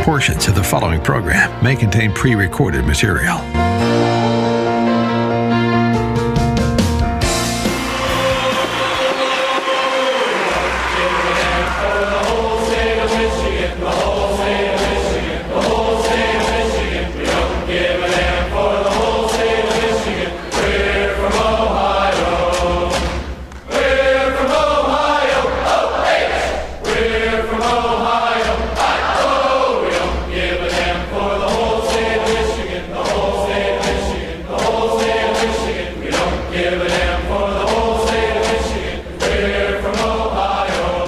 portions of the following program may contain pre-recorded material.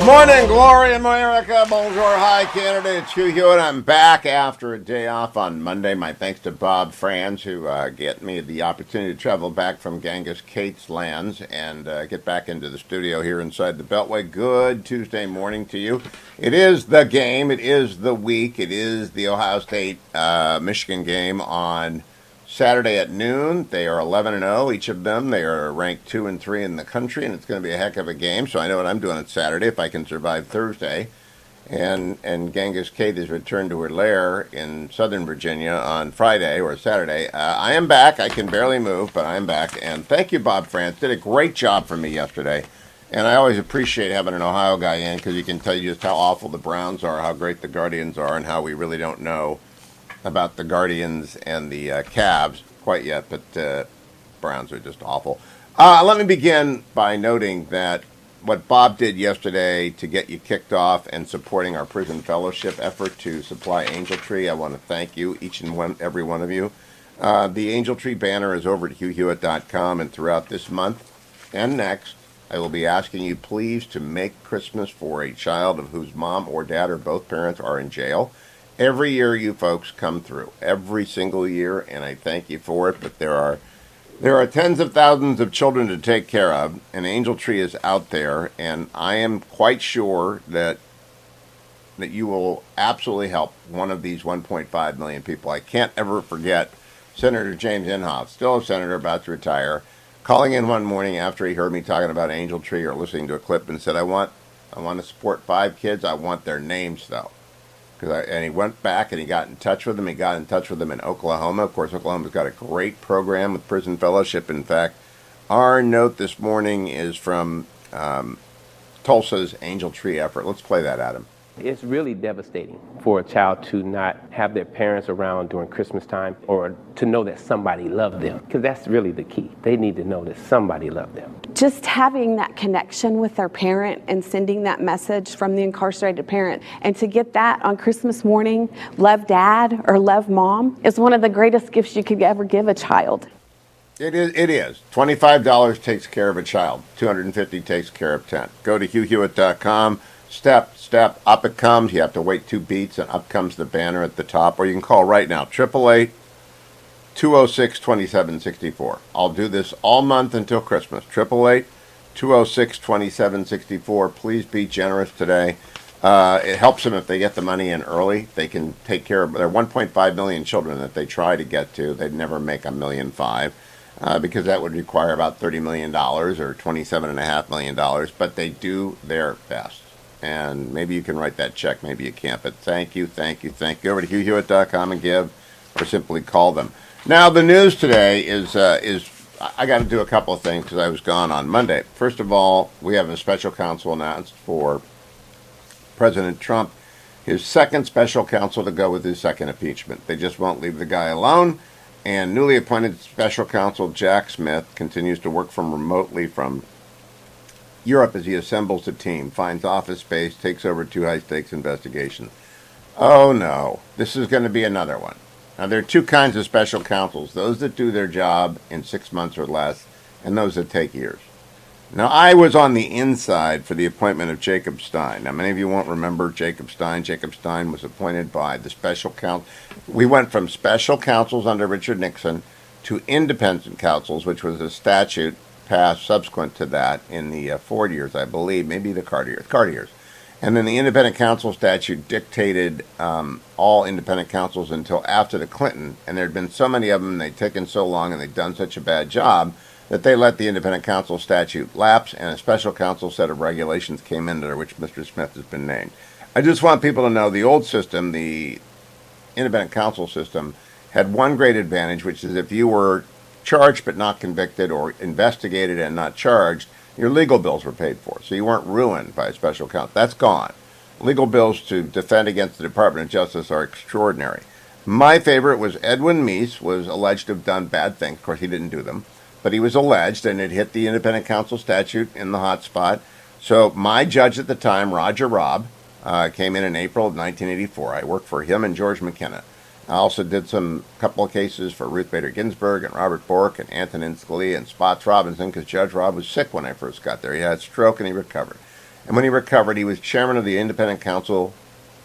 Morning, glory in America. Bonjour, hi, Canada. It's Hugh Hewitt. I'm back after a day off on Monday. My thanks to Bob Franz, who get me the opportunity to travel back from Genghis Kate's lands and get back into the studio here inside the Beltway. Good Tuesday morning to you. It is the game. It is the week. It is the Ohio State-Michigan game on Saturday at noon. They are 11-0, each of them. They are ranked 2 and 3 in the country, and it's going to be a heck of a game. So I know what I'm doing on Saturday if I can survive Thursday. And Genghis Kate is returned to her lair in Southern Virginia on Friday or Saturday. I am back. I can barely move, but I'm back. And thank you, Bob France. Did a great job for me yesterday. And I always appreciate having an Ohio guy in because he can tell you just how awful the Browns are, how great the Guardians are, and how we really don't know about the Guardians and the Cavs quite yet, but Browns are just awful. Let me begin by noting that what Bob did yesterday to get you kicked off and supporting our prison fellowship effort to supply Angel Tree, I want to thank you, each and every one of you. The Angel Tree banner is over at HughHewitt.com, and throughout this month and next, I will be asking you please to make Christmas for a child of whose mom or dad or both parents are in jail. Every year you folks come through, every single year, and I thank you for it, but there are tens of thousands of children to take care of, and Angel Tree is out there, and I am quite sure that you will absolutely help one of these 1.5 million people. I can't ever forget Senator James Inhofe, still a senator about to retire, calling in one morning after he heard me talking about Angel Tree or listening to a clip and said, I want to support 5 kids. I want their names, though. And he went back and he got in touch with them. He got in touch with them in Oklahoma. Of course, Oklahoma's got a great program with prison fellowship. In fact, our note this morning is from Tulsa's Angel Tree effort. Let's play that, Adam. It's really devastating for a child to not have their parents around during Christmas time or to know that somebody loved them, because that's really the key. They need to know that somebody loved them. Just having that connection with their parent and sending that message from the incarcerated parent, and to get that on Christmas morning, love dad or love mom, is one of the greatest gifts you could ever give a child. It is. $25 takes care of a child. $250 takes care of 10. Go to HughHewitt.com. Step, up it comes. You have to wait 2 beats, and up comes the banner at the top. Or you can call right now, 888-206-2764. I'll do this all month until Christmas. 888-206-2764. Please be generous today. It helps them if they get the money in early. They can take care of their 1.5 million children that they try to get to. They'd never make $1.5 million. Because that would require about $30 million or $27.5 million. But they do their best. And maybe you can write that check, maybe you can't. But thank you. Go over to HughHewitt.com and give, or simply call them. Now, the news today is I got to do a couple of things because I was gone on Monday. First of all, we have a special counsel announced for President Trump, his second special counsel to go with his second impeachment. They just won't leave the guy alone. And newly appointed special counsel Jack Smith continues to work remotely from Europe as he assembles a team, finds office space, takes over 2 high-stakes investigations. Oh no, this is going to be another one. Now, there are 2 kinds of special counsels, those that do their job in 6 months or less, and those that take years. Now, I was on the inside for the appointment of Jacob Stein. Now, many of you won't remember Jacob Stein. Jacob Stein was appointed by the special counsel. We went from special counsels under Richard Nixon to independent counsels, which was a statute passed subsequent to that in the Ford years, I believe, maybe the Carter years. And then the independent counsel statute dictated all independent counsels until after the Clinton. And there had been so many of them, they'd taken so long, and they'd done such a bad job that they let the independent counsel statute lapse, and a special counsel set of regulations came in under which Mr. Smith has been named. I just want people to know the old system, the independent counsel system had one great advantage, which is if you were charged but not convicted or investigated and not charged, your legal bills were paid for. So you weren't ruined by a special counsel. That's gone. Legal bills to defend against the Department of Justice are extraordinary. My favorite was Edwin Meese was alleged to have done bad things. Of course, he didn't do them, but he was alleged, and it hit the independent counsel statute in the hot spot. So my judge at the time, Roger Robb, came in April of 1984. I worked for him and George McKenna. I also did some couple of cases for Ruth Bader Ginsburg and Robert Bork and Antonin Scalia and Spots Robinson, because Judge Robb was sick when I first got there. He had a stroke and he recovered. And when he recovered, he was chairman of the independent counsel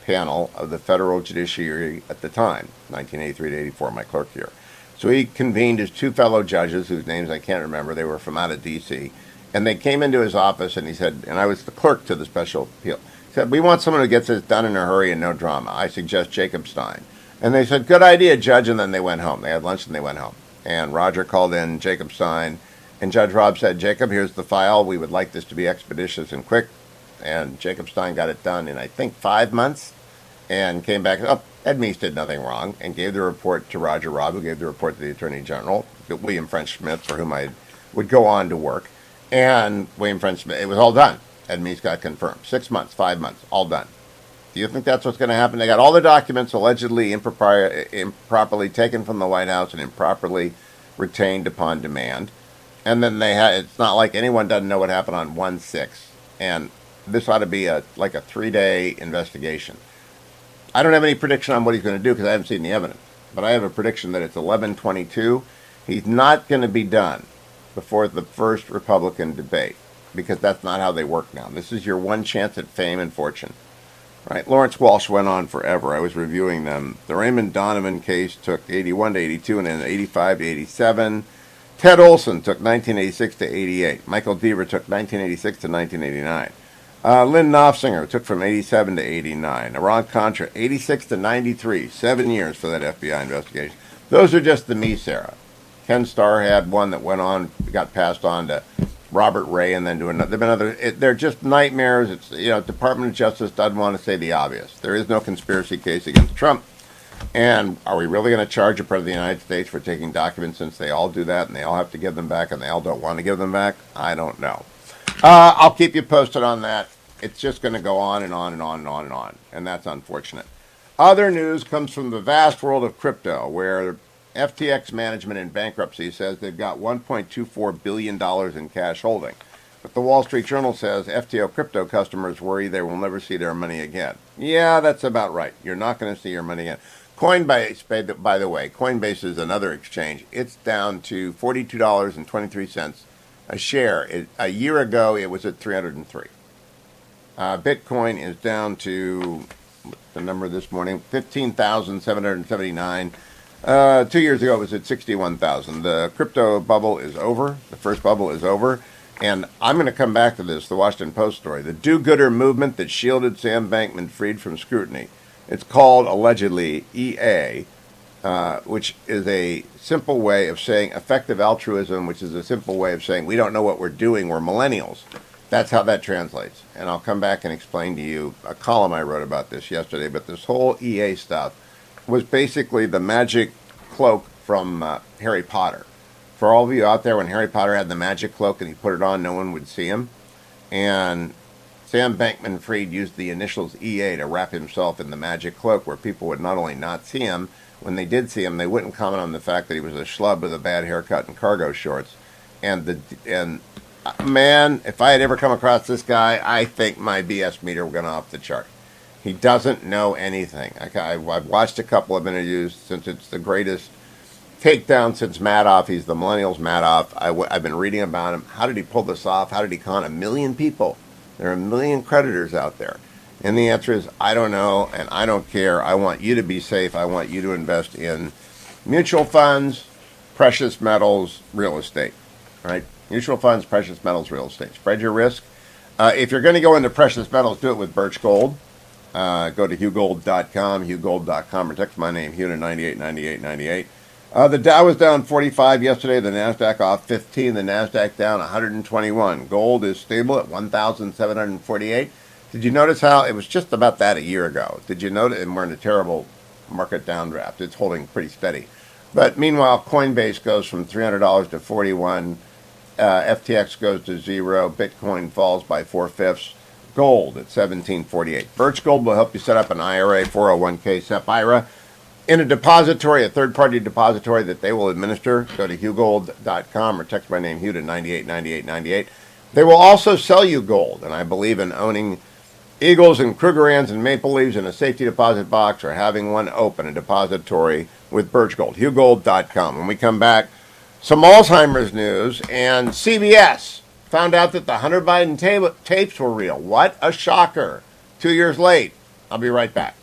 panel of the federal judiciary at the time, 1983 to 84, my clerk year. So he convened his two fellow judges, whose names I can't remember. They were from out of D.C., and they came into his office, and he said, and I was the clerk to the special appeal, he said, we want someone who gets this done in a hurry and no drama. I suggest Jacob Stein. And they said, good idea, Judge, and then they went home. They had lunch and they went home. And Roger called in Jacob Stein, and Judge Robb said, Jacob, here's the file. We would like this to be expeditious and quick. And Jacob Stein got it done in, I think, 5 months, and came back, Ed Meese did nothing wrong, and gave the report to Roger Robb, who gave the report to the Attorney General, William French Smith, for whom I would go on to work. And William French Smith, it was all done. Ed Meese got confirmed. 6 months, 5 months, all done. Do you think that's what's going to happen? They got all the documents allegedly improperly taken from the White House and improperly retained upon demand. And then it's not like anyone doesn't know what happened on 1/6. And this ought to be like a 3-day investigation. I don't have any prediction on what he's going to do because I haven't seen the evidence. But I have a prediction that it's 11/22. He's not going to be done before the first Republican debate, because that's not how they work now. This is your one chance at fame and fortune. Right? Lawrence Walsh went on forever. I was reviewing them. The Raymond Donovan case took 81 to 82 and then 85 to 87. Ted Olson took 1986 to 88. Michael Deaver took 1986 to 1989. Lynn Nofsinger took from 87 to 89. Iran-Contra, 86 to 93. 7 years for that FBI investigation. Those are just the Meese era. Ken Starr had one that went on, got passed on to Robert Ray, and then to another. There've been other. They're just nightmares. It's, Department of Justice doesn't want to say the obvious. There is no conspiracy case against Trump. And are we really going to charge a president of the United States for taking documents, since they all do that and they all have to give them back and they all don't want to give them back? I don't know. I'll keep you posted on that. It's just going to go on and on and on and on and on, and that's unfortunate. Other news comes from the vast world of crypto, where FTX management in bankruptcy says they've got $1.24 billion in cash holding. But the Wall Street Journal says FTO crypto customers worry they will never see their money again. Yeah, that's about right. You're not going to see your money again. Coinbase, by the way, Coinbase is another exchange. It's down to $42.23 a share. A year ago, it was at 303. Bitcoin is down to, the number this morning, 15,779. 2 years ago, it was at 61,000. The crypto bubble is over. The first bubble is over. And I'm going to come back to this, the Washington Post story. The do-gooder movement that shielded Sam Bankman-Fried from scrutiny. It's called, allegedly, EA, which is a simple way of saying effective altruism, which is a simple way of saying we don't know what we're doing, we're millennials. That's how that translates. And I'll come back and explain to you a column I wrote about this yesterday. But this whole EA stuff was basically the magic cloak from Harry Potter. For all of you out there, when Harry Potter had the magic cloak and he put it on, no one would see him. And Sam Bankman-Fried used the initials EA to wrap himself in the magic cloak, where people would not only not see him, when they did see him, they wouldn't comment on the fact that he was a schlub with a bad haircut and cargo shorts. And man, if I had ever come across this guy, I think my BS meter would go off the chart. He doesn't know anything. I've watched a couple of interviews since it's the greatest takedown since Madoff. He's the millennials Madoff. I've been reading about him. How did he pull this off? How did he con 1 million people? There are 1 million creditors out there. And the answer is, I don't know, and I don't care. I want you to be safe. I want you to invest in mutual funds, precious metals, real estate. Right? Mutual funds, precious metals, real estate. Spread your risk. If you're going to go into precious metals, do it with Birch Gold. Go to HughGold.com, HughGold.com, or text my name, Hugh to 989898. The Dow was down 45 yesterday. The NASDAQ off 15. The NASDAQ down 121. Gold is stable at 1,748. Did you notice how it was just about that a year ago? Did you notice? And we're in a terrible market downdraft. It's holding pretty steady. But meanwhile, Coinbase goes from $300 to 41. FTX goes to 0. Bitcoin falls by 4/5. Gold at 1748. Birch Gold will help you set up an IRA, 401k, SEP IRA in a depository, a third-party depository that they will administer. Go to hughgold.com or text my name, Hugh, to 989898. They will also sell you gold, and I believe in owning Eagles and Krugerrands and Maple Leaves in a safety deposit box or having one open, a depository with Birch Gold. hughgold.com. When we come back, some Alzheimer's news, and CBS found out that the Hunter Biden tapes were real. What a shocker. 2 years late. I'll be right back.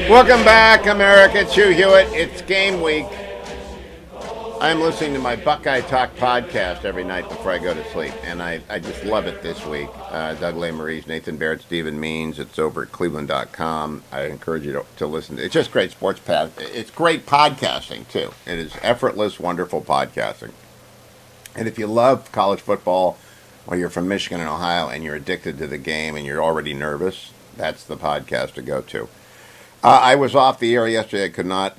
Welcome back, America. It's Hugh Hewitt. It's game week. I'm listening to my Buckeye Talk podcast every night before I go to sleep, and I just love it this week. Doug LeMaurice, Nathan Barrett, Stephen Means. It's over at cleveland.com. I encourage you to listen. It's just great sports It's great podcasting, too. It is effortless, wonderful podcasting. And if you love college football, or you're from Michigan and Ohio, and you're addicted to the game, and you're already nervous, that's the podcast to go to. I was off the air yesterday. I could not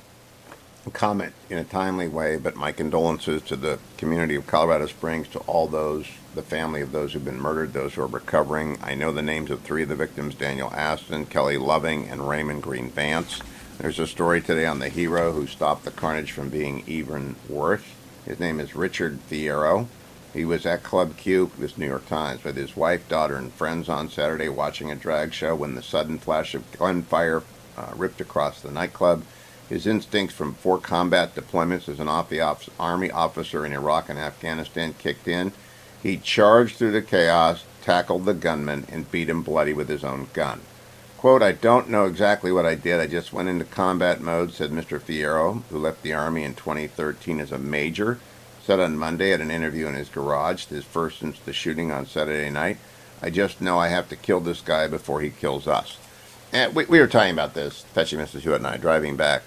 comment in a timely way, but my condolences to the community of Colorado Springs, to all those, the family of those who've been murdered, those who are recovering. I know the names of 3 of the victims: Daniel Aston, Kelly Loving, and Raymond Green Vance. There's a story today on the hero who stopped the carnage from being even worse. His name is Richard Fierro. He was at Club Q, this New York Times, with his wife, daughter, and friends on Saturday watching a drag show when the sudden flash of gunfire ripped across the nightclub. His instincts from 4 combat deployments as an Army officer in Iraq and Afghanistan kicked in. He charged through the chaos, tackled the gunman, and beat him bloody with his own gun. Quote, "I don't know exactly what I did. I just went into combat mode," said Mr. Fierro, who left the Army in 2013 as a major, said on Monday at an interview in his garage, his first since the shooting on Saturday night. "I just know I have to kill this guy before he kills us." And we were talking about this, Fetchy Mrs. Hewitt and I, driving back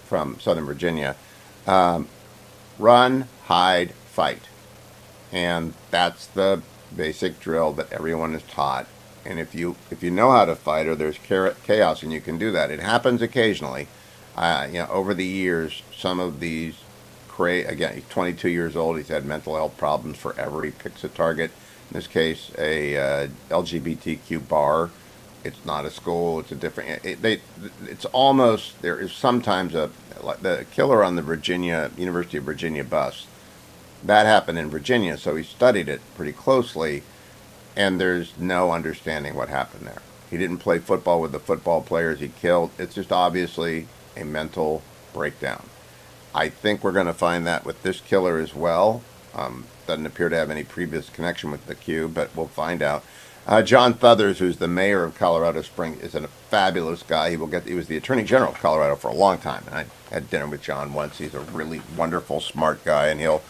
from Southern Virginia. Run, hide, fight. And that's the basic drill that everyone is taught. And if you know how to fight, or there's chaos and you can do that, it happens occasionally. Over the years, some of these, again, he's 22 years old. He's had mental health problems forever. He picks a target. In this case, a LGBTQ bar. It's not a school. It's a different. It's almost, there is sometimes the killer on the University of Virginia bus. That happened in Virginia, so he studied it pretty closely, and there's no understanding what happened there. He didn't play football with the football players he killed. It's just obviously a mental breakdown. I think we're going to find that with this killer as well. Doesn't appear to have any previous connection with the Q, but we'll find out. John Thuthers, who's the mayor of Colorado Springs, is a fabulous guy. He was the Attorney General of Colorado for a long time, and I had dinner with John once. He's a really wonderful, smart guy, and he'll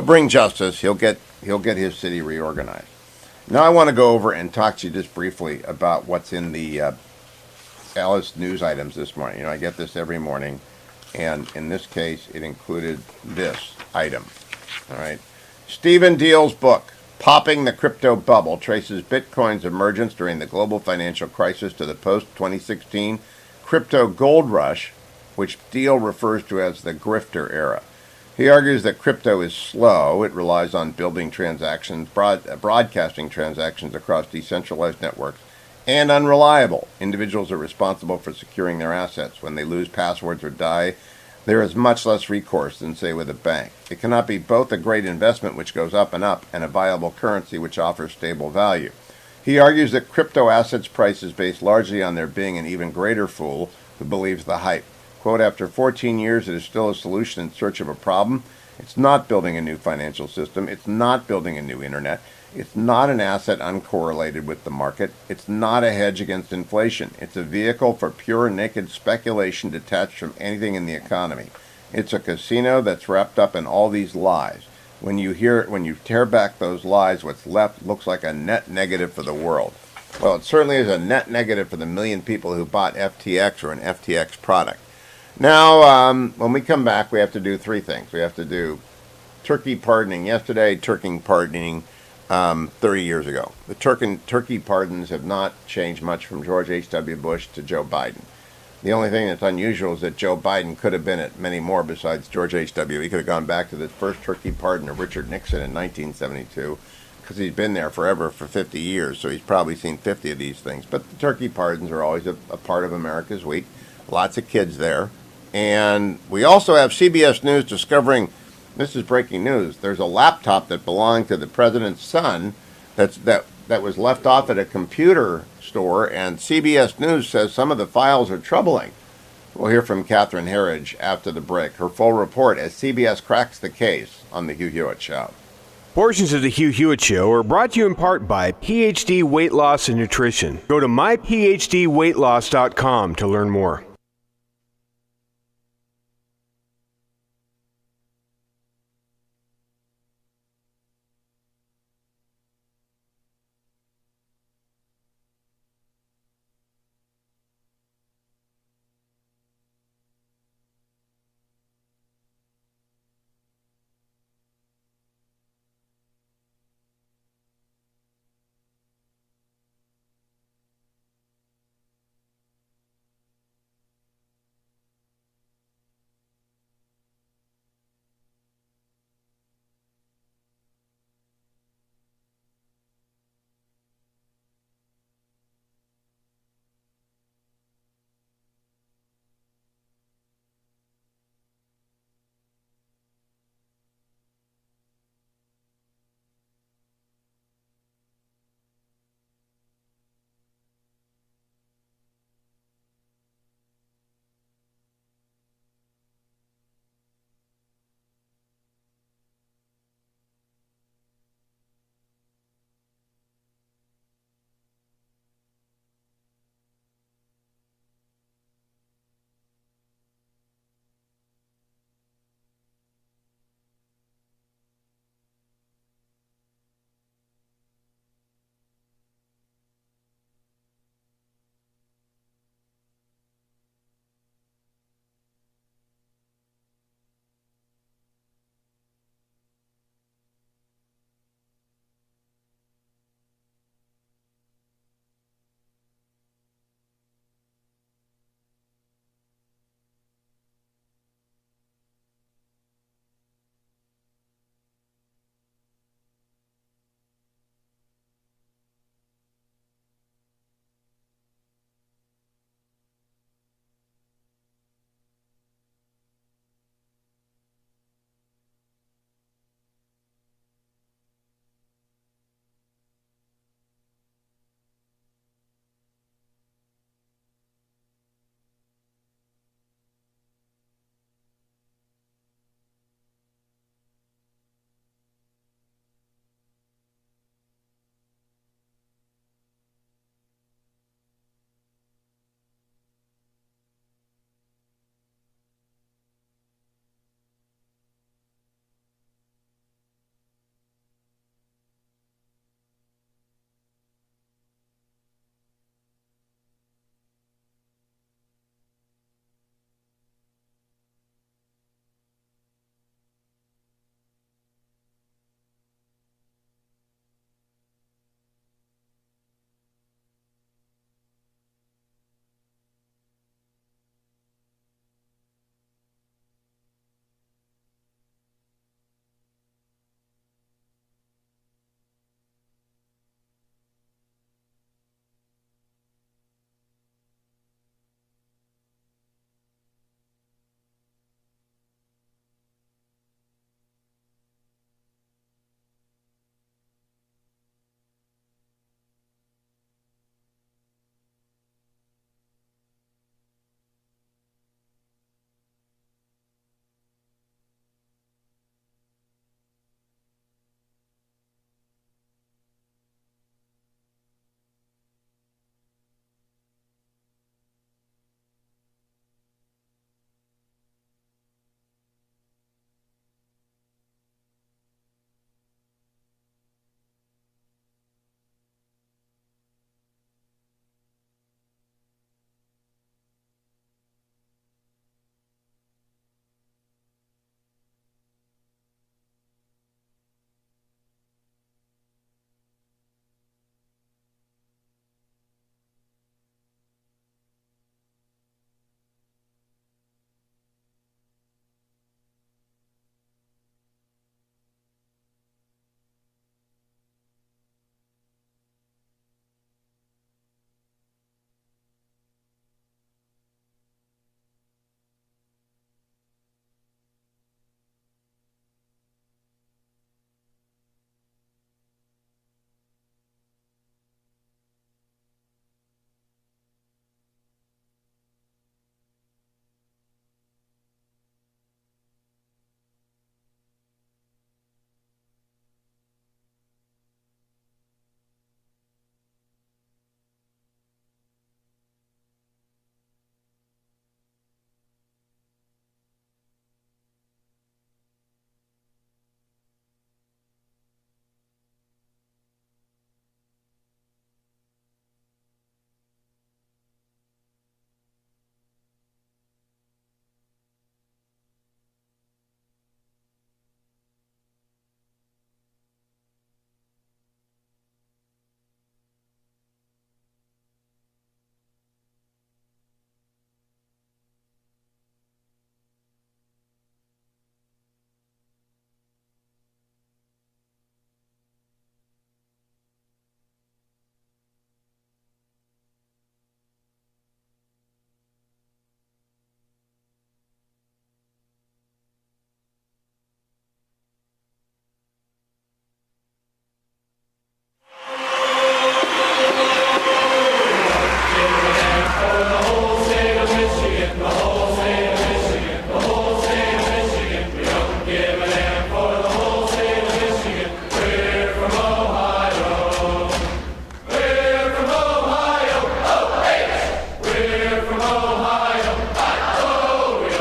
bring justice. He'll get his city reorganized. Now I want to go over and talk to you just briefly about what's in the Alice news items this morning. I get this every morning, and in this case, it included this item. All right, Stephen Deal's book, Popping the Crypto Bubble, traces Bitcoin's emergence during the global financial crisis to the post-2016 crypto gold rush, which Deal refers to as the grifter era. He argues that crypto is slow. It relies on building transactions, broadcasting transactions across decentralized networks, and unreliable. Individuals are responsible for securing their assets. When they lose passwords or die, there is much less recourse than, say, with a bank. It cannot be both a great investment, which goes up, and a viable currency, which offers stable value. He argues that crypto assets price is based largely on there being an even greater fool who believes the hype. Quote, "After 14 years, it is still a solution in search of a problem. It's not building a new financial system. It's not building a new internet. It's not an asset uncorrelated with the market. It's not a hedge against inflation. It's a vehicle for pure naked speculation detached from anything in the economy. It's a casino that's wrapped up in all these lies. When you tear back those lies, what's left looks like a net negative for the world." Well, it certainly is a net negative for the million people who bought FTX or an FTX product. Now, when we come back, we have to do 3 things. We have to do turkey pardoning yesterday, turkey pardoning 30 years ago. The turkey pardons have not changed much from George H.W. Bush to Joe Biden. The only thing that's unusual is that Joe Biden could have been at many more besides George H.W. He could have gone back to the first turkey pardon of Richard Nixon in 1972, because he's been there forever, for 50 years, so he's probably seen 50 of these things. But the turkey pardons are always a part of America's week. Lots of kids there. And we also have CBS News discovering, this is breaking news, there's a laptop that belonged to the president's son that was left off at a computer store, and CBS News says some of the files are troubling. We'll hear from Catherine Herridge after the break. Her full report as CBS cracks the case on the Hugh Hewitt Show. Portions of the Hugh Hewitt Show are brought to you in part by PhD Weight Loss and Nutrition. Go to myphdweightloss.com to learn more.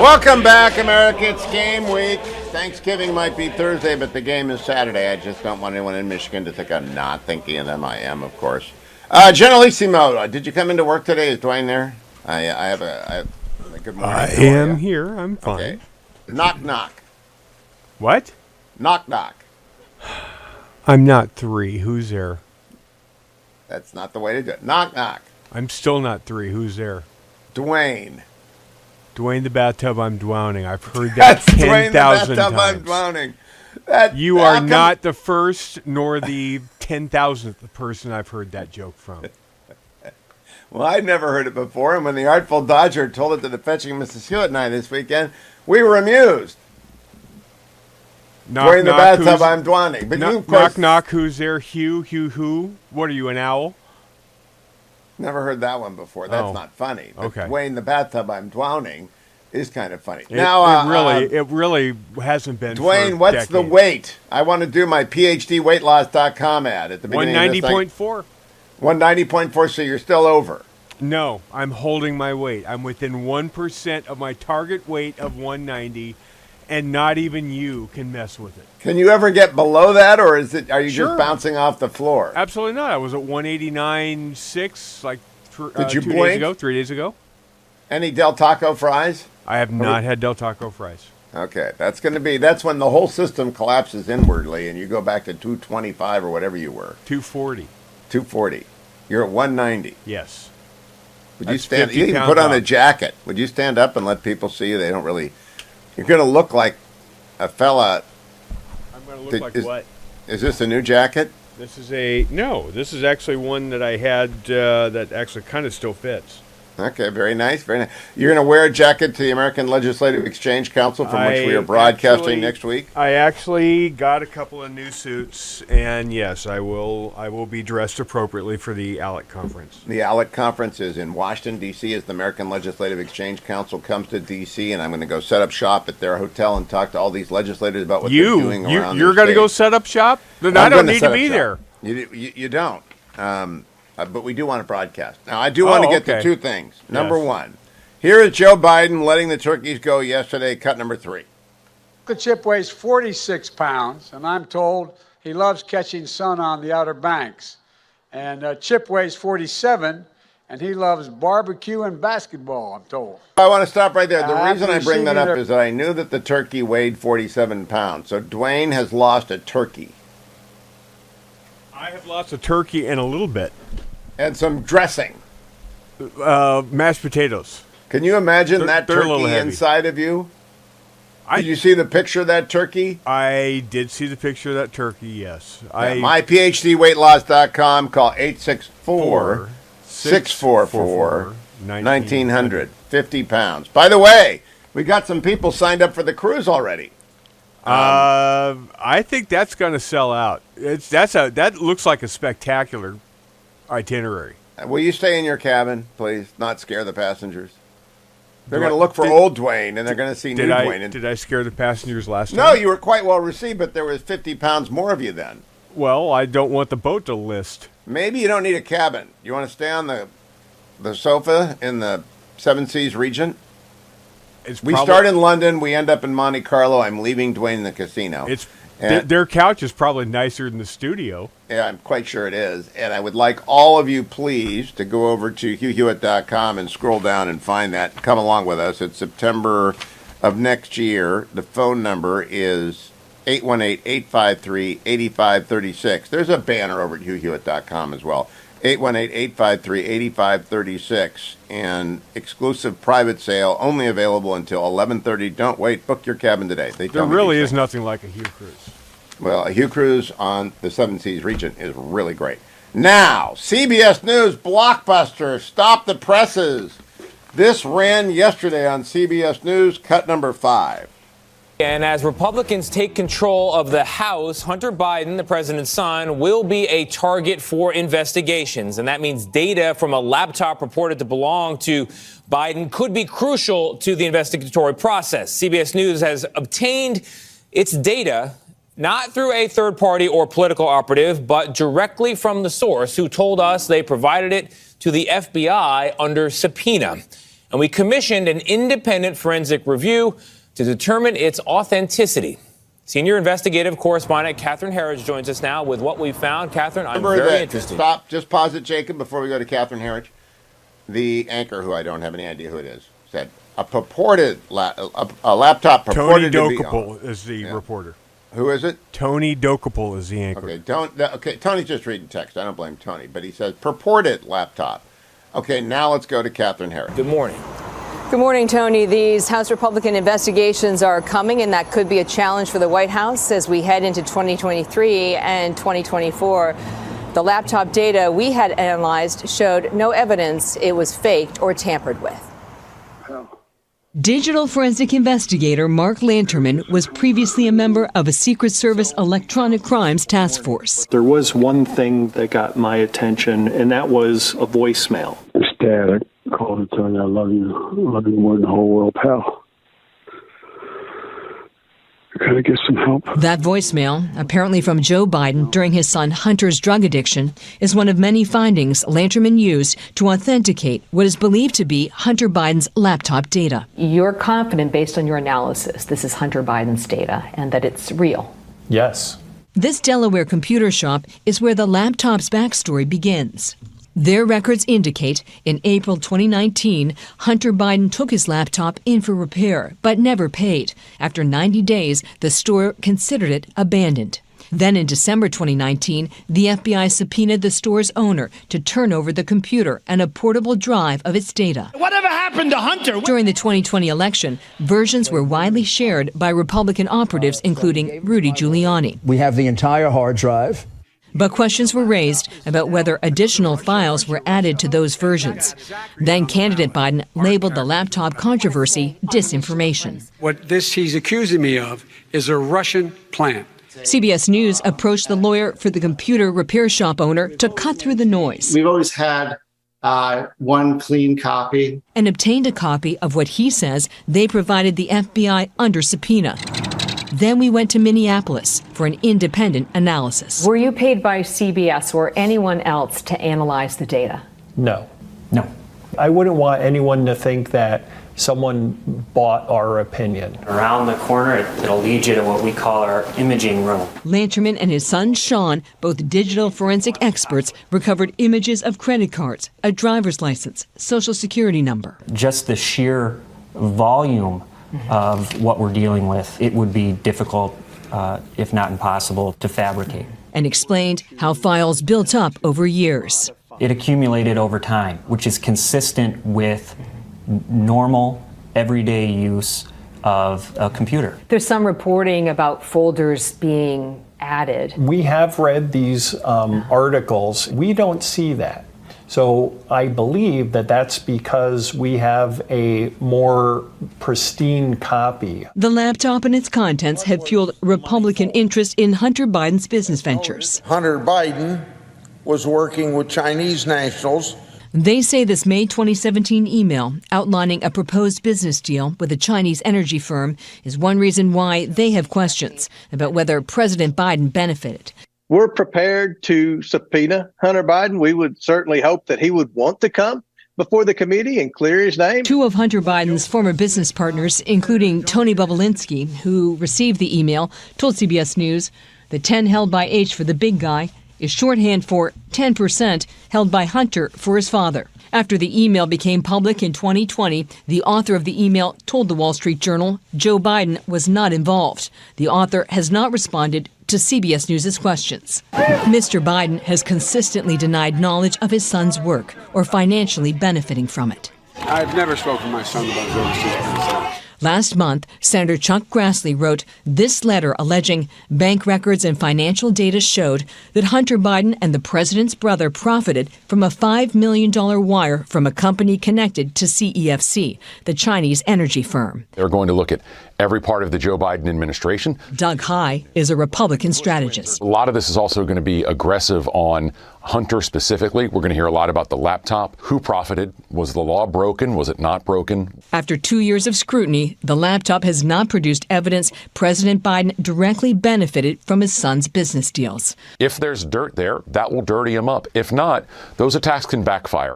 Welcome back, America. It's game week. Thanksgiving might be Thursday, but the game is Saturday. I just don't want anyone in Michigan to think I'm not thinking of them. I am, of course. Generalissimo, did you come into work today? Is Dwayne there? I have a good morning. I am here. I'm fine. Okay. Knock, knock. What? Knock, knock. I'm not 3. Who's there? That's not the way to do it. Knock, knock. I'm still not 3. Who's there? Dwayne. Dwayne the bathtub, I'm drowning. I've heard that That's Dwayne 10,000 the bathtub, times. I'm drowning. You are not the first nor the 10,000th person I've heard that joke from. Well, I'd never heard it before, and when the Artful Dodger told it to the fetching Mrs. Hewitt and I this weekend, we were amused. Knock, Dwayne the knock, bathtub, I'm drowning. But you, of course, knock, knock, who's there? Hugh, who? What are you, an owl? never heard that one before. That's not funny. But Okay. Dwayne the bathtub, I'm drowning is kind of funny. It really hasn't been. Dwayne, for what's decades. the weight? I want to do my PhDweightloss.com ad at the beginning of this thing. 190.4. 190.4, so you're still over. No, I'm holding my weight. I'm within 1% of my target weight of 190, and not even you can mess with it. Can you ever get below that, or are you Sure. just bouncing off the floor? Absolutely not. I was at 189.6 like Did you 2 blink? days ago, 3 days ago. Any Del Taco fries? I have not had Del Taco fries. Okay, that's when the whole system collapses inwardly and you go back to 225 or whatever you were. 240. 240. You're at 190. Yes. Would you That's stand? 50 You can pounds put on a off. jacket. Would you stand up and let people see you? They don't really. You're going to look like a fella. I'm going to look like what? Is this a new jacket? This is actually one that I had that actually kind of still fits. Okay, very nice, very nice. You're going to wear a jacket to the American Legislative Exchange Council, from which we are broadcasting next week. I actually got a couple of new suits, and yes, I will be dressed appropriately for the ALEC conference. The ALEC conference is in Washington, D.C. as the American Legislative Exchange Council comes to D.C., and I'm going to go set up shop at their hotel and talk to all these legislators about what they're doing around You're going to go set up shop? Then I don't need to be there. You don't. But we do want to broadcast. Now, I do want to get to two things. Number one, here is Joe Biden letting the turkeys go yesterday, cut number 3. The chip weighs 46 pounds, and I'm told he loves catching sun on the Outer Banks. And Chip weighs 47, and he loves barbecue and basketball, I'm told. I want to stop right there. The reason I I've bring that up received is that I knew that the turkey weighed 47 pounds. So Dwayne has lost a turkey. I have lost a turkey and a little bit. And some dressing. Mashed potatoes. Can you imagine that they're a little turkey heavy. inside of you? Did you see the picture of that turkey? I did see the picture of that turkey, yes. MyPhDweightloss.com. Call 864-644-1900. 50 pounds. By the way, we got some people signed up for the cruise already. I think that's going to sell out. That looks like a spectacular itinerary. Will you stay in your cabin, please? Not scare the passengers. They're going to look for old Dwayne, and they're going to see new Dwayne. Did I scare the passengers last time? No, you were quite well received, but there was 50 pounds more of you then. Well, I don't want the boat to list. Maybe you don't need a cabin. You want to stay on the sofa in the Seven Seas Regent? We start in London. We end up in Monte Carlo. I'm leaving Dwayne in the casino. Their couch is probably nicer than the studio. Yeah, I'm quite sure it is. And I would like all of you, please, to go over to HughHewitt.com and scroll down and find that. Come along with us. It's September of next year. The phone number is 818-853-8536. There's a banner over at HughHewitt.com as well. 818-853-8536. And exclusive private sale, only available until 11:30. Don't wait. Book your cabin today. There really is nothing like a Hugh cruise. Well, a Hugh cruise on the Seven Seas Regent is really great. Now, CBS News blockbuster, Stop the Presses. This ran yesterday on CBS News, cut number 5. And as Republicans take control of the House, Hunter Biden, the president's son, will be a target for investigations. And that means data from a laptop reported to belong to Biden could be crucial to the investigatory process. CBS News has obtained its data not through a third party or political operative, but directly from the source who told us they provided it to the FBI under subpoena. and we commissioned an independent forensic review to determine its authenticity. Senior investigative correspondent Catherine Herridge joins us now with what we found. Catherine, I'm very interested. Stop, just pause it, Jacob, before we go to Catherine Herridge. The anchor, who I don't have any idea who it is, said a laptop purported Tony to be... Dokapol is the reporter. Who is it? Tony Dokapol is the anchor. Okay, Tony's just reading text. I don't blame Tony, but he says purported laptop. Okay, now let's go to Catherine Herridge. Good morning. Good morning, Tony. These House Republican investigations are coming, and that could be a challenge for the White House as we head into 2023 and 2024. The laptop data we had analyzed showed no evidence it was faked or tampered with. Digital forensic investigator Mark Lanterman was previously a member of a Secret Service electronic crimes task force. There was one thing that got my attention, and that was a voicemail. It's Dad. I called to tell you I love you more than the whole world, pal. I gotta get some help. That voicemail, apparently from Joe Biden during his son Hunter's drug addiction, is one of many findings Lanterman used to authenticate what is believed to be Hunter Biden's laptop data. You're confident, based on your analysis, this is Hunter Biden's data and that it's real? Yes. This Delaware computer shop is where the laptop's backstory begins. Their records indicate in April 2019, Hunter Biden took his laptop in for repair, but never paid. After 90 days, the store considered it abandoned. Then in December 2019, the FBI subpoenaed the store's owner to turn over the computer and a portable drive of its data. Whatever happened to Hunter? During the 2020 election, versions were widely shared by Republican operatives, including Rudy Giuliani. We have the entire hard drive. But questions were raised about whether additional files were added to those versions. Then candidate Biden labeled the laptop controversy disinformation. What he's accusing me of is a Russian plant. CBS News approached the lawyer for the computer repair shop owner to cut through the noise. We've always had one clean copy. And obtained a copy of what he says they provided the FBI under subpoena. Then we went to Minneapolis for an independent analysis. Were you paid by CBS or anyone else to analyze the data? No. No. I wouldn't want anyone to think that someone bought our opinion. Around the corner, it'll lead you to what we call our imaging room. Lanterman and his son, Sean, both digital forensic experts, recovered images of credit cards, a driver's license, social security number. Just the sheer volume of what we're dealing with, it would be difficult, if not impossible, to fabricate. And explained how files built up over years. It accumulated over time, which is consistent with normal, everyday use of a computer. There's some reporting about folders being added. We have read these articles. We don't see that. So I believe that that's because we have a more pristine copy. The laptop and its contents have fueled Republican interest in Hunter Biden's business ventures. Hunter Biden was working with Chinese nationals. They say this May 2017 email outlining a proposed business deal with a Chinese energy firm is one reason why they have questions about whether President Biden benefited. We're prepared to subpoena Hunter Biden. We would certainly hope that he would want to come before the committee and clear his name. Two of Hunter Biden's former business partners, including Tony Bobulinski, who received the email, told CBS News the 10 held by H for the big guy is shorthand for 10% held by Hunter for his father. After the email became public in 2020, the author of the email told the Wall Street Journal Joe Biden was not involved. The author has not responded to CBS News' questions. Mr. Biden has consistently denied knowledge of his son's work or financially benefiting from it. I've never spoken to my son about his overseas business. Last month, Senator Chuck Grassley wrote this letter alleging bank records and financial data showed that Hunter Biden and the president's brother profited from a $5 million wire from a company connected to CEFC, the Chinese energy firm. They're going to look at every part of the Joe Biden administration. Doug High is a Republican strategist. A lot of this is also going to be aggressive on Hunter specifically. We're going to hear a lot about the laptop. Who profited? Was the law broken? Was it not broken? After 2 years of scrutiny, the laptop has not produced evidence President Biden directly benefited from his son's business deals. If there's dirt there, that will dirty him up. If not, those attacks can backfire.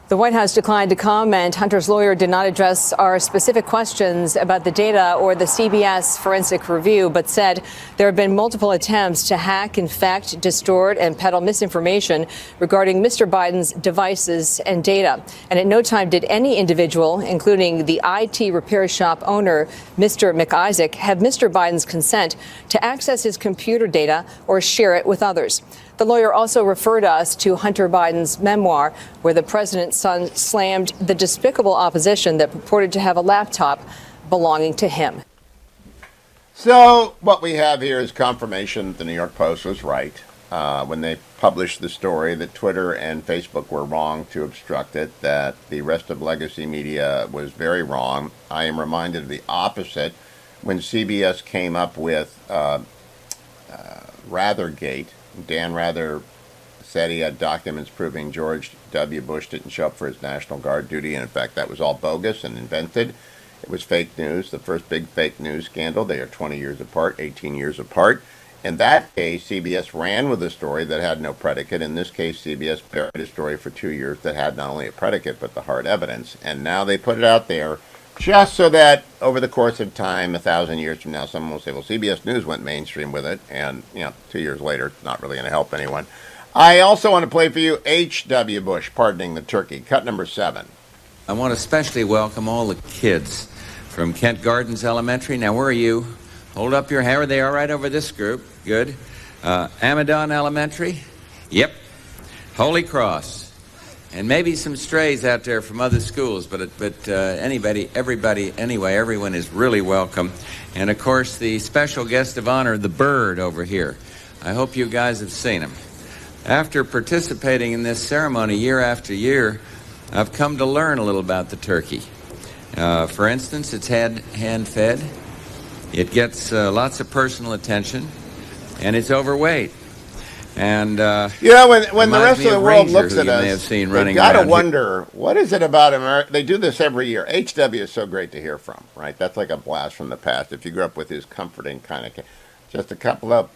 The White House declined to comment. Hunter's lawyer did not address our specific questions about the data or the CBS forensic review, but said there have been multiple attempts to hack, infect, distort, and peddle misinformation regarding Mr. Biden's devices and data. And at no time did any individual, including the IT repair shop owner, Mr. McIsaac, have Mr. Biden's consent to access his computer data or share it with others. The lawyer also referred us to Hunter Biden's memoir, where the president's son slammed the despicable opposition that purported to have a laptop belonging to him. So what we have here is confirmation that the New York Post was right when they published the story that Twitter and Facebook were wrong to obstruct it, that the rest of legacy media was very wrong. I am reminded of the opposite when CBS came up with Rathergate. Dan Rather said he had documents proving George W. Bush didn't show up for his National Guard duty, and in fact that was all bogus and invented. It was fake news, the first big fake news scandal. They are 20 years apart, 18 years apart. In that case, CBS ran with a story that had no predicate. In this case, CBS buried a story for 2 years that had not only a predicate but the hard evidence. And now they put it out there just so that over the course of time, 1,000 years from now, someone will say, well, CBS News went mainstream with it. And, 2 years later, it's not really going to help anyone. I also want to play for you H.W. Bush pardoning the turkey, cut number 7. I want to especially welcome all the kids from Kent Gardens Elementary. Now, where are you? Hold up your hand. Are they all right over this group? Good. Amadon Elementary? Yep. Holy Cross. And maybe some strays out there from other schools, but everybody, anyway, everyone is really welcome. And, of course, the special guest of honor, the bird over here. I hope you guys have seen him. After participating in this ceremony year after year, I've come to learn a little about the turkey. For instance, it's hand-fed. It gets lots of personal attention, and it's overweight. And when the rest of the world looks at us, they got to wonder, what is it about America? They do this every year. HW is so great to hear from, right? That's like a blast from the past. If you grew up with his comforting kind of, just a couple of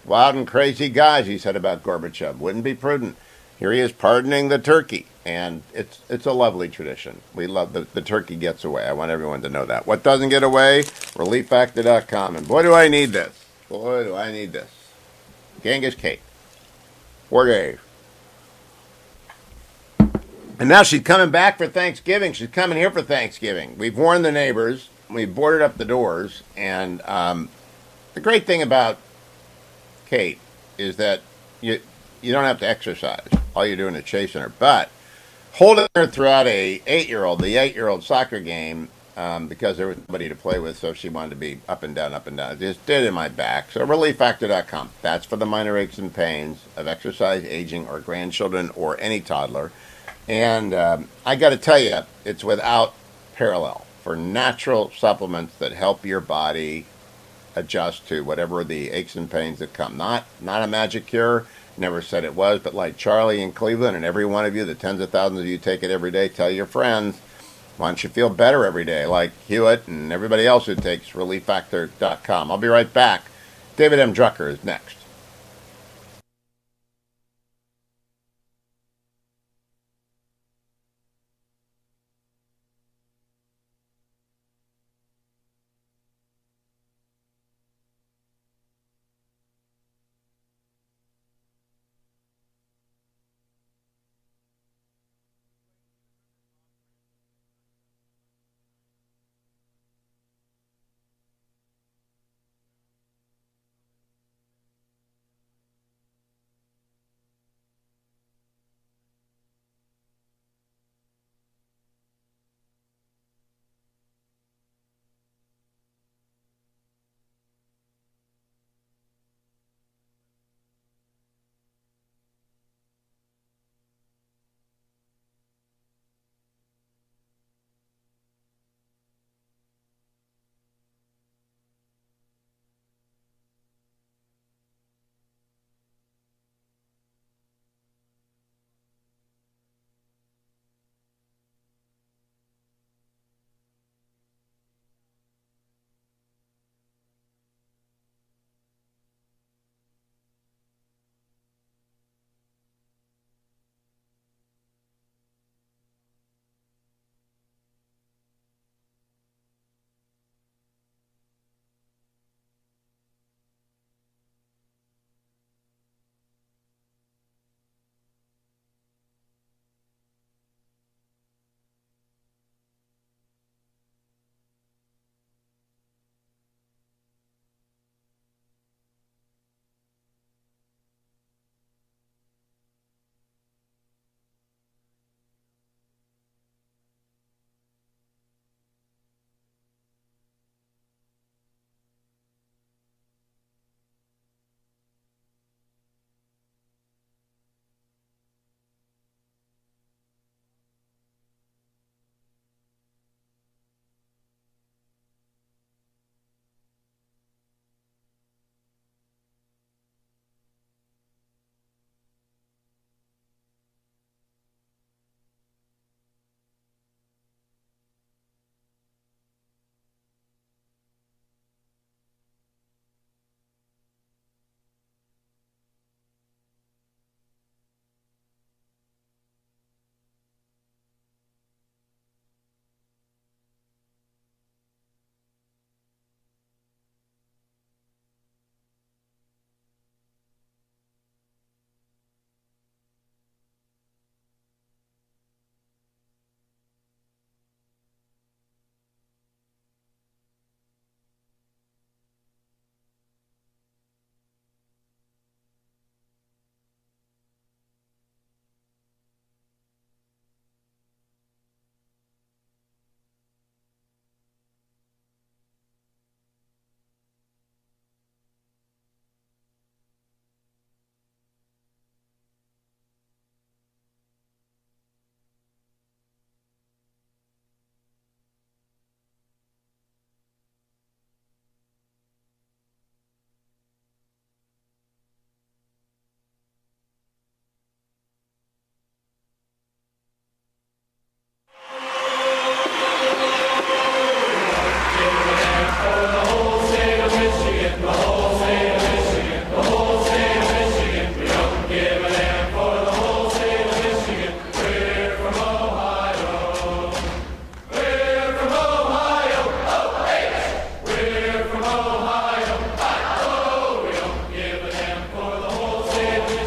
wild and crazy guys, he said about Gorbachev. Wouldn't be prudent. Here he is pardoning the turkey, and it's a lovely tradition. We love the turkey gets away. I want everyone to know that. What doesn't get away? ReliefFactor.com. And boy, do I need this. Boy, do I need this. Genghis Kate. 4 days. And now she's coming back for Thanksgiving. She's coming here for Thanksgiving. We've warned the neighbors. We've boarded up the doors. And the great thing about Kate is that you don't have to exercise. All you're doing is chasing her. But holding her throughout the 8-year-old soccer game, because there was nobody to play with, so she wanted to be up and down, just did in my back. So ReliefFactor.com. That's for the minor aches and pains of exercise, aging, or grandchildren, or any toddler. And I got to tell you, it's without parallel for natural supplements that help your body adjust to whatever the aches and pains that come. Not a magic cure. Never said it was, but like Charlie in Cleveland and every one of you, the tens of thousands of you take it every day, tell your friends. Why don't you feel better every day, like Hewitt and everybody else who takes ReliefFactor.com. I'll be right back. David M. Drucker is next.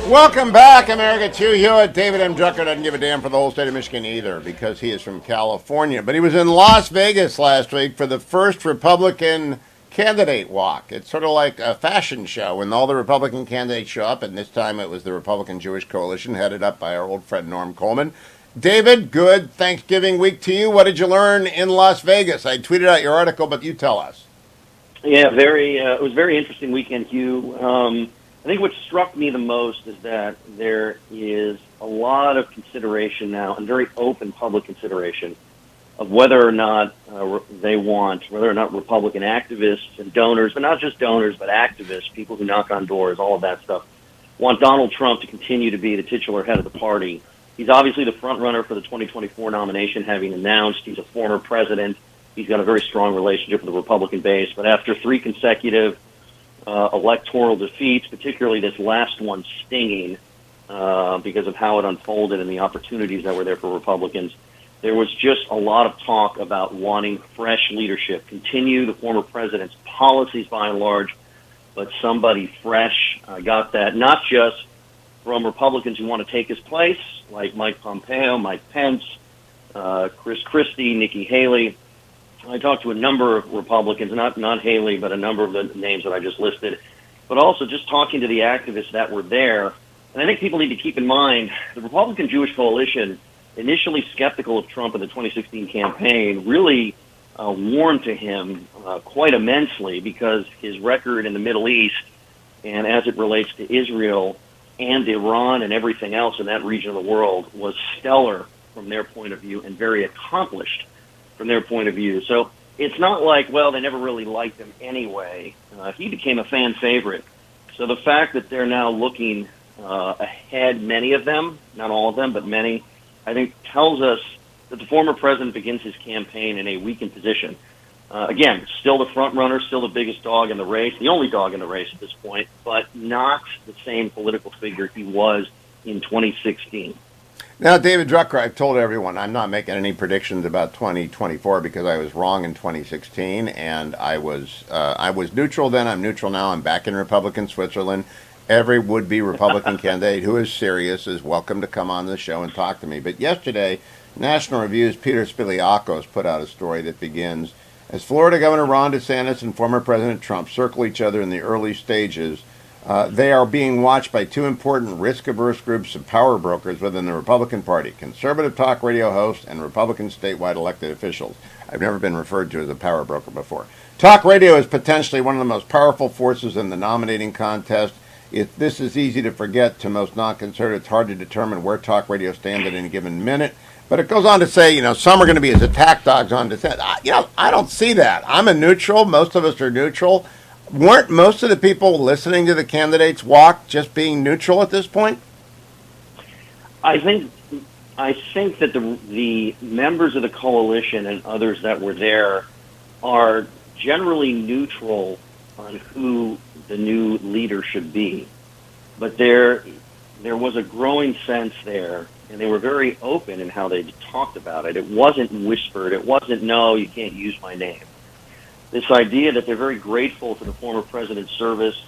Welcome back, America. Hugh Hewitt. David M. Drucker doesn't give a damn for the whole state of Michigan either because he is from California. But he was in Las Vegas last week for the first Republican candidate walk. It's sort of like a fashion show when all the Republican candidates show up, and this time it was the Republican Jewish Coalition headed up by our old friend Norm Coleman. David, good Thanksgiving week to you. What did you learn in Las Vegas? I tweeted out your article, but you tell us. Yeah, it was a very interesting weekend, Hugh. I think what struck me the most is that there is a lot of consideration now, and very open public consideration, of whether or not whether or not Republican activists and donors, but not just donors, but activists, people who knock on doors, all of that stuff, want Donald Trump to continue to be the titular head of the party. He's obviously the front runner for the 2024 nomination, having announced he's a former president. He's got a very strong relationship with the Republican base, but after 3 consecutive electoral defeats, particularly this last one stinging because of how it unfolded and the opportunities that were there for Republicans, there was just a lot of talk about wanting fresh leadership, continue the former president's policies by and large, but somebody fresh. Got that not just from Republicans who want to take his place, like Mike Pompeo, Mike Pence, Chris Christie, Nikki Haley. I talked to a number of Republicans, not Haley, but a number of the names that I just listed, but also just talking to the activists that were there. And I think people need to keep in mind the Republican Jewish Coalition, initially skeptical of Trump in the 2016 campaign, really warmed to him quite immensely because his record in the Middle East and as it relates to Israel and Iran and everything else in that region of the world was stellar from their point of view and very accomplished from their point of view. So it's not like, well, they never really liked him anyway. He became a fan favorite. So the fact that they're now looking ahead, many of them, not all of them, but many, I think tells us that the former president begins his campaign in a weakened position. Again, still the front runner, still the biggest dog in the race, the only dog in the race at this point, but not the same political figure he was in 2016. Now, David Drucker, I've told everyone I'm not making any predictions about 2024 because I was wrong in 2016, and I was neutral then. I'm neutral now. I'm back in Republican Switzerland. Every would-be Republican candidate who is serious is welcome to come on the show and talk to me. But yesterday, National Review's Peter Spiliakos put out a story that begins, as Florida Governor Ron DeSantis and former President Trump circle each other in the early stages, they are being watched by 2 important risk-averse groups of power brokers within the Republican Party, conservative talk radio hosts and Republican statewide elected officials. I've never been referred to as a power broker before. Talk radio is potentially one of the most powerful forces in the nominating contest. This is easy to forget to most non-conservatives. It's hard to determine where talk radio stands at any given minute. But it goes on to say, some are going to be as attack dogs on dissent. I don't see that. I'm a neutral. Most of us are neutral. Weren't most of the people listening to the candidates walk just being neutral at this point? I think that the members of the coalition and others that were there are generally neutral on who the new leader should be. But there was a growing sense there, and they were very open in how they talked about it. It wasn't whispered. It wasn't, no, you can't use my name. This idea that they're very grateful for the former president's service,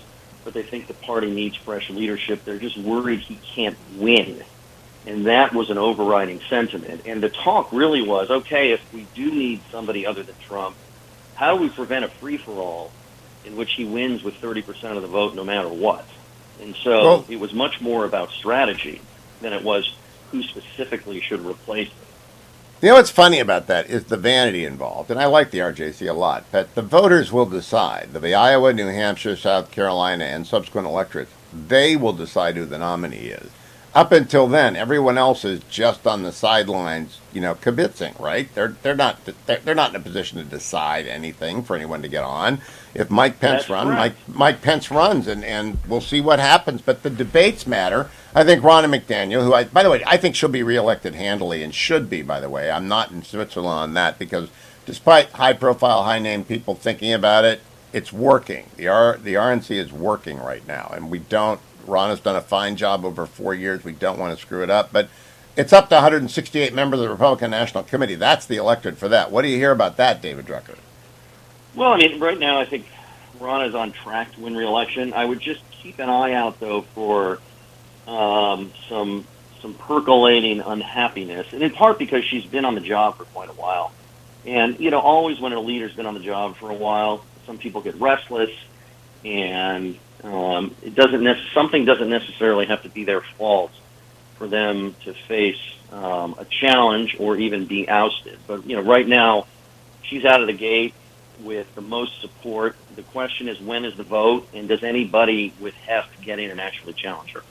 but they think the party needs fresh leadership. They're just worried he can't win. And that was an overriding sentiment. And the talk really was, okay, if we do need somebody other than Trump, how do we prevent a free-for-all in which he wins with 30% of the vote no matter what? And so it was much more about strategy than it was who specifically should replace him. You know what's funny about that is the vanity involved, and I like the RJC a lot, but the voters will decide. The Iowa, New Hampshire, South Carolina, and subsequent electorates, they will decide who the nominee is. Up until then, everyone else is just on the sidelines, kibitzing, right? They're not in a position to decide anything for anyone to get on. If Mike Pence runs, Mike Pence runs, and we'll see what happens. But the debates matter. I think Ronna McDaniel, who by the way, I think she'll be reelected handily and should be, by the way. I'm not in Switzerland on that because despite high-profile, high-name people thinking about it, it's working. The RNC is working right now, and we don't. Ron has done a fine job over 4 years. We don't want to screw it up. But it's up to 168 members of the Republican National Committee. That's the electorate for that. What do you hear about that, David Drucker? Well, right now I think Ron is on track to win re-election. I would just keep an eye out, though, for some percolating unhappiness, and in part because she's been on the job for quite a while. And always when a leader's been on the job for a while, some people get restless, and something doesn't necessarily have to be their fault for them to face a challenge or even be ousted. But right now, she's out of the gate with the most support. The question is, when is the vote, and does anybody with heft get in and actually challenge her?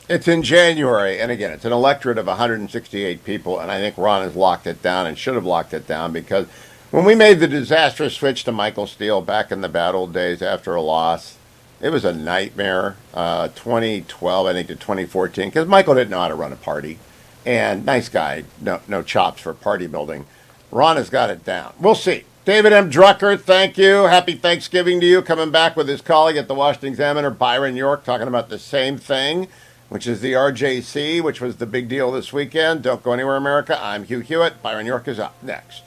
It's in January, and again, it's an electorate of 168 people, and I think Ron has locked it down and should have locked it down, because when we made the disastrous switch to Michael Steele back in the bad old days after a loss, it was a nightmare. 2012, I think, to 2014, because Michael didn't know how to run a party, and nice guy, no chops for party building. Ron has got it down. We'll see. David M. Drucker, thank you. Happy Thanksgiving to you. Coming back with his colleague at the Washington Examiner, Byron York, talking about the same thing, which is the RJC, which was the big deal this weekend. Don't go anywhere, America. I'm Hugh Hewitt. Byron York is up next.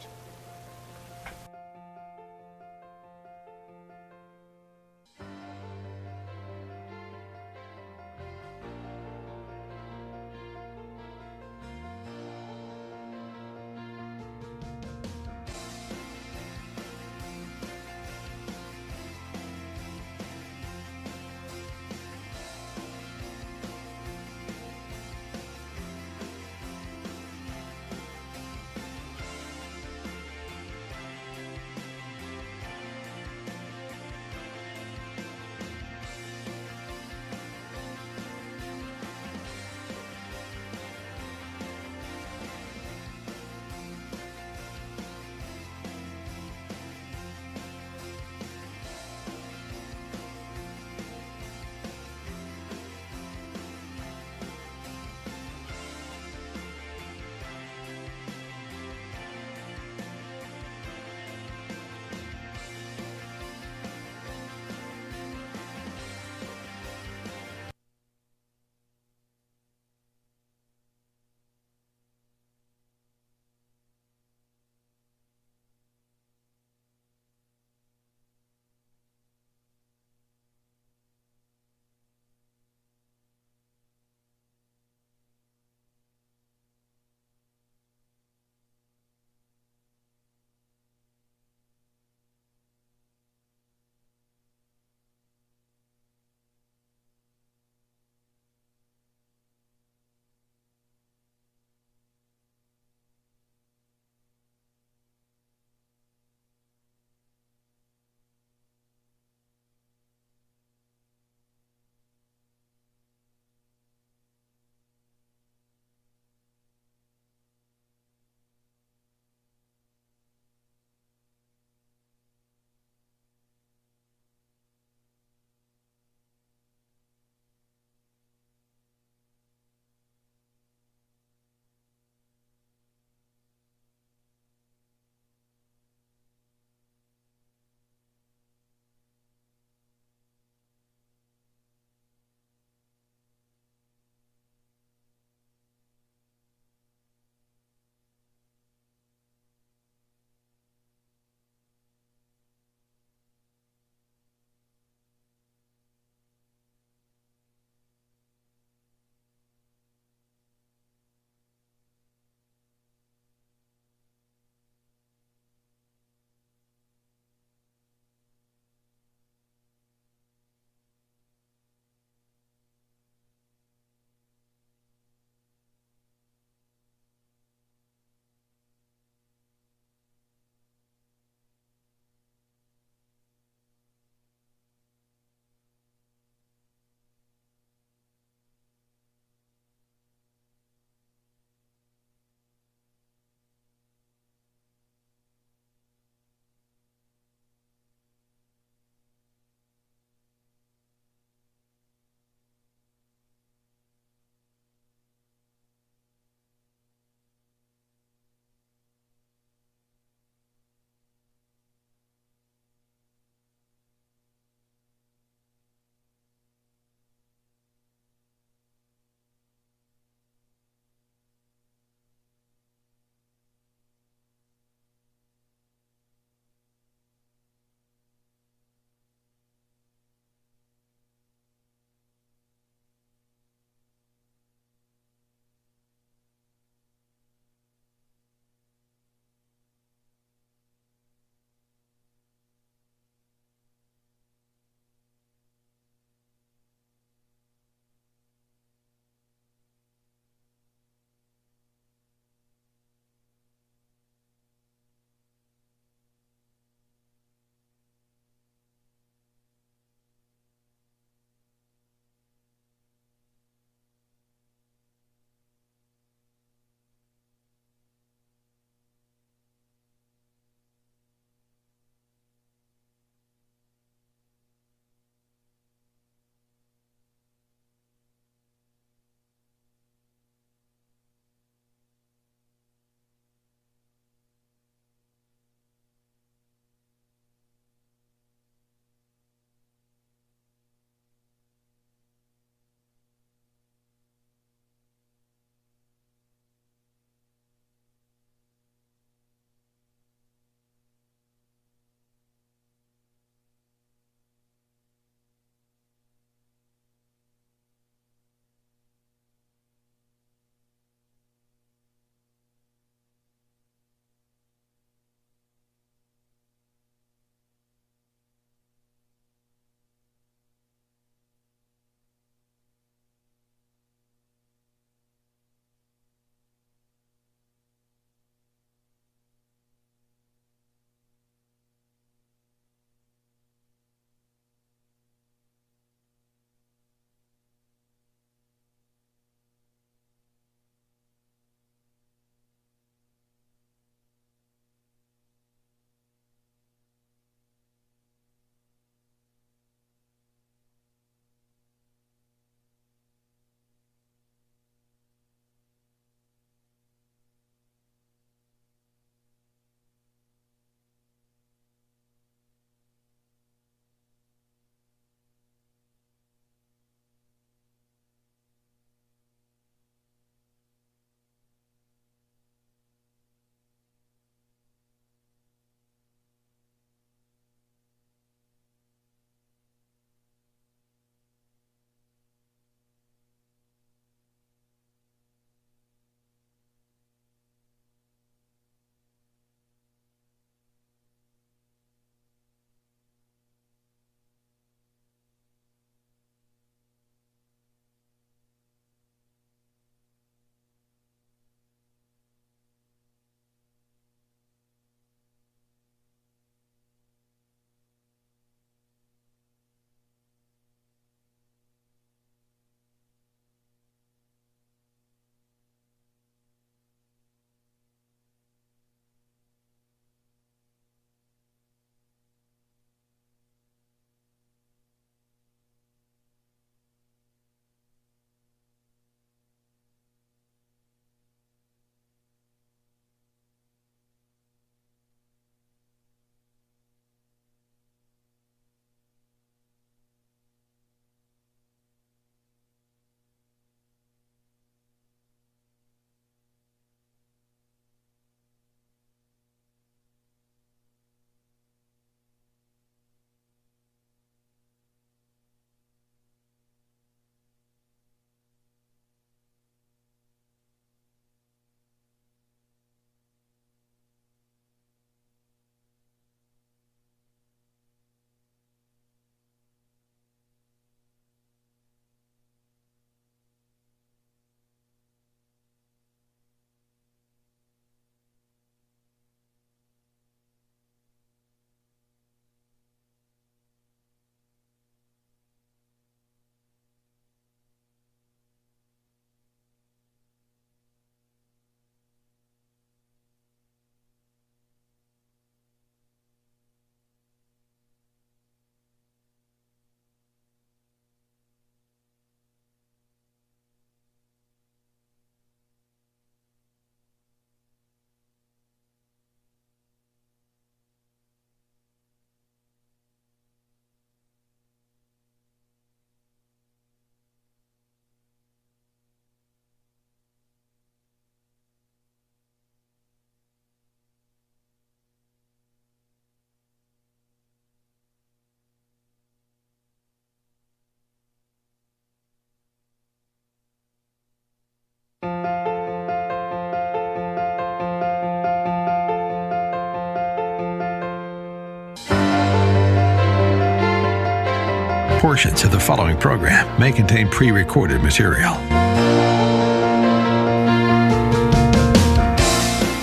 Portions of the following program may contain pre-recorded material.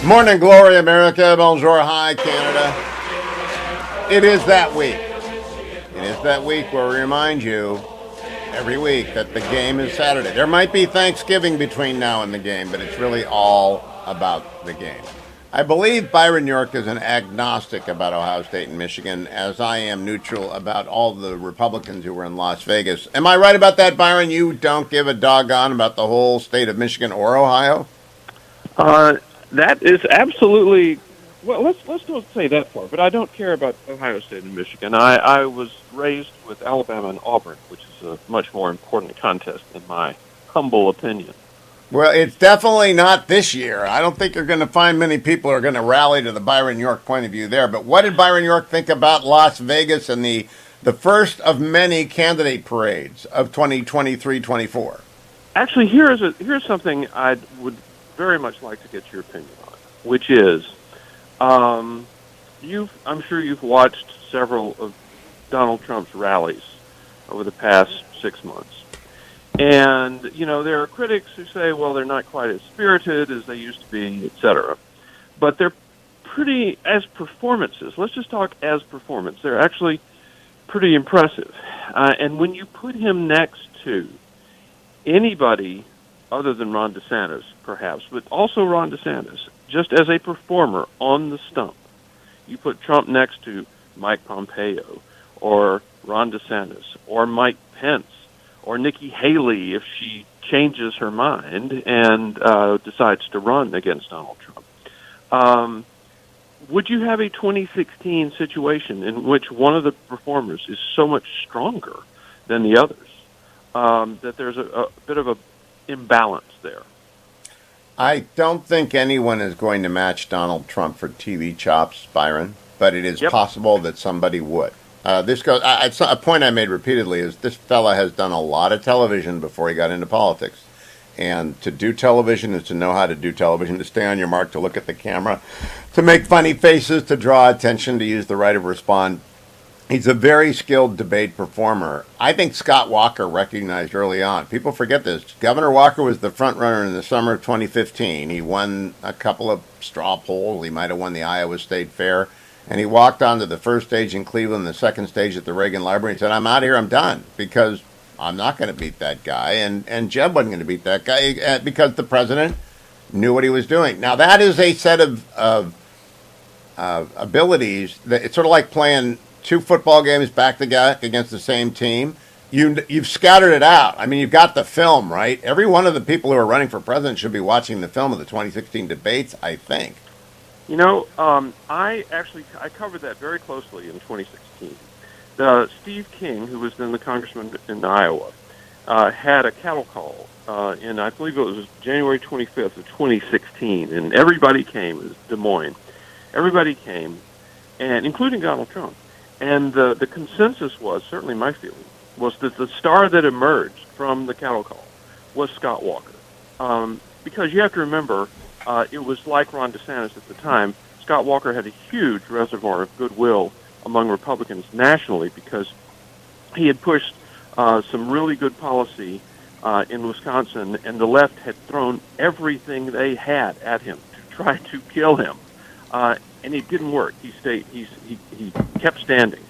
Morning glory, America. Bonjour, hi, Canada. It is that week. It is that week where we remind you every week that the game is Saturday. There might be Thanksgiving between now and the game, but it's really all about the game. I believe Byron York is an agnostic about Ohio State and Michigan, as I am neutral about all the Republicans who were in Las Vegas. Am I right about that, Byron? You don't give a doggone about the whole state of Michigan or Ohio? That is absolutely, well, let's don't say that part, but I don't care about Ohio State and Michigan. I was raised with Alabama and Auburn, which is a much more important contest in my humble opinion. Well, it's definitely not this year. I don't think you're going to find many people who are going to rally to the Byron York point of view there. But what did Byron York think about Las Vegas and the first of many candidate parades of 2023-24? Actually, here's something I would very much like to get your opinion on, which is, I'm sure you've watched several of Donald Trump's rallies over the past 6 months. And, there are critics who say, well, they're not quite as spirited as they used to be, et cetera. But they're pretty, as performances, let's just talk as performance, they're actually pretty impressive. And when you put him next to anybody other than Ron DeSantis, perhaps, but also Ron DeSantis, just as a performer on the stump. You put Trump next to Mike Pompeo, or Ron DeSantis, or Mike Pence, or Nikki Haley if she changes her mind and decides to run against Donald Trump. Would you have a 2016 situation in which one of the performers is so much stronger than the others that there's a bit of a imbalance there? I don't think anyone is going to match Donald Trump for TV chops, Byron, but it is possible that somebody would. A point I made repeatedly is this fella has done a lot of television before he got into politics. And to do television is to know how to do television, to stay on your mark, to look at the camera, to make funny faces, to draw attention, to use the right of respond. He's a very skilled debate performer. I think Scott Walker recognized early on. People forget this. Governor Walker was the front runner in the summer of 2015. He won a couple of straw polls. He might have won the Iowa State Fair. And he walked onto the first stage in Cleveland, the second stage at the Reagan Library, and said, I'm out here, I'm done, because I'm not going to beat that guy. And Jeb wasn't going to beat that guy because the president knew what he was doing. Now, that is a set of abilities. That it's sort of like playing two football games back to back against the same team. You've scattered it out. I mean, you've got the film, right? Every one of the people who are running for president should be watching the film of the 2016 debates, I think. I covered that very closely in 2016. Steve King, who was then the congressman in Iowa, had a cattle call in, I believe it was January 25th of 2016, and everybody came. It was Des Moines. Everybody came, and including Donald Trump. And the consensus was, certainly my feeling, was that the star that emerged from the cattle call was Scott Walker. Because you have to remember, it was like Ron DeSantis at the time. Scott Walker had a huge reservoir of goodwill among Republicans nationally because he had pushed some really good policy in Wisconsin, and the left had thrown everything they had at him to try to kill him. And it didn't work. He kept standing.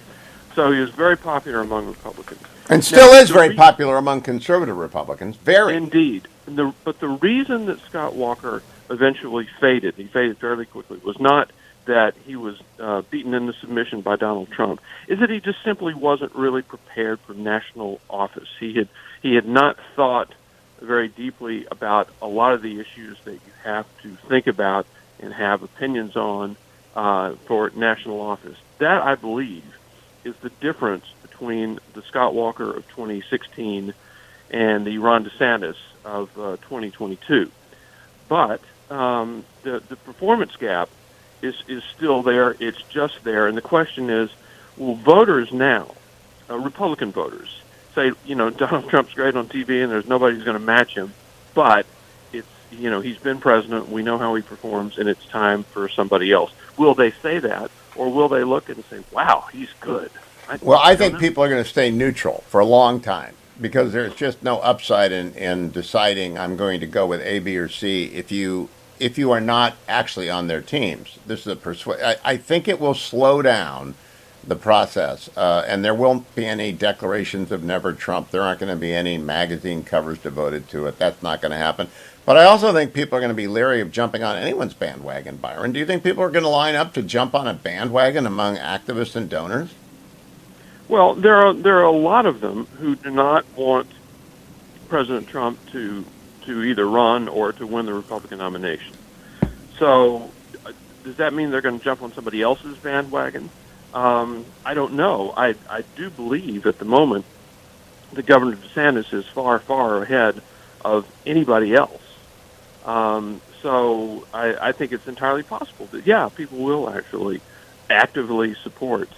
So he was very popular among Republicans. And still is very popular among conservative Republicans. Very. Indeed. But the reason that Scott Walker eventually faded, he faded fairly quickly, was not that he was beaten into submission by Donald Trump, is that he just simply wasn't really prepared for national office. He had not thought very deeply about a lot of the issues that you have to think about and have opinions on for national office. That, I believe, is the difference between the Scott Walker of 2016 and the Ron DeSantis of 2022. But the performance gap is still there. It's just there. And the question is, will voters now, Republican voters, say, Donald Trump's great on TV and there's nobody who's going to match him, but it's, he's been president, we know how he performs, and it's time for somebody else. Will they say that, or will they look and say, wow, he's good? I think people are going to stay neutral for a long time because there's just no upside in deciding I'm going to go with A, B, or C if you are not actually on their teams. This is I think it will slow down the process, and there won't be any declarations of never Trump. There aren't going to be any magazine covers devoted to it. That's not going to happen. But I also think people are going to be leery of jumping on anyone's bandwagon, Byron. Do you think people are going to line up to jump on a bandwagon among activists and donors? Well, there are a lot of them who do not want President Trump to either run or to win the Republican nomination. So does that mean they're going to jump on somebody else's bandwagon? I don't know. I do believe at the moment the Governor DeSantis is far, far ahead of anybody else. So I think it's entirely possible that, people will actually actively support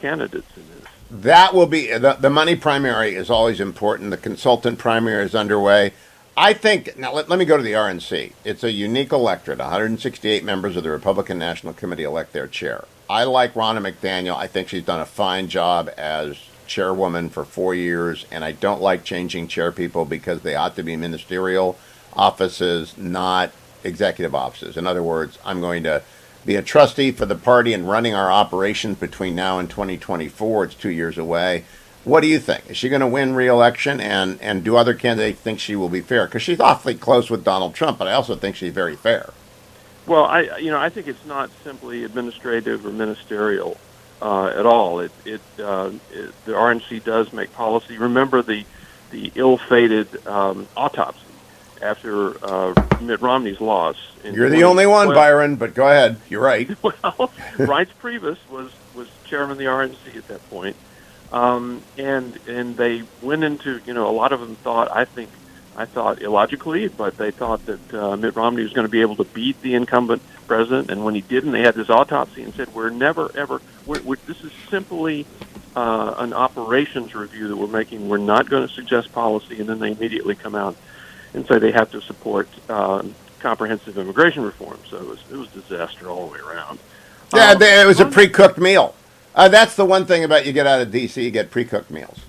candidates in this. That will be, the money primary is always important. The consultant primary is underway. I think, now let me go to the RNC. It's a unique electorate. 168 members of the Republican National Committee elect their chair. I like Ronna McDaniel. I think she's done a fine job as chairwoman for 4 years, and I don't like changing chair people because they ought to be ministerial offices, not executive offices. In other words, I'm going to be a trustee for the party and running our operations between now and 2024. It's 2 years away. What do you think? Is she going to win re-election, and do other candidates think she will be fair? Because she's awfully close with Donald Trump, but I also think she's very fair. Well, I think it's not simply administrative or ministerial at all. The RNC does make policy. Remember the ill-fated autopsy after Mitt Romney's loss. You're the only one, Byron, but go ahead. You're right. Well, Reince Priebus was chairman of the RNC at that point. And they went into, a lot of them thought, I thought illogically, but they thought that Mitt Romney was going to be able to beat the incumbent president. And when he didn't, they had this autopsy and said, we're never, ever, this is simply an operations review that we're making. We're not going to suggest policy. And then they immediately come out and say they have to support comprehensive immigration reform. So it was disaster all the way around. Yeah, it was a pre-cooked meal. That's the one thing about you get out of D.C., you get pre-cooked meals,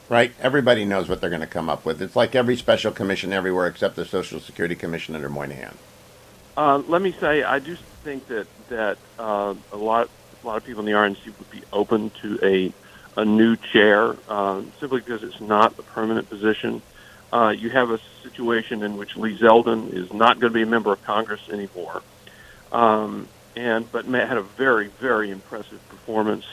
right? Everybody knows what they're going to come up with. It's like every special commission everywhere except the Social Security Commission under Moynihan. Let me say, I do think that a lot of people in the RNC would be open to a new chair, simply because it's not a permanent position. You have a situation in which Lee Zeldin is not going to be a member of Congress anymore, but had a very, very impressive performance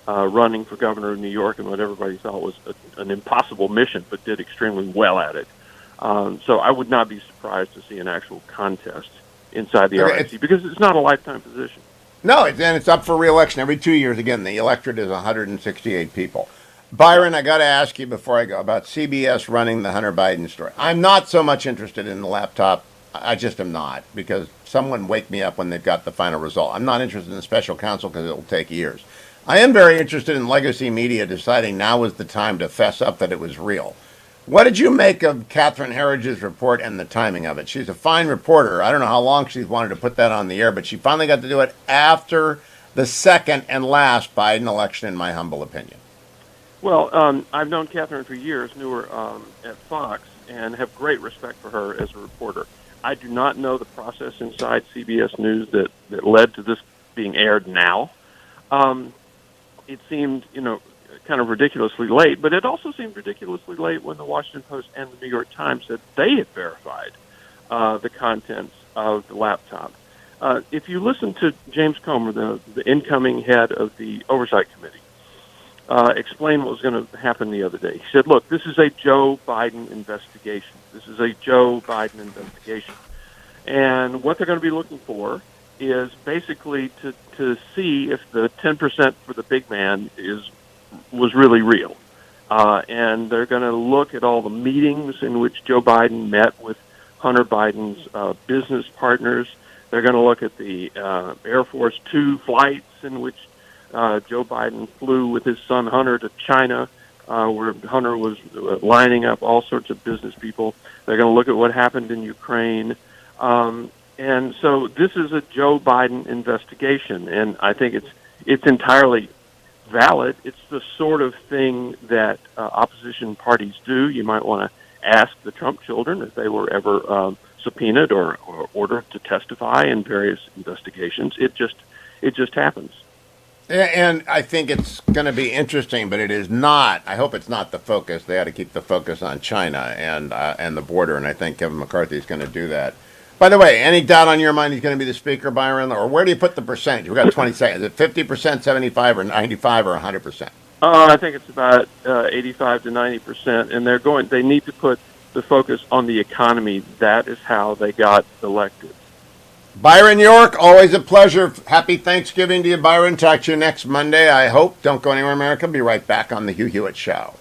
running for governor of New York in what everybody thought was an impossible mission, but did extremely well at it. So I would not be surprised to see an actual contest inside the RNC because it's not a lifetime position. No, it's up for re-election every 2 years. Again, the electorate is 168 people. Byron, I got to ask you before I go about CBS running the Hunter Biden story. I'm not so much interested in the laptop. I just am not, because someone wake me up when they've got the final result. I'm not interested in special counsel because it will take years. I am very interested in legacy media deciding now is the time to fess up that it was real. What did you make of Catherine Herridge's report and the timing of it? She's a fine reporter. I don't know how long she's wanted to put that on the air, but she finally got to do it after the second and last Biden election, in my humble opinion. Well, I've known Catherine for years, knew her at Fox, and have great respect for her as a reporter. I do not know the process inside CBS News that led to this being aired now. It seemed, kind of ridiculously late, but it also seemed ridiculously late when the Washington Post and the New York Times said they had verified the contents of the laptop. If you listen to James Comer, the incoming head of the Oversight Committee, explain what was going to happen the other day. He said, look, this is a Joe Biden investigation. This is a Joe Biden investigation. And what they're going to be looking for is basically to see if the 10% for the big man was really real. And they're going to look at all the meetings in which Joe Biden met with Hunter Biden's business partners. They're going to look at the Air Force 2 flights in which Joe Biden flew with his son Hunter to China, where Hunter was lining up all sorts of business people. They're going to look at what happened in Ukraine. And so this is a Joe Biden investigation, and I think it's entirely valid. It's the sort of thing that opposition parties do. You might want to ask the Trump children if they were ever subpoenaed or ordered to testify in various investigations. It just happens. And I think it's going to be interesting, but it is not. I hope it's not the focus. They ought to keep the focus on China and the border, and I think Kevin McCarthy is going to do that. By the way, any doubt on your mind he's going to be the speaker, Byron? Or where do you put the percentage? We've got 20 seconds. Is it 50%, 75, or 95, or 100%? I think it's about 85 to 90%, and they need to put the focus on the economy. That is how they got elected. Byron York, always a pleasure. Happy Thanksgiving to you, Byron. Talk to you next Monday, I hope. Don't go anywhere, America. Be right back on the Hugh Hewitt Show.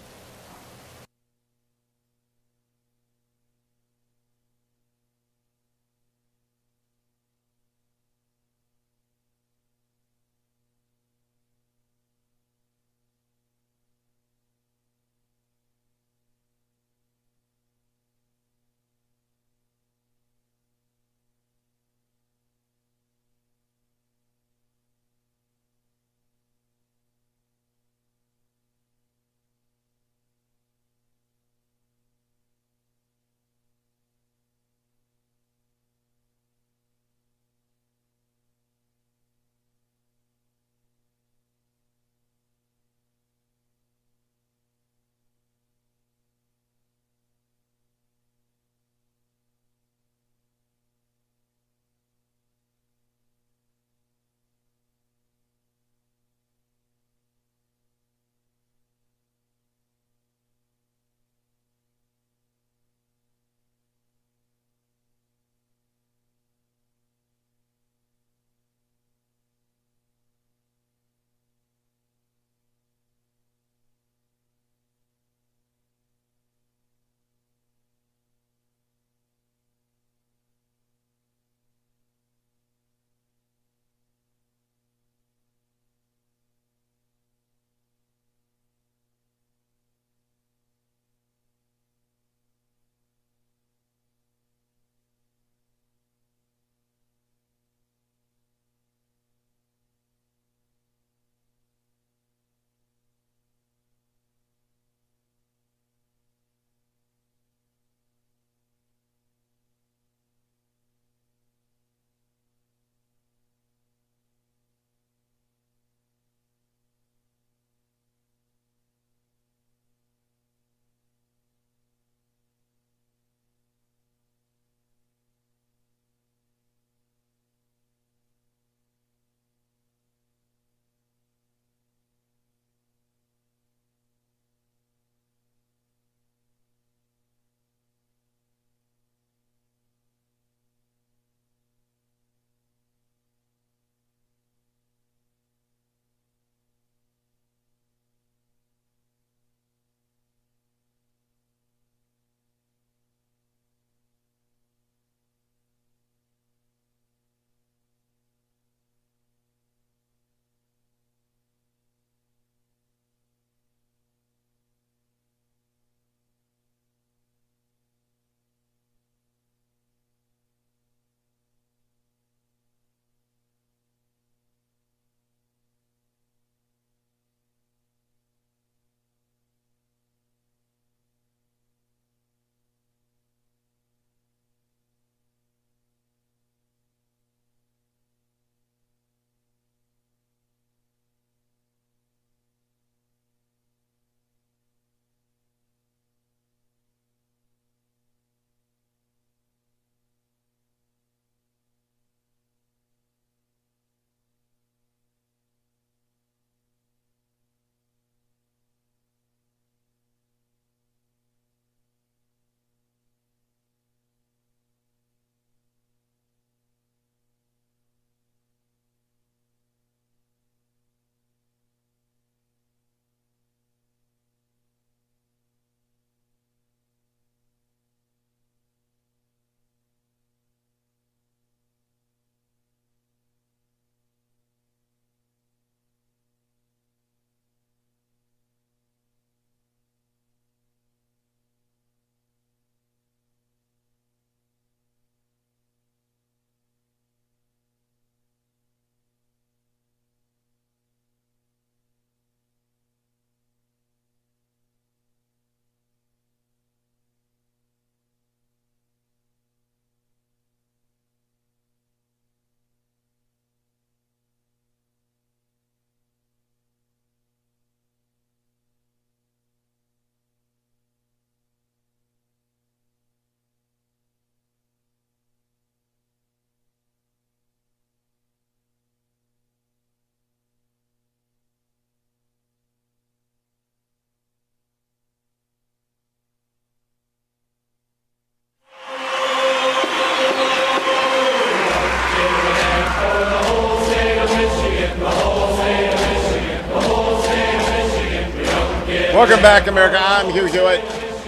Welcome back, America. I'm Hugh Hewitt.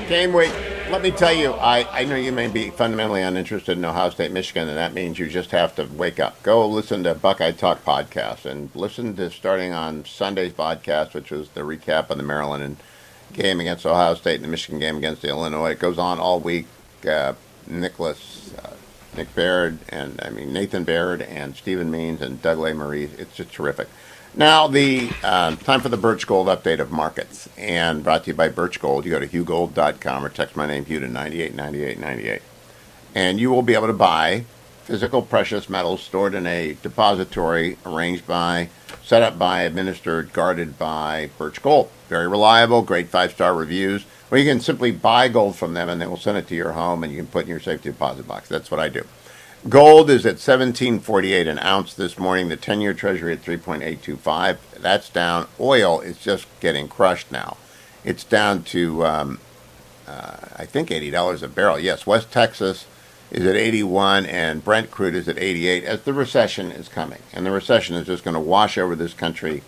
Game week. Let me tell you, I know you may be fundamentally uninterested in Ohio State, Michigan, and that means you just have to wake up. Go listen to Buckeye Talk podcast and listen to starting on Sunday's podcast, which was the recap of the Maryland game against Ohio State and the Michigan game against Illinois. It goes on all week. Nathan Baird and Stephen Means and Doug Marie. It's just terrific. Now, the time for the Birch Gold update of markets, and brought to you by Birch Gold. You go to hughgold.com or text my name, Hugh, to 989898, and you will be able to buy physical precious metals stored in a depository arranged by, set up by, administered, guarded by Birch Gold. Very reliable, great 5-star reviews. Well, you can simply buy gold from them, and they will send it to your home, and you can put in your safety deposit box. That's what I do. Gold is at $17.48 an ounce this morning. The 10-year Treasury at 3.825. That's down. Oil is just getting crushed now. It's down to, I think, $80 a barrel. Yes, West Texas is at 81, and Brent crude is at 88 as the recession is coming. And the recession is just going to wash over this country,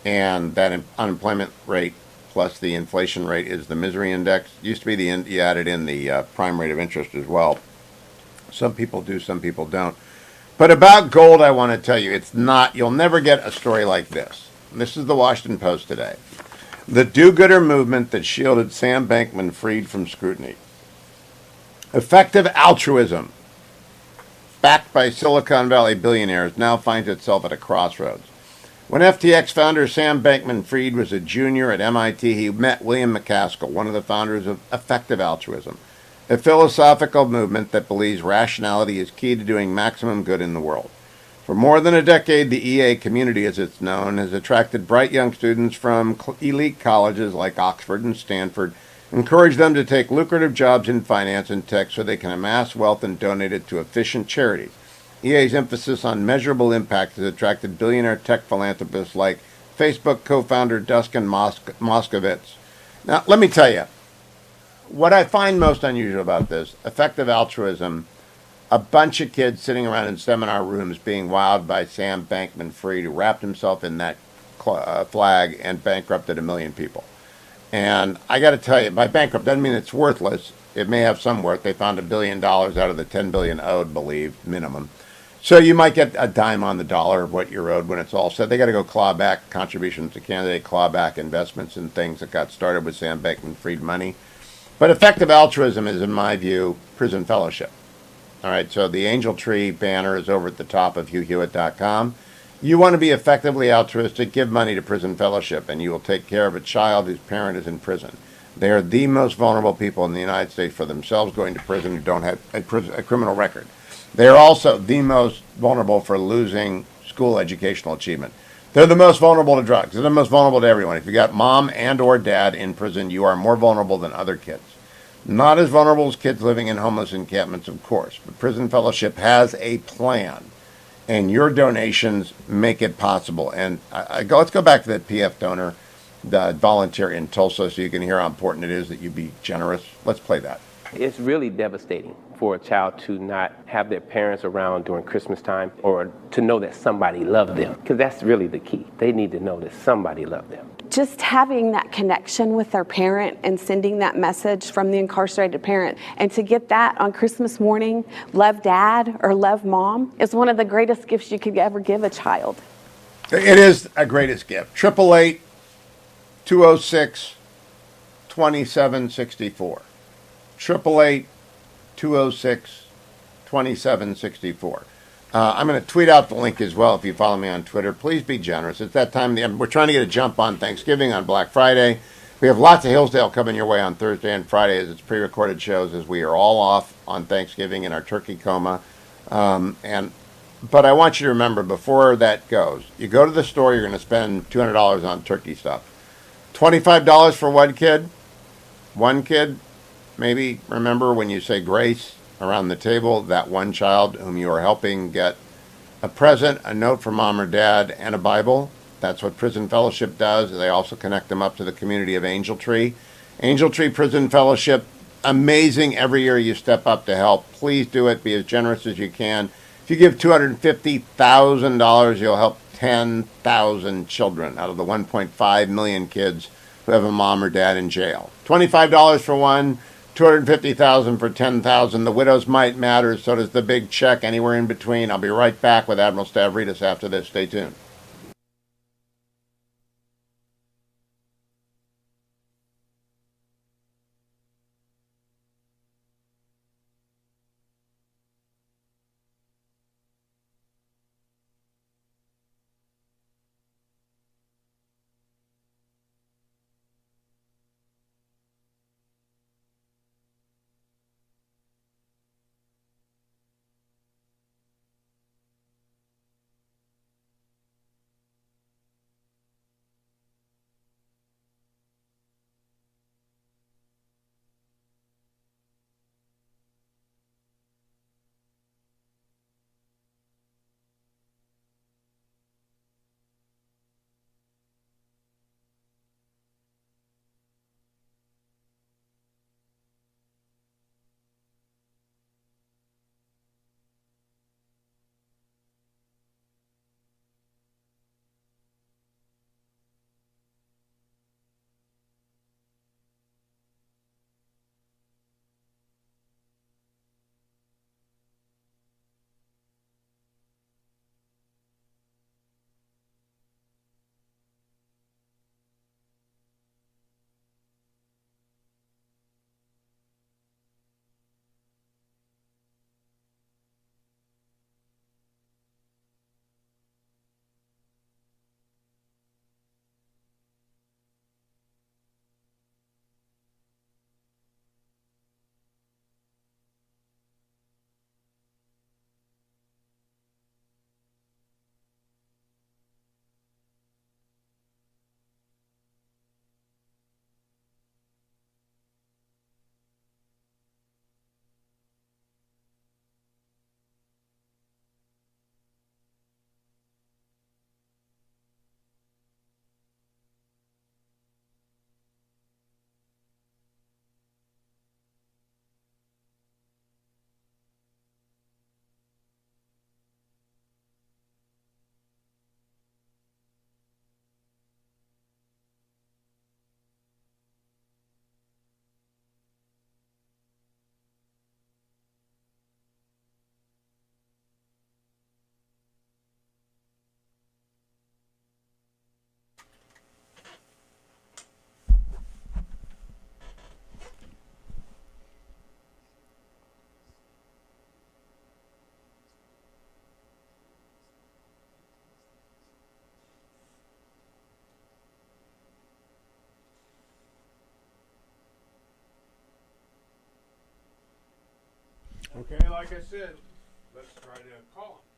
and that unemployment rate plus the inflation rate is the misery index. Used to be you added in the prime rate of interest as well. Some people do, some people don't. But about gold, I want to tell you, it's not, you'll never get a story like this. This is the Washington Post today. The do-gooder movement that shielded Sam Bankman-Fried from scrutiny. Effective altruism, backed by Silicon Valley billionaires, now finds itself at a crossroads. When FTX founder Sam Bankman-Fried was a junior at MIT, he met William McCaskill, one of the founders of Effective Altruism, a philosophical movement that believes rationality is key to doing maximum good in the world. For more than a decade, the EA community, as it's known, has attracted bright young students from elite colleges like Oxford and Stanford, encouraged them to take lucrative jobs in finance and tech so they can amass wealth and donate it to efficient charities. EA's emphasis on measurable impact has attracted billionaire tech philanthropists like Facebook co-founder Dustin Moskovitz. Now, let me tell you, what I find most unusual about this, effective altruism, a bunch of kids sitting around in seminar rooms being wowed by Sam Bankman-Fried, who wrapped himself in that flag and bankrupted 1 million people. And I got to tell you, by bankrupt doesn't mean it's worthless. It may have some worth. They found $1 billion out of the $10 billion owed, believe, minimum. So you might get a dime on the dollar of what you're owed when it's all said. They got to go claw back contributions to candidate, claw back investments and things that got started with Sam Bankman-Fried money. But effective altruism is, in my view, prison fellowship. All right, so the Angel Tree banner is over at the top of HughHewitt.com. You want to be effectively altruistic, give money to Prison Fellowship, and you will take care of a child whose parent is in prison. They are the most vulnerable people in the United States for themselves going to prison who don't have a criminal record. They are also the most vulnerable for losing school educational achievement. They're the most vulnerable to drugs. They're the most vulnerable to everyone. If you got mom and or dad in prison, you are more vulnerable than other kids. Not as vulnerable as kids living in homeless encampments, of course. But Prison Fellowship has a plan, and your donations make it possible. And let's go back to that PF donor, the volunteer in Tulsa, so you can hear how important it is that you be generous. Let's play that. It's really devastating for a child to not have their parents around during Christmas time, or to know that somebody loved them, because that's really the key. They need to know that somebody loved them. Just having that connection with their parent and sending that message from the incarcerated parent, and to get that on Christmas morning, love dad or love mom, is one of the greatest gifts you could ever give a child. It is a greatest gift. 888-206-2764. 888-206-2764. I'm going to tweet out the link as well if you follow me on Twitter. Please be generous. It's that time. We're trying to get a jump on Thanksgiving, on Black Friday. We have lots of Hillsdale coming your way on Thursday and Friday as it's pre-recorded shows, as we are all off on Thanksgiving in our turkey coma. But I want you to remember, before that goes, you go to the store, you're going to spend $200 on turkey stuff. $25 for one kid. One kid. Maybe remember when you say grace around the table, that one child whom you are helping get a present, a note from mom or dad, and a Bible. That's what Prison Fellowship does. They also connect them up to the community of Angel Tree. Angel Tree Prison Fellowship, amazing. Every year you step up to help. Please do it. Be as generous as you can. If you give $250,000, you'll help 10,000 children out of the 1.5 million kids who have a mom or dad in jail. $25 for one, $250,000 for $10,000. The widows might matter, so does the big check, anywhere in between. I'll be right back with Admiral Stavridis after this. Stay tuned. Okay, like I said, let's try to call him.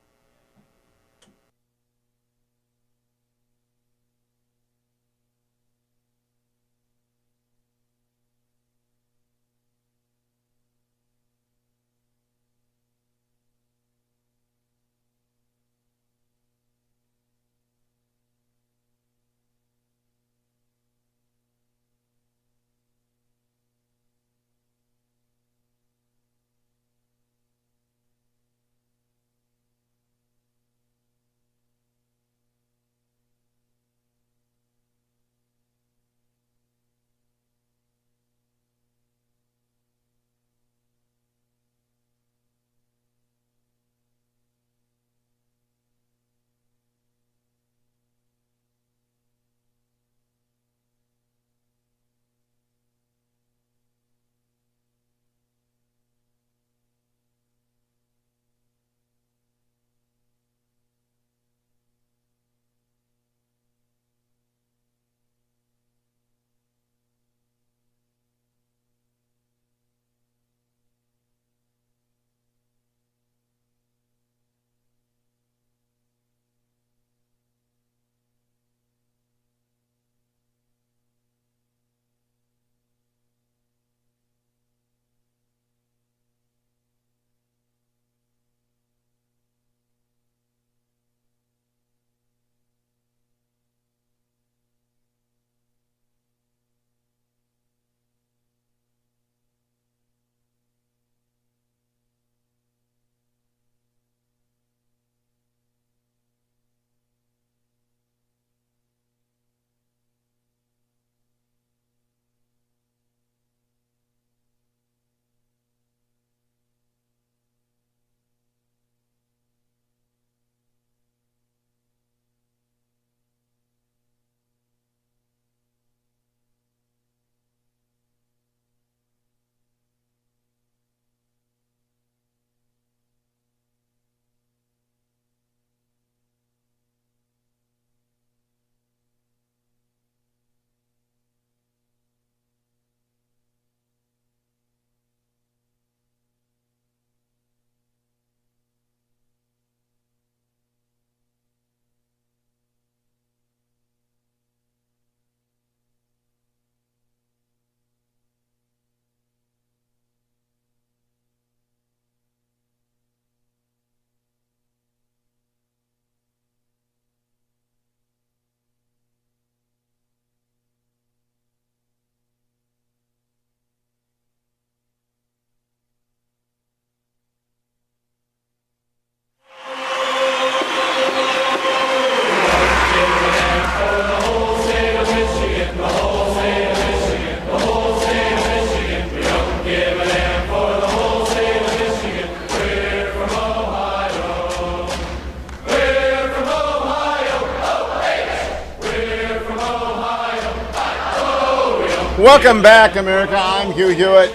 Welcome back, America. I'm Hugh Hewitt.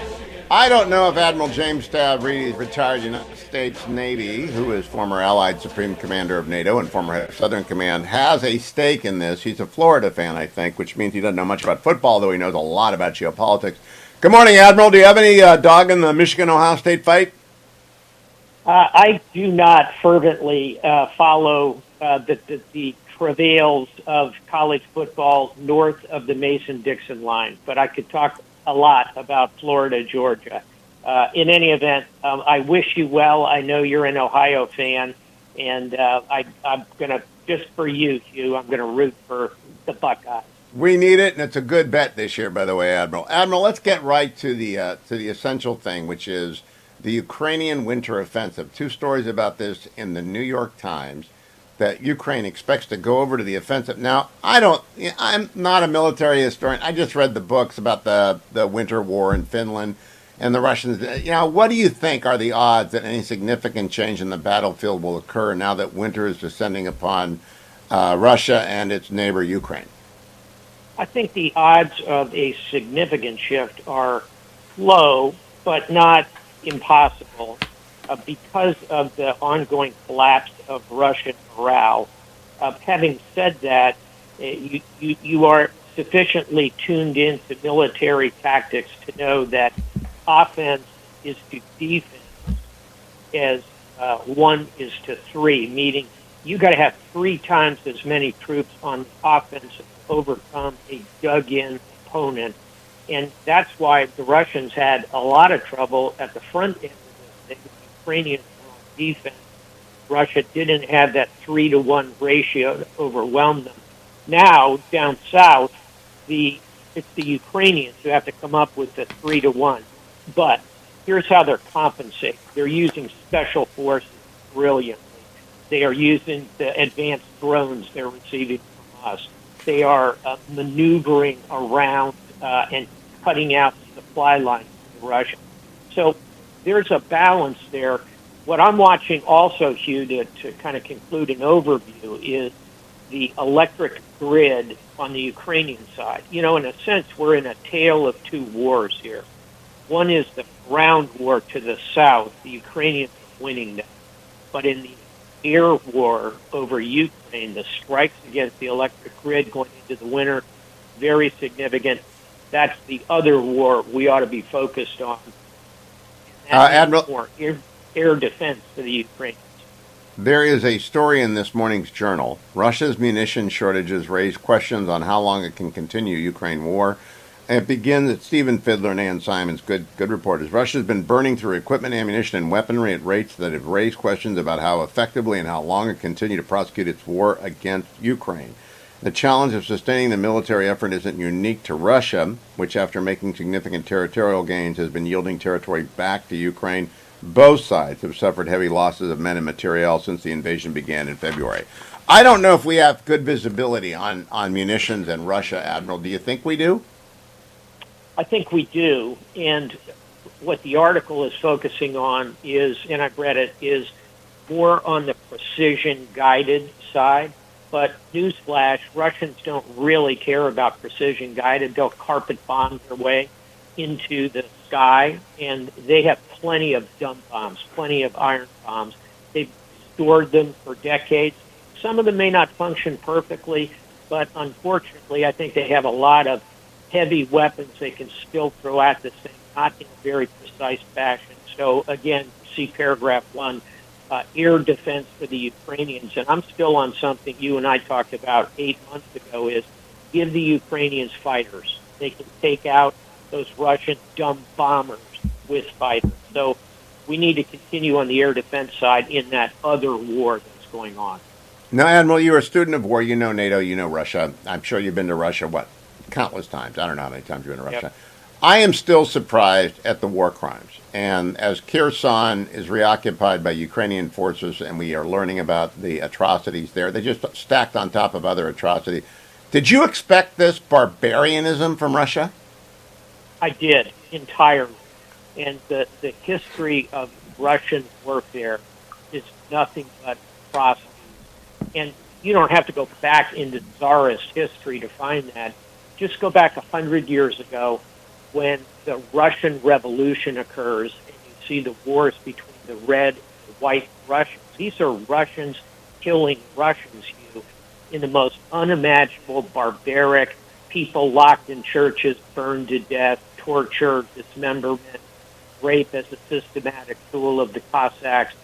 I don't know if Admiral James Stavridis, retired United States Navy, who is former Allied Supreme Commander of NATO and former head of Southern Command, has a stake in this. He's a Florida fan, I think, which means he doesn't know much about football, though he knows a lot about geopolitics. Good morning, Admiral. Do you have any dog in the Michigan-Ohio State fight? I do not fervently follow the travails of college football north of the Mason-Dixon line, but I could talk a lot about Florida, Georgia. In any event, I wish you well. I know you're an Ohio fan, and I'm going to, just for you, Hugh, I'm going to root for the Buckeyes. We need it, and it's a good bet this year, by the way, Admiral. Admiral, let's get right to the essential thing, which is the Ukrainian winter offensive. Two stories about this in the New York Times, that Ukraine expects to go over to the offensive. Now, I'm not a military historian. I just read the books about the winter war in Finland and the Russians. What do you think are the odds that any significant change in the battlefield will occur now that winter is descending upon Russia and its neighbor Ukraine? I think the odds of a significant shift are low, but not impossible, because of the ongoing collapse of Russian morale. Having said that, you are sufficiently tuned into military tactics to know that offense is to defense as 1 is to 3, meaning you got to have 3 times as many troops on the offense to overcome a dug-in opponent. And that's why the Russians had a lot of trouble at the front end of this thing. The Ukrainians were on defense. Russia didn't have that 3-to-1 ratio to overwhelm them. Now, down south, it's the Ukrainians who have to come up with the 3-to-1. But here's how they're compensating. They're using special forces brilliantly. They are using the advanced drones they're receiving from us. They are maneuvering around and cutting out the supply lines to the Russians. So there's a balance there. What I'm watching also, Hugh, to kind of conclude an overview, is the electric grid on the Ukrainian side. In a sense, we're in a tale of two wars here. One is the ground war to the south. The Ukrainians are winning that. But in the air war over Ukraine, the strikes against the electric grid going into the winter, very significant. That's the other war we ought to be focused on. Admiral, more air defense for the Ukrainians. There is a story in this morning's journal. Russia's munition shortages raise questions on how long it can continue Ukraine war. And it begins at Stephen Fiddler and Ann Simons, good reporters. Russia's been burning through equipment, ammunition, and weaponry at rates that have raised questions about how effectively and how long it can continue to prosecute its war against Ukraine. The challenge of sustaining the military effort isn't unique to Russia, which after making significant territorial gains has been yielding territory back to Ukraine. Both sides have suffered heavy losses of men and materiel since the invasion began in February. I don't know if we have good visibility on munitions in Russia, Admiral. Do you think we do? I think we do. And what the article is focusing on is, and I've read it, is more on the precision-guided side. But newsflash, Russians don't really care about precision-guided. They'll carpet bomb their way into the sky, and they have plenty of dump bombs, plenty of iron bombs. They've stored them for decades. Some of them may not function perfectly, but unfortunately, I think they have a lot of heavy weapons they can still throw at this thing, not in a very precise fashion. So again, see paragraph 1, air defense for the Ukrainians. And I'm still on something you and I talked about 8 months ago, is give the Ukrainians fighters. They can take out those Russian dumb bombers with fighters. So we need to continue on the air defense side in that other war that's going on. Now, Admiral, you're a student of war. You know NATO, you know Russia. I'm sure you've been to Russia, countless times. I don't know how many times you've been to Russia. Yep. I am still surprised at the war crimes. And as Kherson is reoccupied by Ukrainian forces and we are learning about the atrocities there, they just stacked on top of other atrocities. Did you expect this barbarianism from Russia? I did, entirely. And the history of Russian warfare is nothing but atrocities. And you don't have to go back into Tsarist history to find that. Just go back 100 years ago when the Russian Revolution occurs, and you see the wars between the red and the white Russians. These are Russians killing Russians, in the most unimaginable, barbaric, people locked in churches, burned to death, torture, dismemberment, rape as a systematic tool of the Cossacks,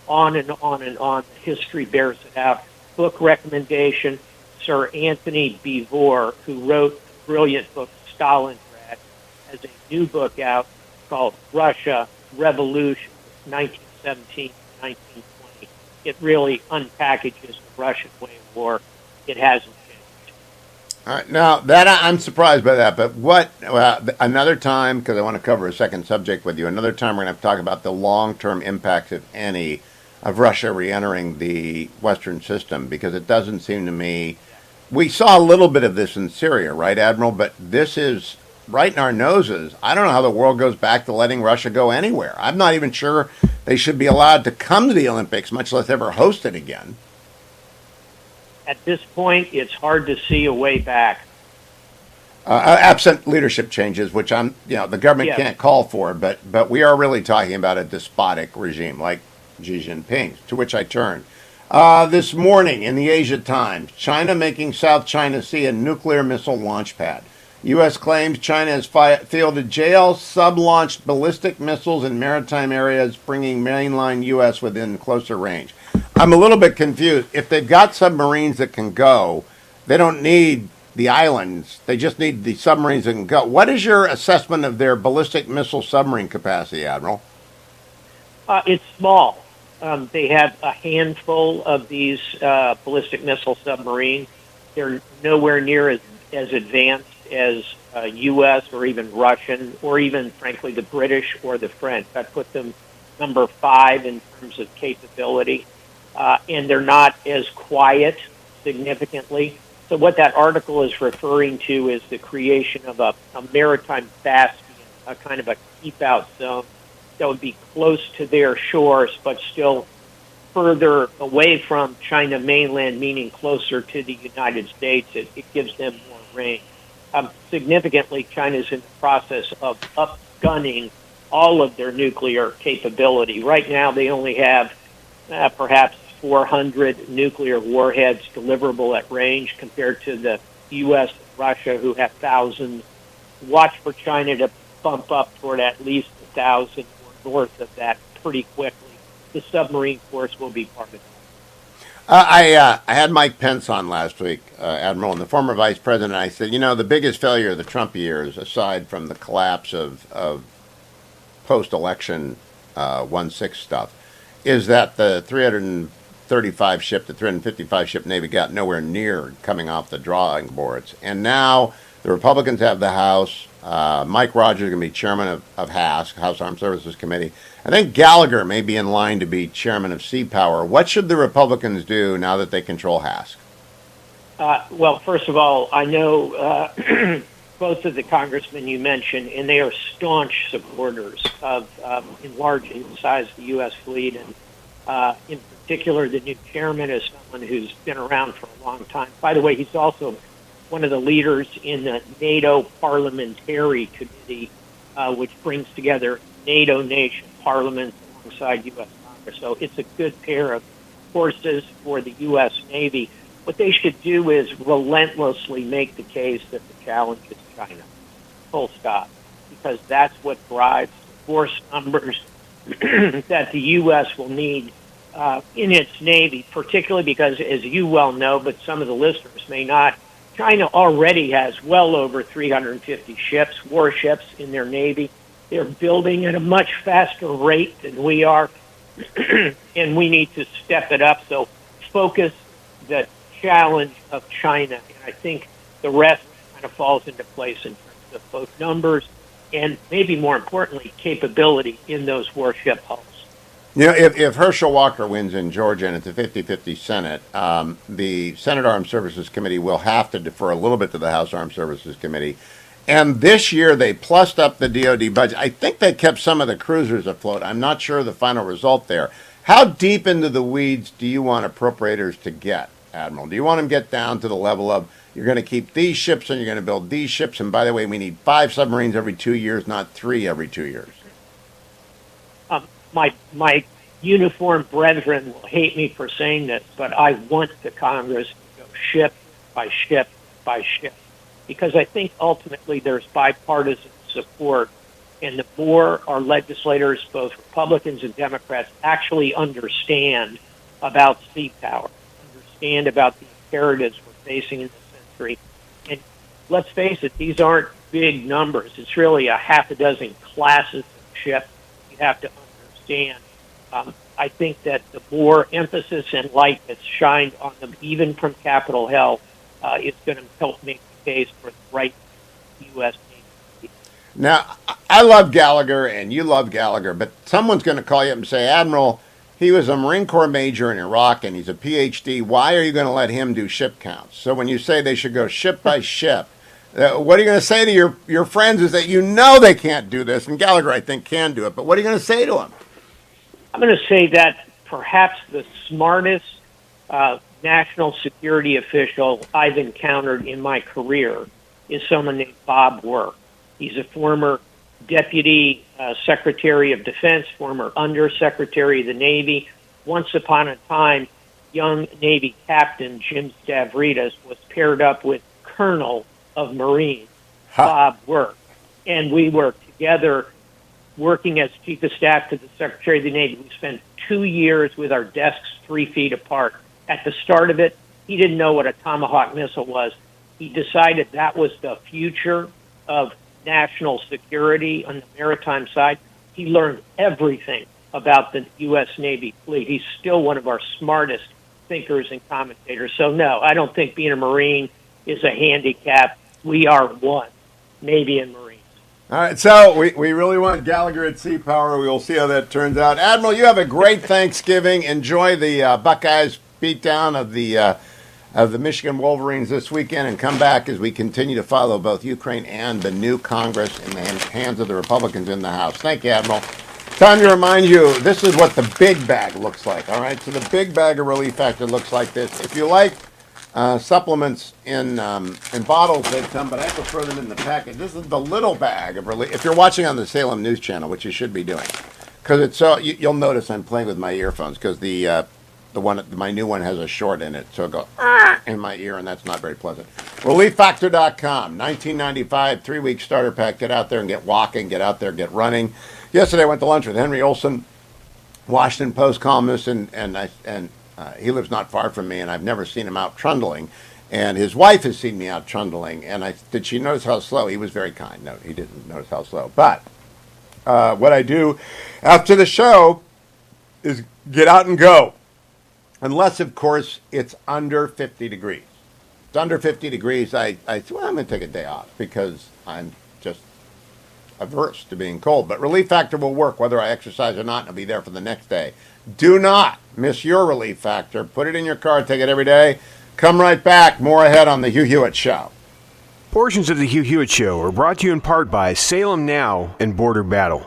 on and on and on. History bears it out. Book recommendation, Sir Anthony Beevor, who wrote the brilliant book Stalingrad, has a new book out called Russia, Revolution, 1917 to 1920. It really unpackages the Russian way of war. It hasn't changed. All right, now that I'm surprised by that, but another time, because I want to cover a second subject with you, another time we're going to have to talk about the long-term impacts, if any, of Russia re-entering the Western system, because it doesn't seem to me, we saw a little bit of this in Syria, right, Admiral, but this is right in our noses. I don't know how the world goes back to letting Russia go anywhere. I'm not even sure they should be allowed to come to the Olympics, much less ever host it again. At this point, it's hard to see a way back. Absent leadership changes, which the government can't call for, but we are really talking about a despotic regime like Xi Jinping's, to which I turn. This morning in the Asia Times, China making South China Sea a nuclear missile launch pad. U.S. claims China has fielded JL sub-launched ballistic missiles in maritime areas, bringing mainland U.S. within closer range. I'm a little bit confused. If they've got submarines that can go, they don't need the islands. They just need the submarines that can go. What is your assessment of their ballistic missile submarine capacity, Admiral? It's small. They have a handful of these ballistic missile submarines. They're nowhere near as advanced as U.S. or even Russian or even, frankly, the British or the French. I'd put them number 5 in terms of capability. And they're not as quiet significantly. So what that article is referring to is the creation of a maritime bastion, a kind of a keep-out zone that would be close to their shores, but still further away from China mainland, meaning closer to the United States. It gives them more range. Significantly, China's in the process of upgunning all of their nuclear capability. Right now, they only have perhaps 400 nuclear warheads deliverable at range compared to the U.S. and Russia, who have thousands. Watch for China to bump up toward at least 1,000 or north of that pretty quickly. The submarine force will be part of it. I had Mike Pence on last week, Admiral, and the former vice president. I said, the biggest failure of the Trump years, aside from the collapse of post-election 1-6 stuff, is that the 335 ship, the 355 ship Navy got nowhere near coming off the drawing boards. And now the Republicans have the House. Mike Rogers is going to be chairman of HASC, House Armed Services Committee. I think Gallagher may be in line to be chairman of Sea Power. What should the Republicans do now that they control HASC? Well, first of all, I know both of the congressmen you mentioned, and they are staunch supporters of enlarging the size of the U.S. fleet. And in particular, the new chairman is someone who's been around for a long time. By the way, he's also one of the leaders in the NATO Parliamentary Committee, which brings together NATO nation parliaments alongside U.S. Congress. So it's a good pair of horses for the U.S. Navy. What they should do is relentlessly make the case that the challenge is China, full stop, because that's what drives the force numbers that the U.S. will need in its Navy, particularly because, as you well know, but some of the listeners may not, China already has well over 350 ships, warships in their Navy. They're building at a much faster rate than we are, and we need to step it up. So focus the challenge of China, and I think the rest kind of falls into place in terms of both numbers and maybe more importantly, capability in those warship hulls. If Herschel Walker wins in Georgia and it's a 50-50 Senate, the Senate Armed Services Committee will have to defer a little bit to the House Armed Services Committee. And this year they plussed up the DOD budget. I think they kept some of the cruisers afloat. I'm not sure of the final result there. How deep into the weeds do you want appropriators to get Admiral? Do you want him to get down to the level of you're going to keep these ships and you're going to build these ships, and by the way, we need 5 submarines every 2 years, not 3 every 2 years? My uniformed brethren will hate me for saying this, but I want the Congress to go ship by ship by ship, because I think ultimately there's bipartisan support, and the more our legislators, both Republicans and Democrats, actually understand about sea power, understand about the imperatives we're facing in this century. And let's face it, these aren't big numbers. It's really a half a dozen classes of ships you have to understand. I think that the more emphasis and light that's shined on them, even from Capitol Hill, is going to help make the case for the right U.S. Navy. Now, I love Gallagher, and you love Gallagher, but someone's going to call you up and say, Admiral, he was a Marine Corps major in Iraq, and he's a PhD. Why are you going to let him do ship counts? So when you say they should go ship by ship, what are you going to say to your friends is that you know they can't do this, and Gallagher, I think, can do it, but what are you going to say to them? I'm going to say that perhaps the smartest national security official I've encountered in my career is someone named Bob Work. He's a former Deputy Secretary of Defense, former Undersecretary of the Navy. Once upon a time, young Navy Captain Jim Stavridis was paired up with Colonel of Marines, Bob Work. And we were together working as Chief of Staff to the Secretary of the Navy. We spent 2 years with our desks 3 feet apart. At the start of it, he didn't know what a Tomahawk missile was. He decided that was the future of national security on the maritime side. He learned everything about the U.S. Navy fleet. He's still one of our smartest thinkers and commentators. So, no, I don't think being a Marine is a handicap. We are one, Navy and Marines. All right, so we really want Gallagher at Sea Power. We will see how that turns out. Admiral, you have a great Thanksgiving. Enjoy the Buckeyes beatdown of the Michigan Wolverines this weekend, and come back as we continue to follow both Ukraine and the new Congress in the hands of the Republicans in the House. Thank you, Admiral. Time to remind you, this is what the big bag looks like, all right? So the big bag of Relief Factor looks like this. If you like supplements in bottles, they come, but I prefer them in the package. This is the little bag of Relief. If you're watching on the Salem News Channel, which you should be doing, because it's so, you'll notice I'm playing with my earphones, because my new one has a short in it, so it goes in my ear, and that's not very pleasant. ReliefFactor.com, $19.95, 3-week starter pack. Get out there and get walking. Get out there, get running. Yesterday I went to lunch with Henry Olson, Washington Post columnist, and he lives not far from me, and I've never seen him out trundling. And his wife has seen me out trundling, and did she notice how slow? He was very kind. No, he didn't notice how slow. But what I do after the show is get out and go. Unless, of course, it's under 50 degrees. If it's under 50 degrees, I say, well, I'm going to take a day off because I'm just averse to being cold. But Relief Factor will work whether I exercise or not, and I'll be there for the next day. Do not miss your Relief Factor. Put it in your car, take it every day. Come right back. More ahead on The Hugh Hewitt Show. Portions of The Hugh Hewitt Show are brought to you in part by Salem Now and Border Battle.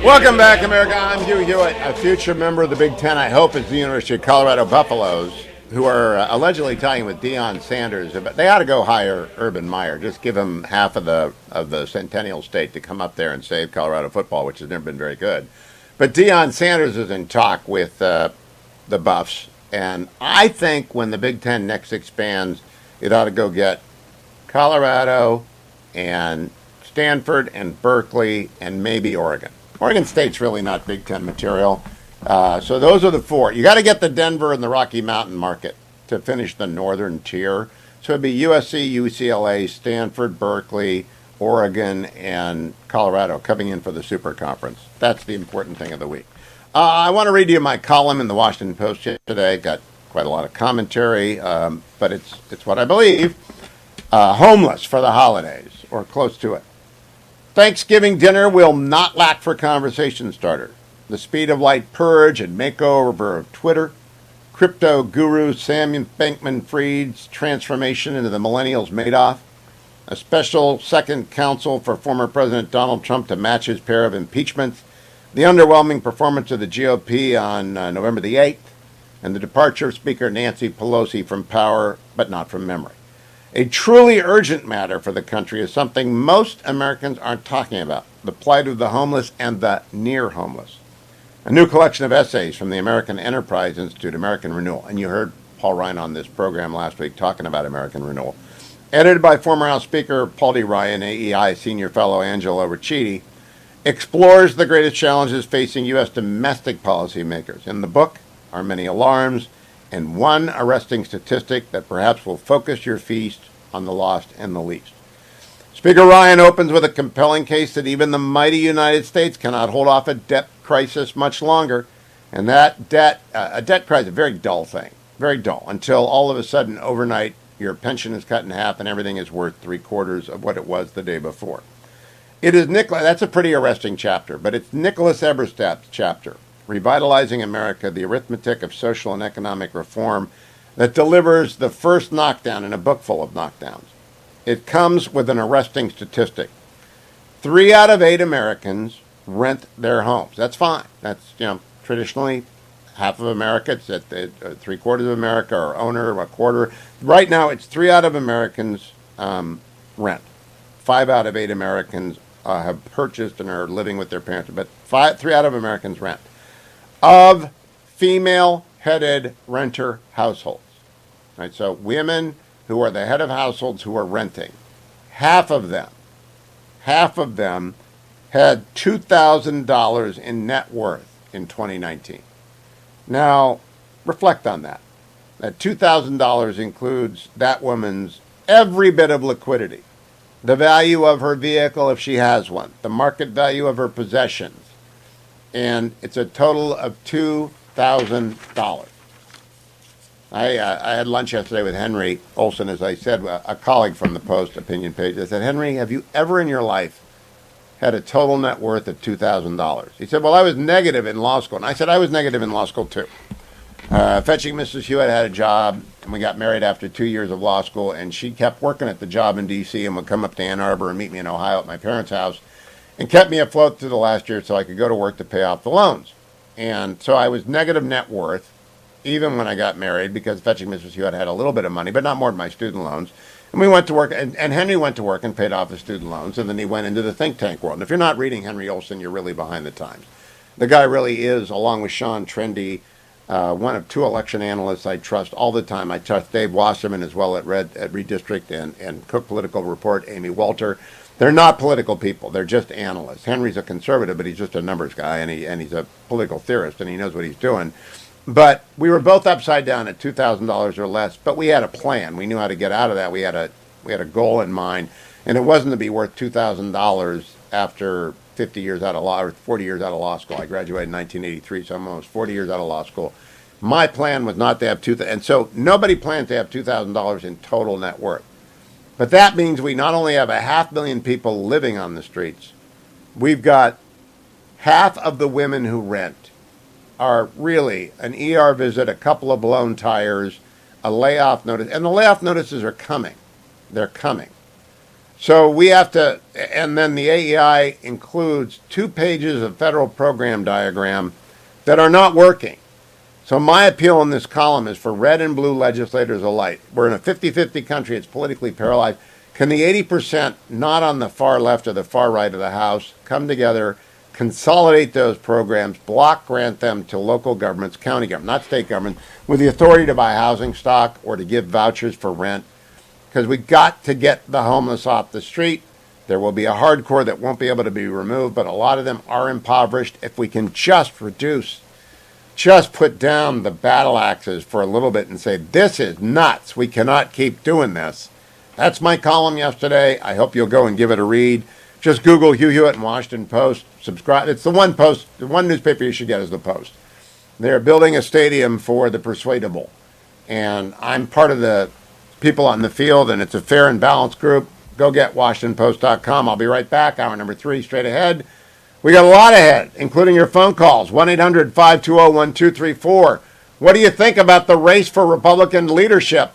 Welcome back, America. I'm Hugh Hewitt, a future member of the Big Ten, I hope, is the University of Colorado Buffaloes, who are allegedly talking with Deion Sanders. But they ought to go hire Urban Meyer. Just give him half of the Centennial State to come up there and save Colorado football, which has never been very good. But Deion Sanders is in talk with the Buffs, and I think when the Big Ten next expands, it ought to go get Colorado and Stanford and Berkeley and maybe Oregon. Oregon State's really not Big Ten material. So those are the four. You got to get the Denver and the Rocky Mountain market to finish the northern tier. So it'd be USC, UCLA, Stanford, Berkeley, Oregon, and Colorado coming in for the Super Conference. That's the important thing of the week. I want to read you my column in the Washington Post today. Got quite a lot of commentary, but it's what I believe. Homeless for the holidays, or close to it. Thanksgiving dinner will not lack for conversation starter. The speed of light purge and makeover of Twitter, crypto guru Sam Bankman-Fried's transformation into the millennials Madoff, a special second counsel for former President Donald Trump to match his pair of impeachments, the underwhelming performance of the GOP on November the 8th, and the departure of Speaker Nancy Pelosi from power, but not from memory. A truly urgent matter for the country is something most Americans aren't talking about, the plight of the homeless and the near homeless. A new collection of essays from the American Enterprise Institute, American Renewal, and you heard Paul Ryan on this program last week talking about American Renewal, edited by former House Speaker Paul D. Ryan, AEI Senior Fellow Angelo Ricciuti, explores the greatest challenges facing U.S. domestic policymakers. In the book are many alarms, and one arresting statistic that perhaps will focus your feast on the lost and the least. Speaker Ryan opens with a compelling case that even the mighty United States cannot hold off a debt crisis much longer, and that a debt crisis, a very dull thing, very dull, until all of a sudden overnight your pension is cut in half and everything is worth 3/4 of what it was the day before. It is that's a pretty arresting chapter, but it's Nicholas Eberstadt's chapter, Revitalizing America, the Arithmetic of Social and Economic Reform, that delivers the first knockdown in a book full of knockdowns. It comes with an arresting statistic. 3 out of 8 Americans rent their homes. That's fine. That's, traditionally half of America. It's at 3/4 of America, or owner, a quarter. Right now, it's 3 out of Americans rent. 5 out of 8 Americans have purchased and are living with their parents, but 3 out of Americans rent. Of female-headed renter households, right? So women who are the head of households who are renting, half of them had $2,000 in net worth in 2019. Now, reflect on that. That $2,000 includes that woman's every bit of liquidity, the value of her vehicle if she has one, the market value of her possessions, and it's a total of $2,000. I had lunch yesterday with Henry Olson, as I said, a colleague from the Post opinion page. I said, Henry, have you ever in your life had a total net worth of $2,000? He said, well, I was negative in law school. And I said, I was negative in law school, too. Fetching Mrs. Hewitt had a job, and we got married after 2 years of law school, and she kept working at the job in D.C. and would come up to Ann Arbor and meet me in Ohio at my parents' house, and kept me afloat through the last year so I could go to work to pay off the loans. And so I was negative net worth, even when I got married, because Fetching Mrs. Hewitt had a little bit of money, but not more than my student loans. And we went to work, and Henry went to work and paid off his student loans, and then he went into the think tank world. And if you're not reading Henry Olson, you're really behind the times. The guy really is, along with Sean Trendy, one of 2 election analysts I trust all the time. I trust Dave Wasserman as well at Redistrict and Cook Political Report, Amy Walter. They're not political people. They're just analysts. Henry's a conservative, but he's just a numbers guy, and he's a political theorist, and he knows what he's doing. But we were both upside down at $2,000 or less, but we had a plan. We knew how to get out of that. We had a goal in mind, and it wasn't to be worth $2,000 after 50 years out of law, or 40 years out of law school. I graduated in 1983, so I'm almost 40 years out of law school. My plan was not to have $2,000, and so nobody plans to have $2,000 in total net worth. But that means we not only have 500,000 people living on the streets, we've got half of the women who rent are really an ER visit, a couple of blown tires, a layoff notice, and the layoff notices are coming. They're coming. So we have to, and then the AEI includes 2 pages of federal program diagram that are not working. So my appeal in this column is for red and blue legislators alike. We're in a 50-50 country. It's politically paralyzed. Can the 80% not on the far left or the far right of the House come together, consolidate those programs, block grant them to local governments, county government, not state government, with the authority to buy housing stock or to give vouchers for rent? Because we got to get the homeless off the street. There will be a hardcore that won't be able to be removed, but a lot of them are impoverished. If we can just put down the battle axes for a little bit and say, this is nuts. We cannot keep doing this. That's my column yesterday. I hope you'll go and give it a read. Just Google Hugh Hewitt and Washington Post. Subscribe. It's the one newspaper you should get is the Post. They're building a stadium for the persuadable. And I'm part of the people on the field, and it's a fair and balanced group. Go get WashingtonPost.com. I'll be right back. Hour number 3 straight ahead. We got a lot ahead, including your phone calls. 1-800-520-1234. What do you think about the race for Republican leadership?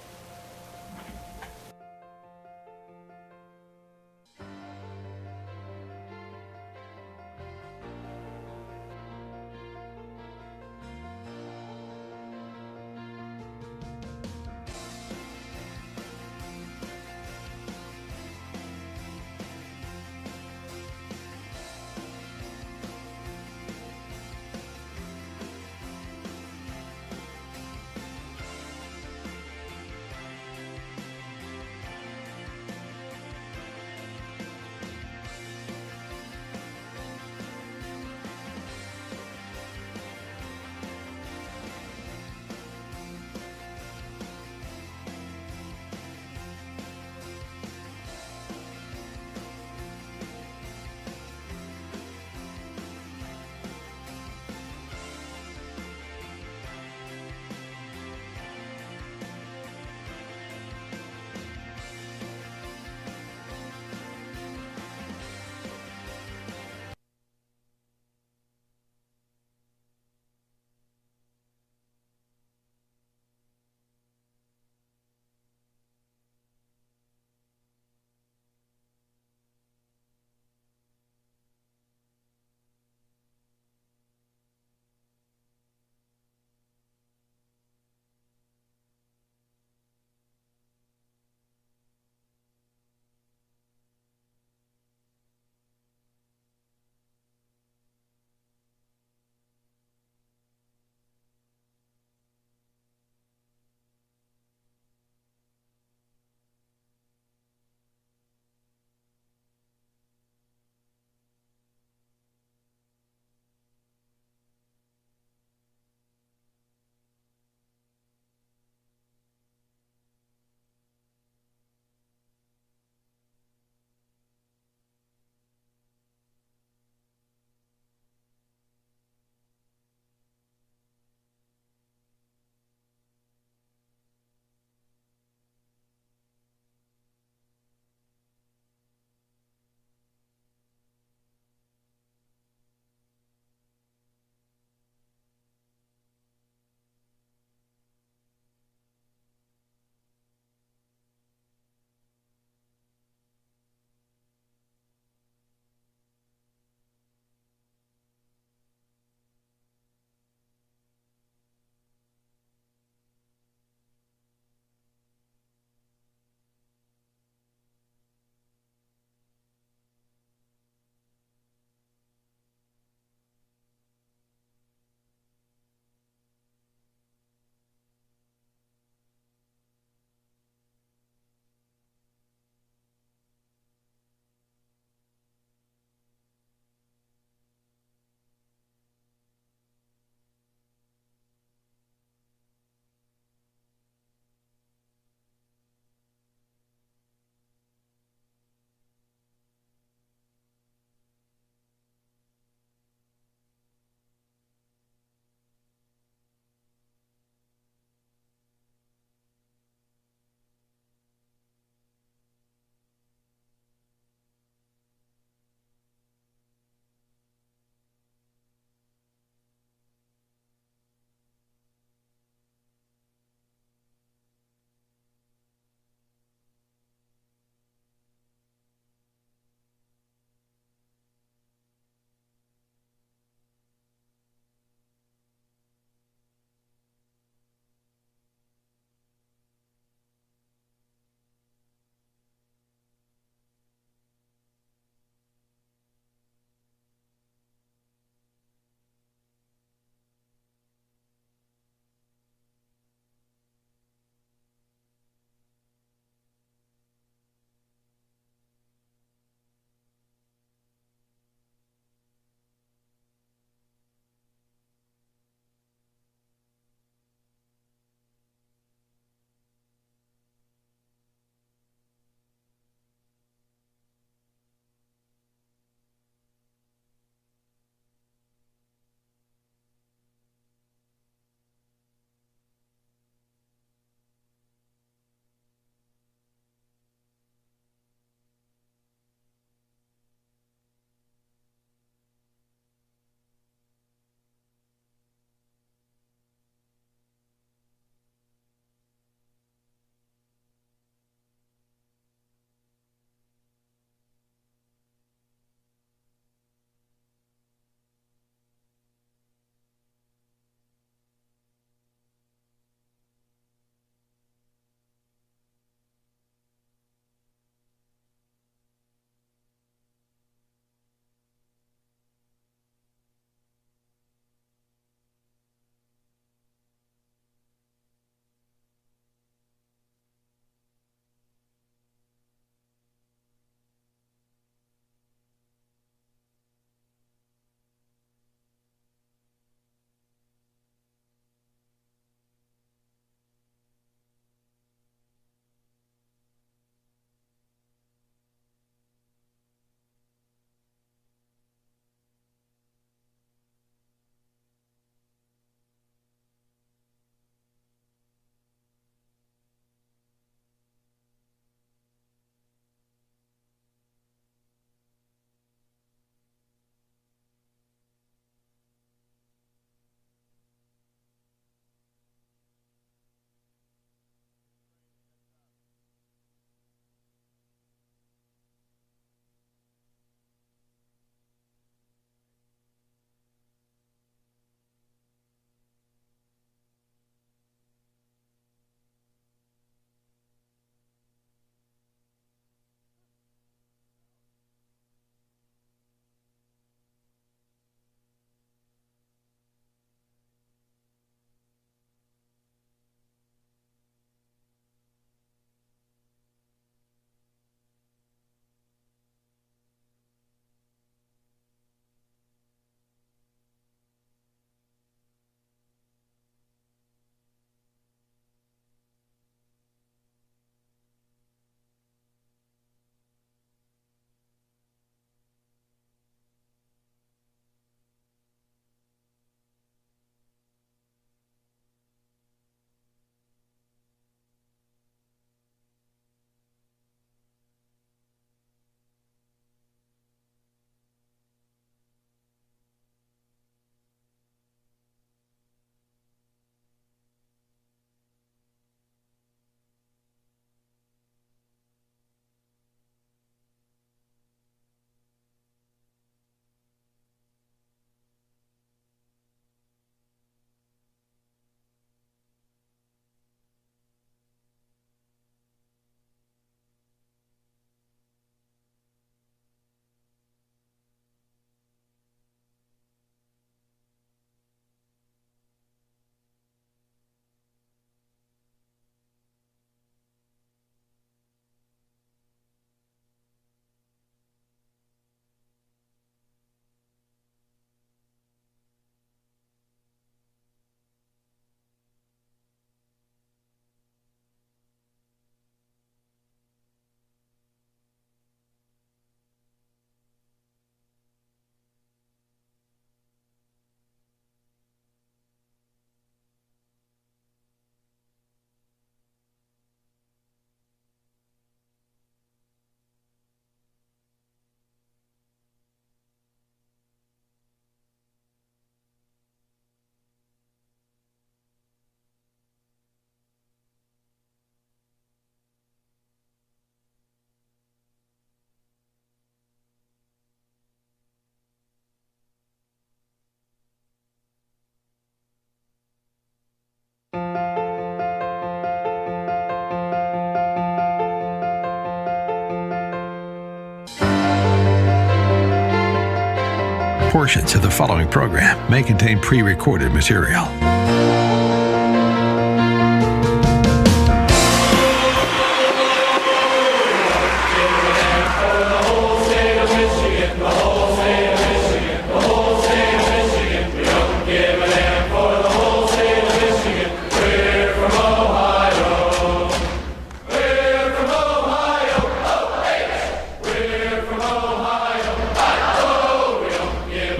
Portions of the following program may contain pre-recorded material.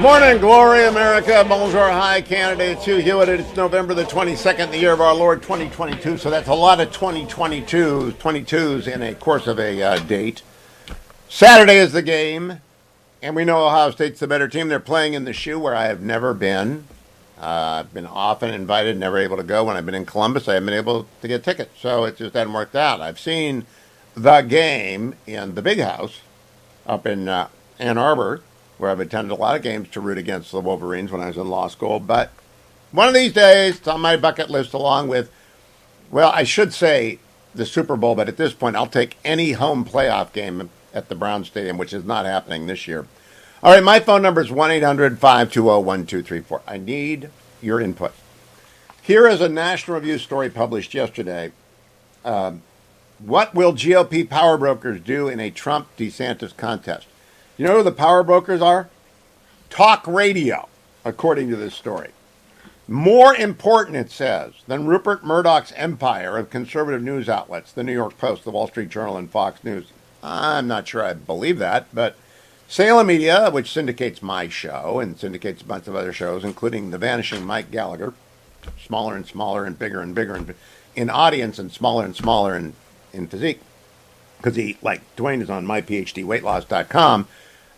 Morning, glory, America. Bonjour, hi, Canada. It's Hugh Hewitt. It's November the 22nd, the year of our Lord, 2022. So that's a lot of 22s in a course of a date. Saturday is the game, and we know Ohio State's the better team. They're playing in the shoe where I have never been. I've been often invited, never able to go. When I've been in Columbus, I haven't been able to get tickets. So it just hasn't worked out. I've seen the game in the big house up in Ann Arbor, where I've attended a lot of games to root against the Wolverines when I was in law school. But one of these days, it's on my bucket list along with, well, I should say the Super Bowl, but at this point, I'll take any home playoff game at the Brown Stadium, which is not happening this year. All right, my phone number is 1-800-520-1234. I need your input. Here is a National Review story published yesterday. What will GOP power brokers do in a Trump-DeSantis contest? You know who the power brokers are? Talk radio, according to this story. More important, it says, than Rupert Murdoch's empire of conservative news outlets, the New York Post, the Wall Street Journal, and Fox News. I'm not sure I believe that, but Salem Media, which syndicates my show and syndicates a bunch of other shows, including the vanishing Mike Gallagher, smaller and smaller and bigger in audience and smaller in physique, because he, like Dwayne, is on myphdweightloss.com.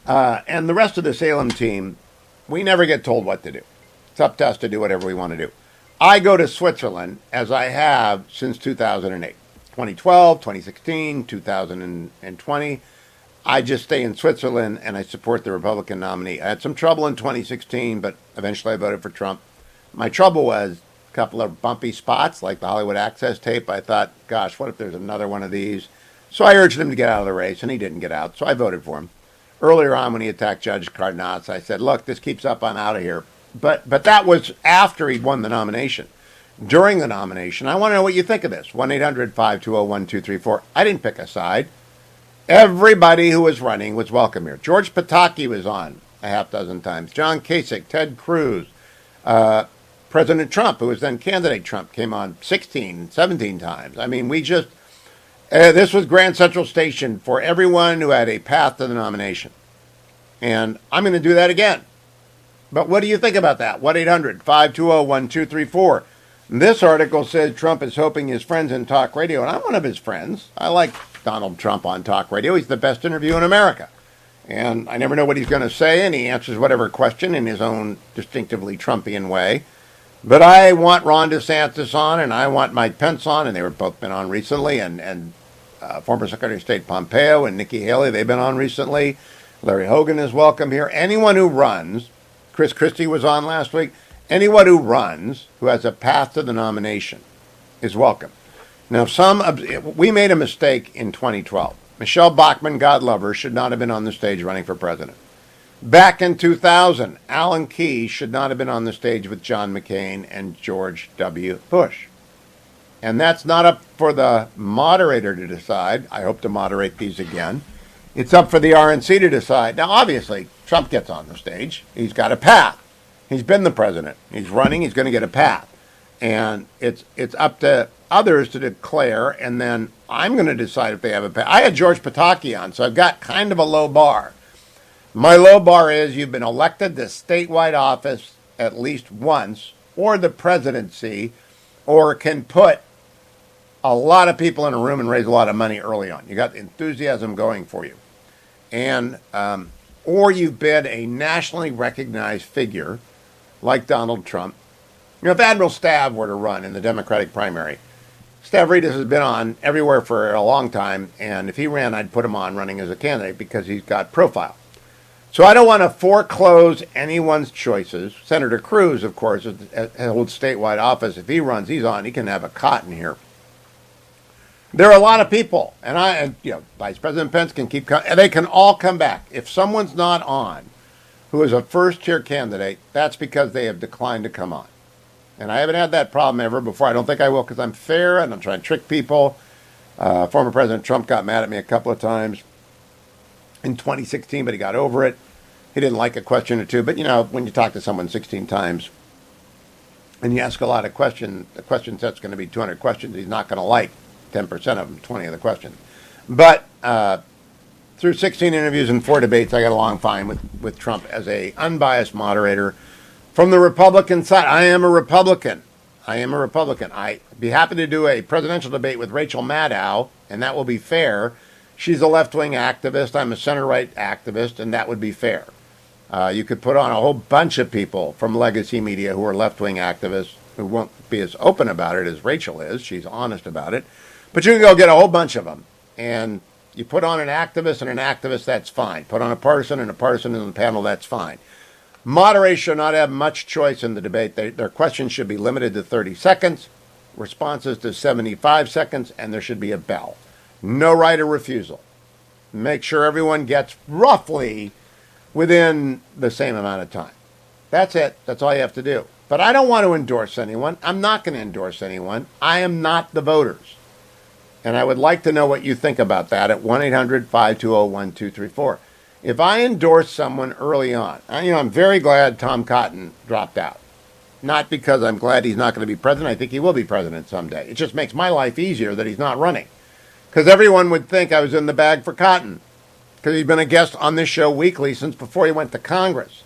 And the rest of the Salem team, we never get told what to do. It's up to us to do whatever we want to do. I go to Switzerland, as I have since 2008. 2012, 2016, 2020. I just stay in Switzerland, and I support the Republican nominee. I had some trouble in 2016, but eventually I voted for Trump. My trouble was a couple of bumpy spots, like the Hollywood Access tape. I thought, gosh, what if there's another one of these? So I urged him to get out of the race, and he didn't get out, so I voted for him. Earlier on, when he attacked Judge Carnatz, I said, look, this keeps up, I'm out of here. But that was after he'd won the nomination. During the nomination, I want to know what you think of this. 1-800-520-1234. I didn't pick a side. Everybody who was running was welcome here. George Pataki was on a half dozen times. John Kasich, Ted Cruz, President Trump, who was then candidate Trump, came on 16, 17 times. I mean, we just... this was Grand Central Station for everyone who had a path to the nomination. And I'm going to do that again. But what do you think about that? 1-800-520-1234. This article says Trump is hoping his friends in talk radio, and I'm one of his friends. I like Donald Trump on talk radio. He's the best interview in America. And I never know what he's going to say, and he answers whatever question in his own distinctively Trumpian way. But I want Ron DeSantis on, and I want Mike Pence on, and they were both been on recently, and former Secretary of State Pompeo and Nikki Haley, they've been on recently. Larry Hogan is welcome here. Anyone who runs, Chris Christie was on last week, anyone who runs, who has a path to the nomination, is welcome. Now, we made a mistake in 2012. Michelle Bachmann, God love her, should not have been on the stage running for president. Back in 2000, Alan Keyes should not have been on the stage with John McCain and George W. Bush. And that's not up for the moderator to decide. I hope to moderate these again. It's up for the RNC to decide. Now, obviously, Trump gets on the stage. He's got a path. He's been the president. He's running. He's going to get a path. And it's up to others to declare, and then I'm going to decide if they have a path. I had George Pataki on, so I've got kind of a low bar. My low bar is you've been elected to statewide office at least once, or the presidency, or can put a lot of people in a room and raise a lot of money early on. You got the enthusiasm going for you. And, or you've been a nationally recognized figure like Donald Trump. You know, if Admiral Stav were to run in the Democratic primary, Stavridis has been on everywhere for a long time, and if he ran, I'd put him on running as a candidate because he's got profile. So I don't want to foreclose anyone's choices. Senator Cruz, of course, holds statewide office. If he runs, he's on. He can have a cot in here. There are a lot of people, and Vice President Pence can keep coming. They can all come back. If someone's not on, who is a first-tier candidate, that's because they have declined to come on. And I haven't had that problem ever before. I don't think I will because I'm fair and I'm trying to trick people. Former President Trump got mad at me a couple of times in 2016, but he got over it. He didn't like a question or two. But, you know, when you talk to someone 16 times and you ask a lot of questions, the question set's going to be 200 questions. He's not going to like 10% of them, 20 of the questions. But through 16 interviews and 4 debates, I got along fine with Trump as a unbiased moderator. From the Republican side, I am a Republican. I'd be happy to do a presidential debate with Rachel Maddow, and that will be fair. She's a left-wing activist. I'm a center-right activist, and that would be fair. You could put on a whole bunch of people from legacy media who are left-wing activists who won't be as open about it as Rachel is. She's honest about it. But you can go get a whole bunch of them, and you put on an activist and an activist, that's fine. Put on a partisan and a partisan in the panel, that's fine. Moderators should not have much choice in the debate. Their questions should be limited to 30 seconds, responses to 75 seconds, and there should be a bell. No right of refusal. Make sure everyone gets roughly within the same amount of time. That's it. That's all you have to do. But I don't want to endorse anyone. I'm not going to endorse anyone. I am not the voters. And I would like to know what you think about that at 1-800-520-1234. If I endorse someone early on, I'm very glad Tom Cotton dropped out. Not because I'm glad he's not going to be president. I think he will be president someday. It just makes my life easier that he's not running. Because everyone would think I was in the bag for Cotton. Because he's been a guest on this show weekly since before he went to Congress.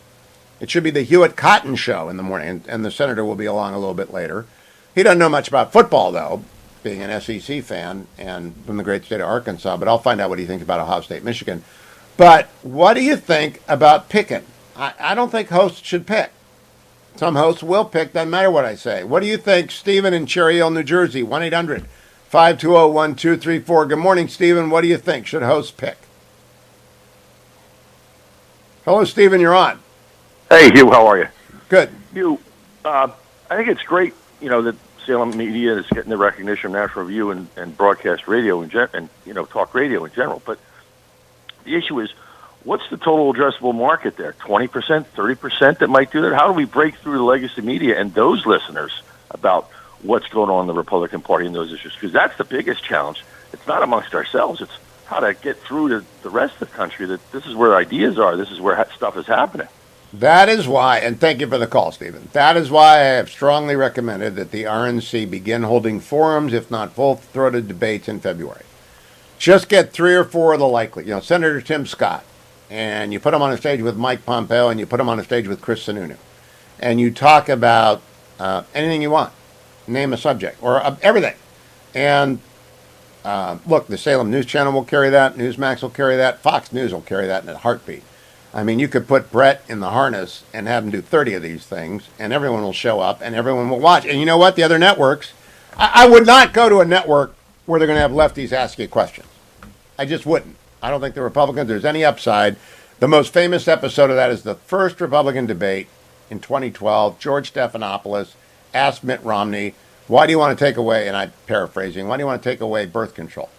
It should be the Hewitt Cotton show in the morning, and the senator will be along a little bit later. He doesn't know much about football, though, being an SEC fan and from the great state of Arkansas. But I'll find out what he thinks about Ohio State, Michigan. But what do you think about picking? I don't think hosts should pick. Some hosts will pick, doesn't matter what I say. What do you think, Stephen in Cherry Hill, New Jersey? 1-800-520-1234. Good morning, Stephen. What do you think? Should hosts pick? Hello, Stephen. You're on. Hey, Hugh. How are you? Good. Hugh, I think it's great, that Salem Media is getting the recognition of National Review and broadcast radio and talk radio in general. But the issue is, what's the total addressable market there? 20%, 30% that might do that? How do we break through the legacy media and those listeners about what's going on in the Republican Party and those issues? Because that's the biggest challenge. It's not amongst ourselves. It's how to get through to the rest of the country that this is where ideas are. This is where stuff is happening. That is why, and thank you for the call, Stephen. That is why I have strongly recommended that the RNC begin holding forums, if not full-throated debates in February. Just get 3 or 4 of the likely. Senator Tim Scott, and you put him on a stage with Mike Pompeo, and you put him on a stage with Chris Sununu, and you talk about anything you want. Name a subject, or everything. And look, the Salem News Channel will carry that, Newsmax will carry that, Fox News will carry that in a heartbeat. I mean, you could put Brett in the harness and have him do 30 of these things, and everyone will show up, and everyone will watch. And you know what? The other networks, I would not go to a network where they're going to have lefties ask you questions. I just wouldn't. I don't think the Republicans, there's any upside. The most famous episode of that is the first Republican debate in 2012. George Stephanopoulos asked Mitt Romney, why do you want to take away, and I'm paraphrasing, why do you want to take away birth control?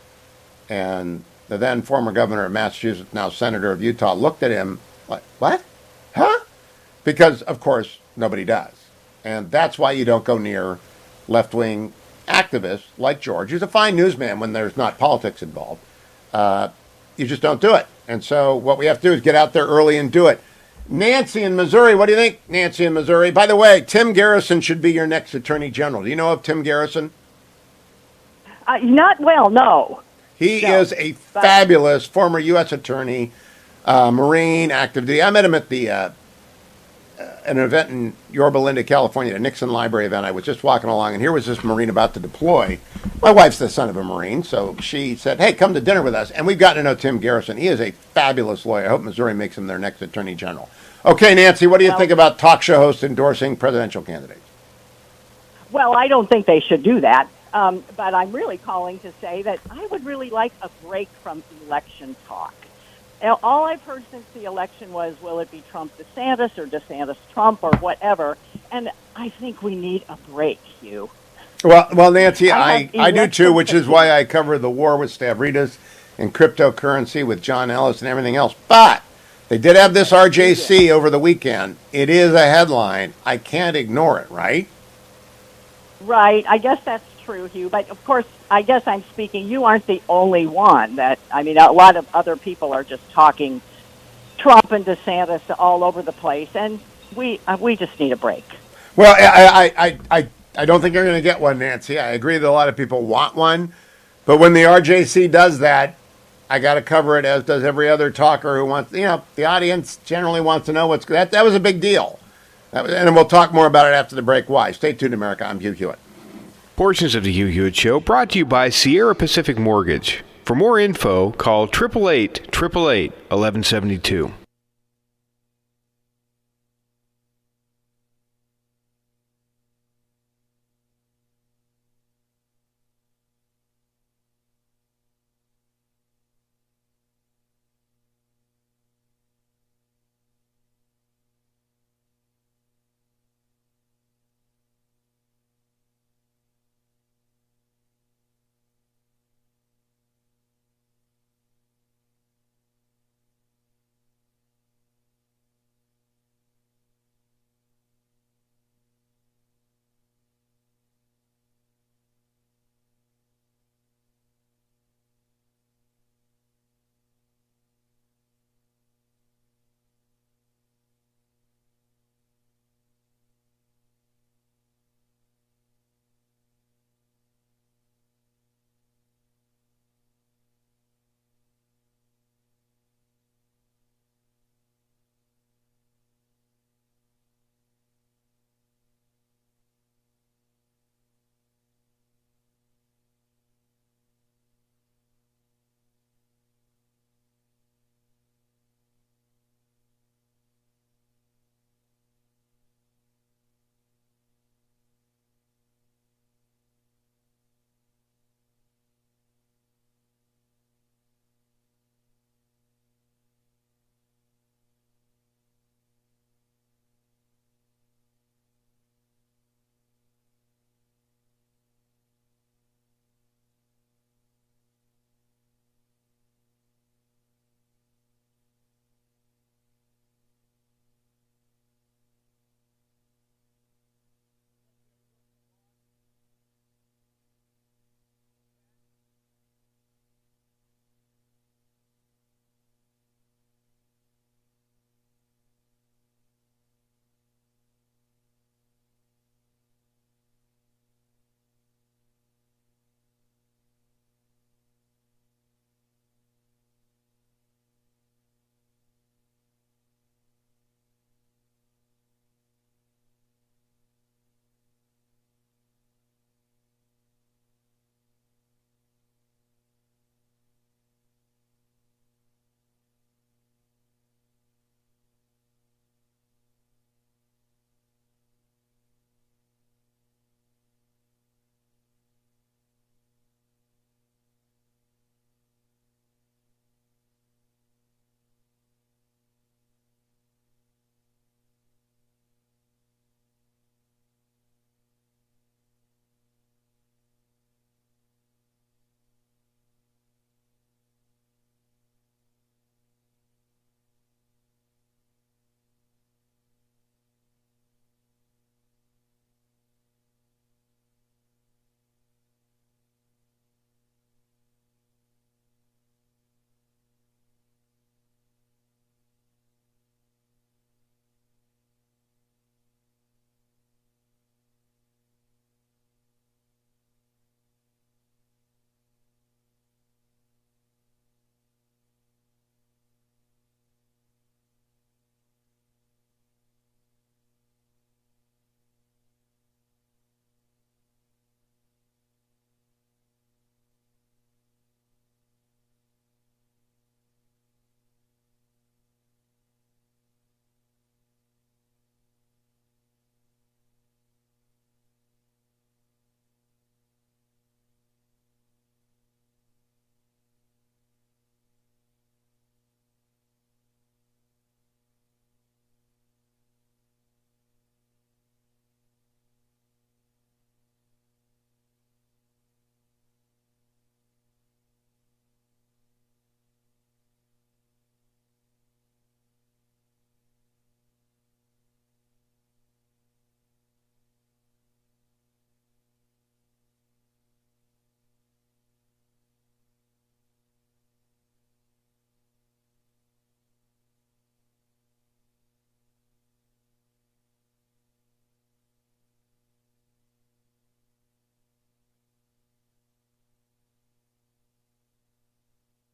And the then former governor of Massachusetts, now senator of Utah, looked at him like, what? Huh? Because, of course, nobody does. And that's why you don't go near left-wing activists like George, who's a fine newsman when there's not politics involved. You just don't do it. And so what we have to do is get out there early and do it. Nancy in Missouri, what do you think, Nancy in Missouri? By the way, Tim Garrison should be your next Attorney General. Do you know of Tim Garrison? Not well, no. He is a fabulous former U.S. attorney, Marine, active duty. I met him at an event in Yorba Linda, California, a Nixon Library event. I was just walking along, and here was this Marine about to deploy. My wife's the son of a Marine, so she said, hey, come to dinner with us. And we've gotten to know Tim Garrison. He is a fabulous lawyer. I hope Missouri makes him their next Attorney General. Okay, Nancy, what do you think about talk show hosts endorsing presidential candidates? Well, I don't think they should do that. But I'm really calling to say that I would really like a break from election talk. Now, all I've heard since the election was, will it be Trump-DeSantis or DeSantis-Trump or whatever? And I think we need a break, Hugh. Well, Nancy, I do too, which is why I cover the war with Stavridis and cryptocurrency with John Ellis and everything else. But They did have this RJC over the weekend. It is a headline. I can't ignore it, right? Right. I guess that's true, Hugh. But of course, I guess I'm speaking. You aren't the only one a lot of other people are just talking Trump and DeSantis all over the place, and we just need a break. Well, I don't think you're going to get one, Nancy. I agree that a lot of people want one, but when the RJC does that, I got to cover it, as does every other talker who wants. The audience generally wants to know what's that. That was a big deal, and we'll talk more about it after the break. Why? Stay tuned, America. I'm Hugh Hewitt. Portions of the Hugh Hewitt Show brought to you by Sierra Pacific Mortgage. For more info, call 888-888-1172.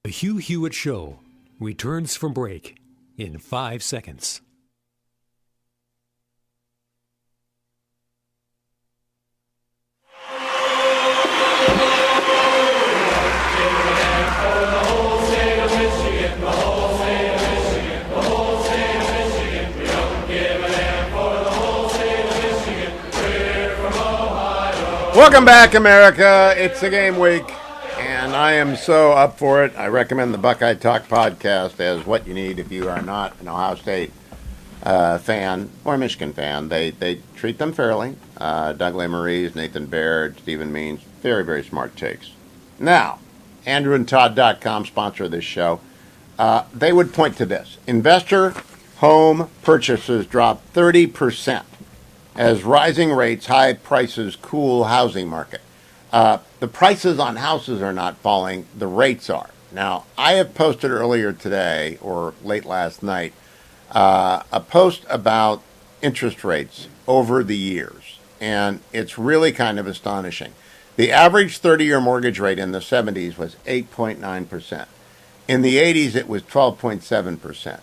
The Hugh Hewitt Show returns from break in 5 seconds. Welcome back, America. It's the game week, and I am so up for it. I recommend the Buckeye Talk podcast as what you need if you are not an Ohio State fan or a Michigan fan. They treat them fairly. Doug LeMaurice, Nathan Baird, Stephen Means, very, very smart takes. Now, AndrewandTodd.com, sponsor of this show, they would point to this. Investor home purchases dropped 30%. As rising rates, high prices cool housing market. The prices on houses are not falling, the rates are. Now, I have posted earlier today, or late last night, a post about interest rates over the years, and it's really kind of astonishing. The average 30-year mortgage rate in the 70s was 8.9%. In the 80s, it was 12.7%.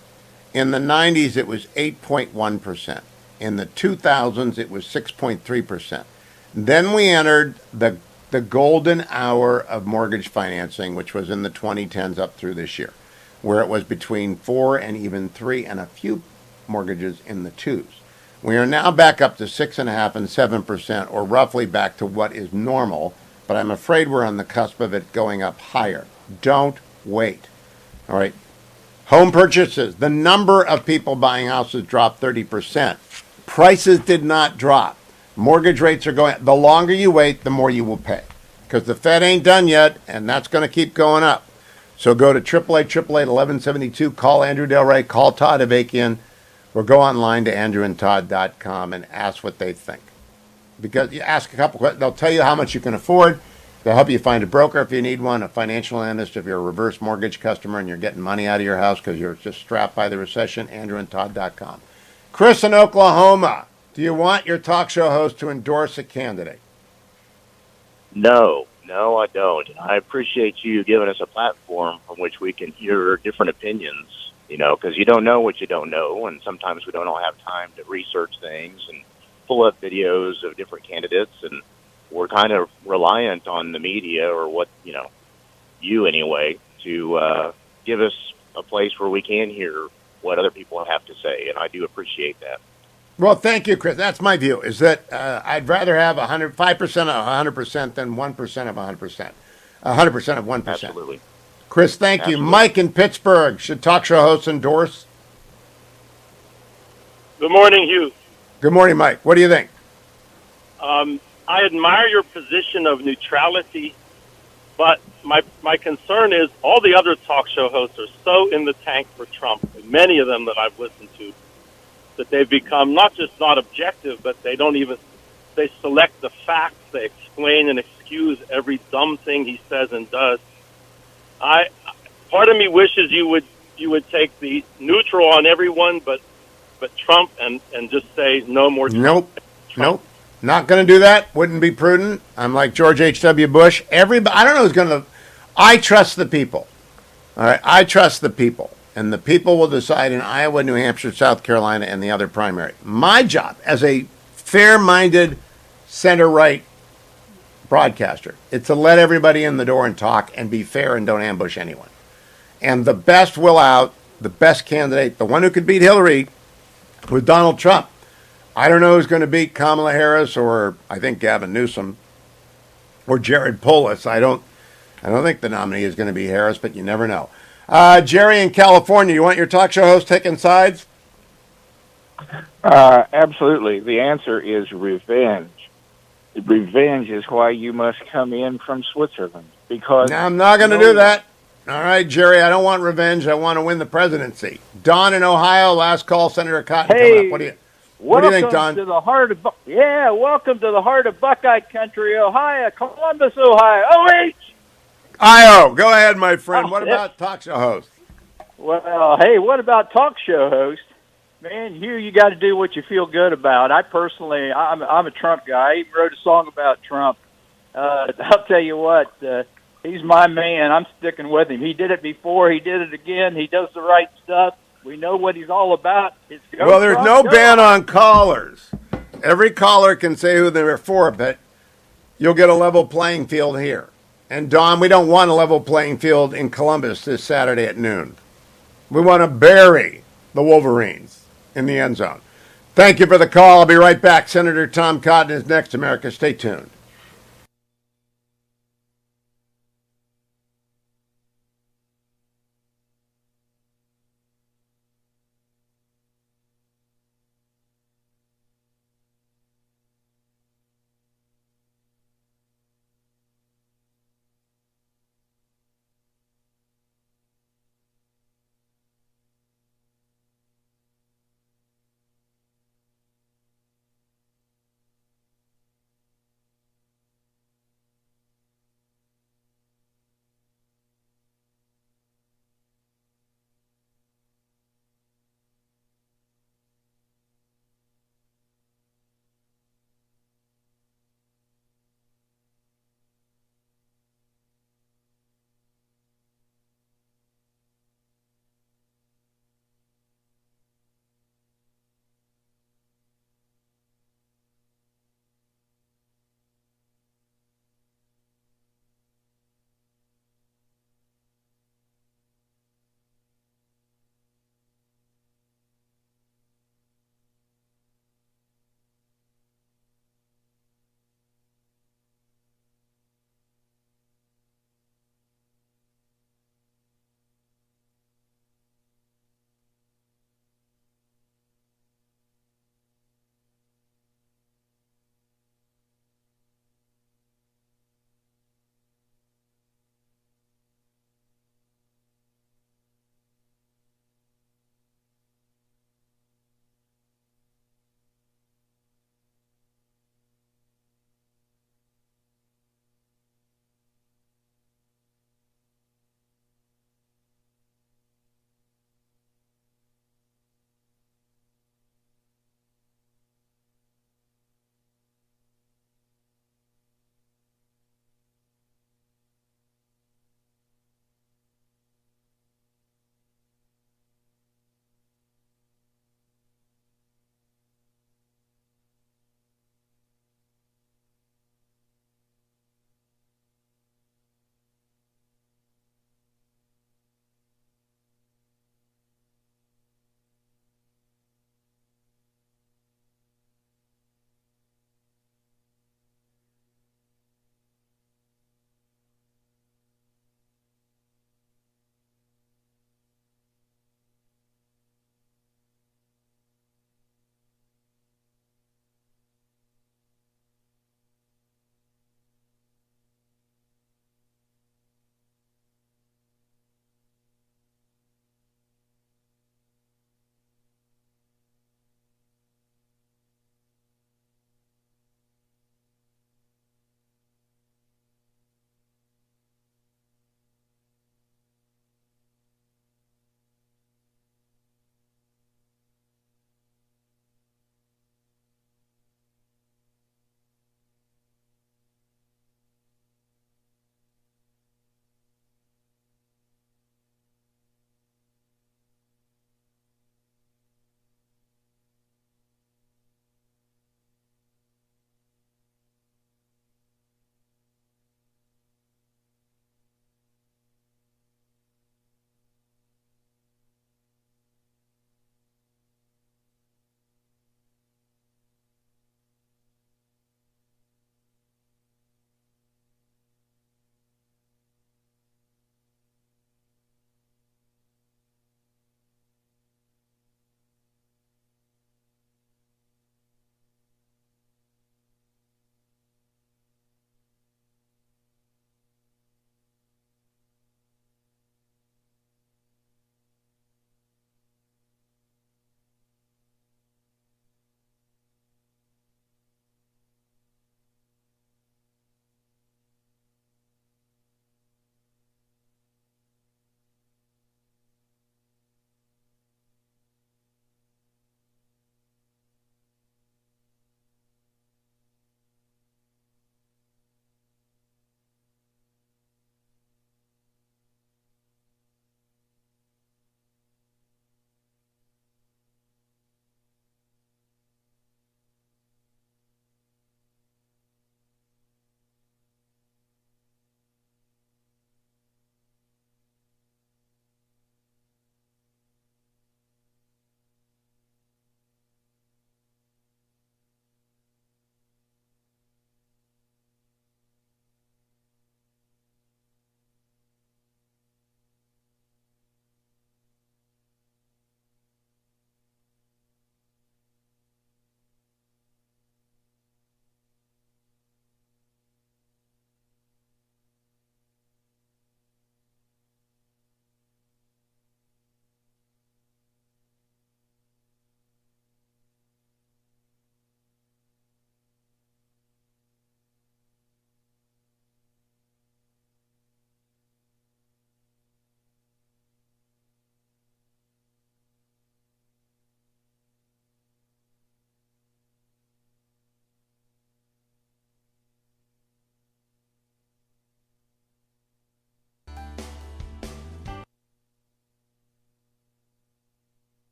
In the 90s, it was 8.1%. In the 2000s, it was 6.3%. Then we entered the golden hour of mortgage financing, which was in the 2010s up through this year, where it was between 4 and even 3 and a few mortgages in the 2s. We are now back up to 6.5% and 7%, or roughly back to what is normal, but I'm afraid we're on the cusp of it going up higher. Don't wait. All right. Home purchases. The number of people buying houses dropped 30%. Prices did not drop. Mortgage rates are going up. The longer you wait, the more you will pay, because the Fed ain't done yet, and that's going to keep going up. So go to 888-1172, call Andrew Del Rey, call Todd Avakian, or go online to andrewandtodd.com and ask what they think. Because you ask a couple questions, they'll tell you how much you can afford. They'll help you find a broker if you need one, a financial analyst if you're a reverse mortgage customer and you're getting money out of your house because you're just strapped by the recession, andrewandtodd.com. Chris in Oklahoma, do you want your talk show host to endorse a candidate? No, I don't. I appreciate you giving us a platform from which we can hear different opinions, because you don't know what you don't know, and sometimes we don't all have time to research things and pull up videos of different candidates, and we're kind of reliant on the media or what, you anyway, to give us a place where we can hear what other people have to say, and I do appreciate that. Well, thank you, Chris. That's my view, is that I'd rather have 5% of 100% than 1% of 100%. 100% of 1%. Absolutely. Chris, thank you. Mike in Pittsburgh, should talk show hosts endorse? Good morning, Hugh. Good morning, Mike. What do you think? I admire your position of neutrality, but my concern is all the other talk show hosts are so in the tank for Trump, many of them that I've listened to, that they've become not just not objective, but they select the facts, they explain and excuse every dumb thing he says and does. Part of me wishes you would take the neutral on everyone, but Trump and just say no more Trump. Nope. Not going to do that. Wouldn't be prudent. I'm like George H.W. Bush. Everybody, I don't know who's going to. I trust the people. All right. I trust the people. And the people will decide in Iowa, New Hampshire, South Carolina, and the other primary. My job as a fair-minded center-right broadcaster is to let everybody in the door and talk and be fair and don't ambush anyone. And the best will out, the best candidate, the one who could beat Hillary, was Donald Trump. I don't know who's going to beat Kamala Harris or I think Gavin Newsom or Jared Polis. I don't think the nominee is going to be Harris, but you never know. Jerry in California, you want your talk show host taking sides? Absolutely. The answer is revenge. Revenge is why you must come in from Switzerland. Because I'm not going to do that. All right, Jerry, I don't want revenge. I want to win the presidency. Don in Ohio, last call, Senator Cotton. Hey, what do you think, Don? Welcome to the heart of Buckeye Country, Ohio, Columbus, Ohio. OH! Io, go ahead, my friend. What about talk show host? Well, hey, what about talk show host? Man, Hugh, you got to do what you feel good about. I'm a Trump guy. I even wrote a song about Trump. I'll tell you what, He's my man. I'm sticking with him. He did it before. He did it again. He does the right stuff. We know what he's all about. It's go Well, there's Trump, no go. ban on callers. Every caller can say who they're for, but you'll get a level playing field here. And, Don, we don't want a level playing field in Columbus this Saturday at noon. We want to bury the Wolverines in the end zone. Thank you for the call. I'll be right back. Senator Tom Cotton is next, America. Stay tuned.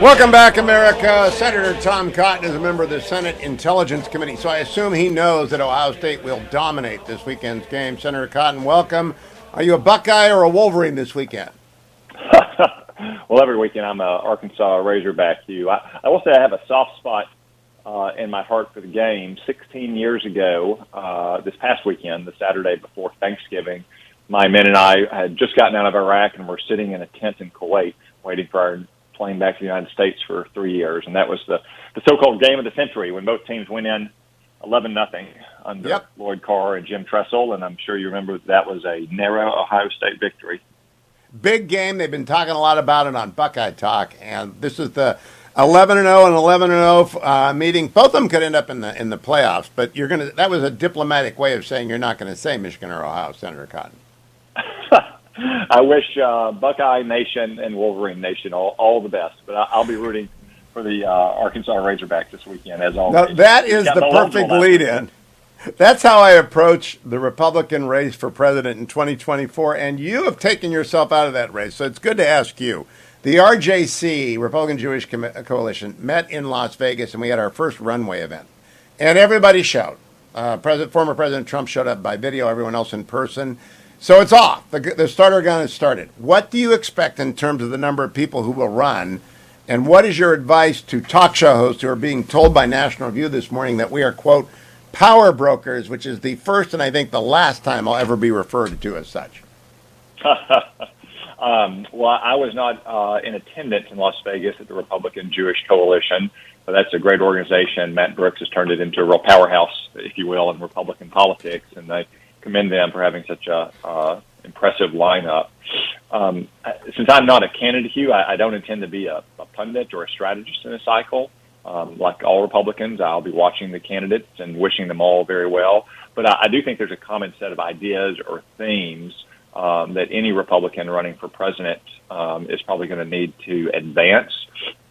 Welcome back, America. Senator Tom Cotton is a member of the Senate Intelligence Committee, so I assume he knows that Ohio State will dominate this weekend's game. Senator Cotton, welcome. Are you a Buckeye or a Wolverine this weekend? Well, every weekend I'm a Arkansas Razorback, Hugh. I will say I have a soft spot in my heart for the game. 16 years ago, this past weekend, the Saturday before Thanksgiving, my men and I had just gotten out of Iraq and were sitting in a tent in Kuwait waiting for our plane back to the United States for 3 years. And that was the so-called game of the century when both teams went in 11-0 under Lloyd Carr and Jim Tressel. And I'm sure you remember that was a narrow Ohio State victory. Big game. They've been talking a lot about it on Buckeye Talk, and this is the 11-0 and 11-0 meeting. Both of them could end up in the playoffs, but that was a diplomatic way of saying you're not going to say Michigan or Ohio, Senator Cotton. I wish Buckeye Nation and Wolverine Nation all the best, but I'll be rooting for the Arkansas Razorbacks this weekend, as always. Now, that is the perfect lead-in. That's how I approach the Republican race for president in 2024, and you have taken yourself out of that race, so it's good to ask you. The RJC, Republican Jewish Coalition, met in Las Vegas, and we had our first runway event. And everybody showed. Former President Trump showed up by video, everyone else in person. So it's off. The starter gun has started. What do you expect in terms of the number of people who will run? And what is your advice to talk show hosts who are being told by National Review this morning that we are, quote, power brokers, which is the first and I think the last time I'll ever be referred to as such? Well, I was not in attendance in Las Vegas at the Republican Jewish Coalition, but that's a great organization. Matt Brooks has turned it into a real powerhouse, if you will, in Republican politics, and I commend them for having such a impressive lineup. Since I'm not a candidate, Hugh, I don't intend to be a pundit or a strategist in a cycle. Like all Republicans, I'll be watching the candidates and wishing them all very well. But I do think there's a common set of ideas or themes that any Republican running for president is probably going to need to advance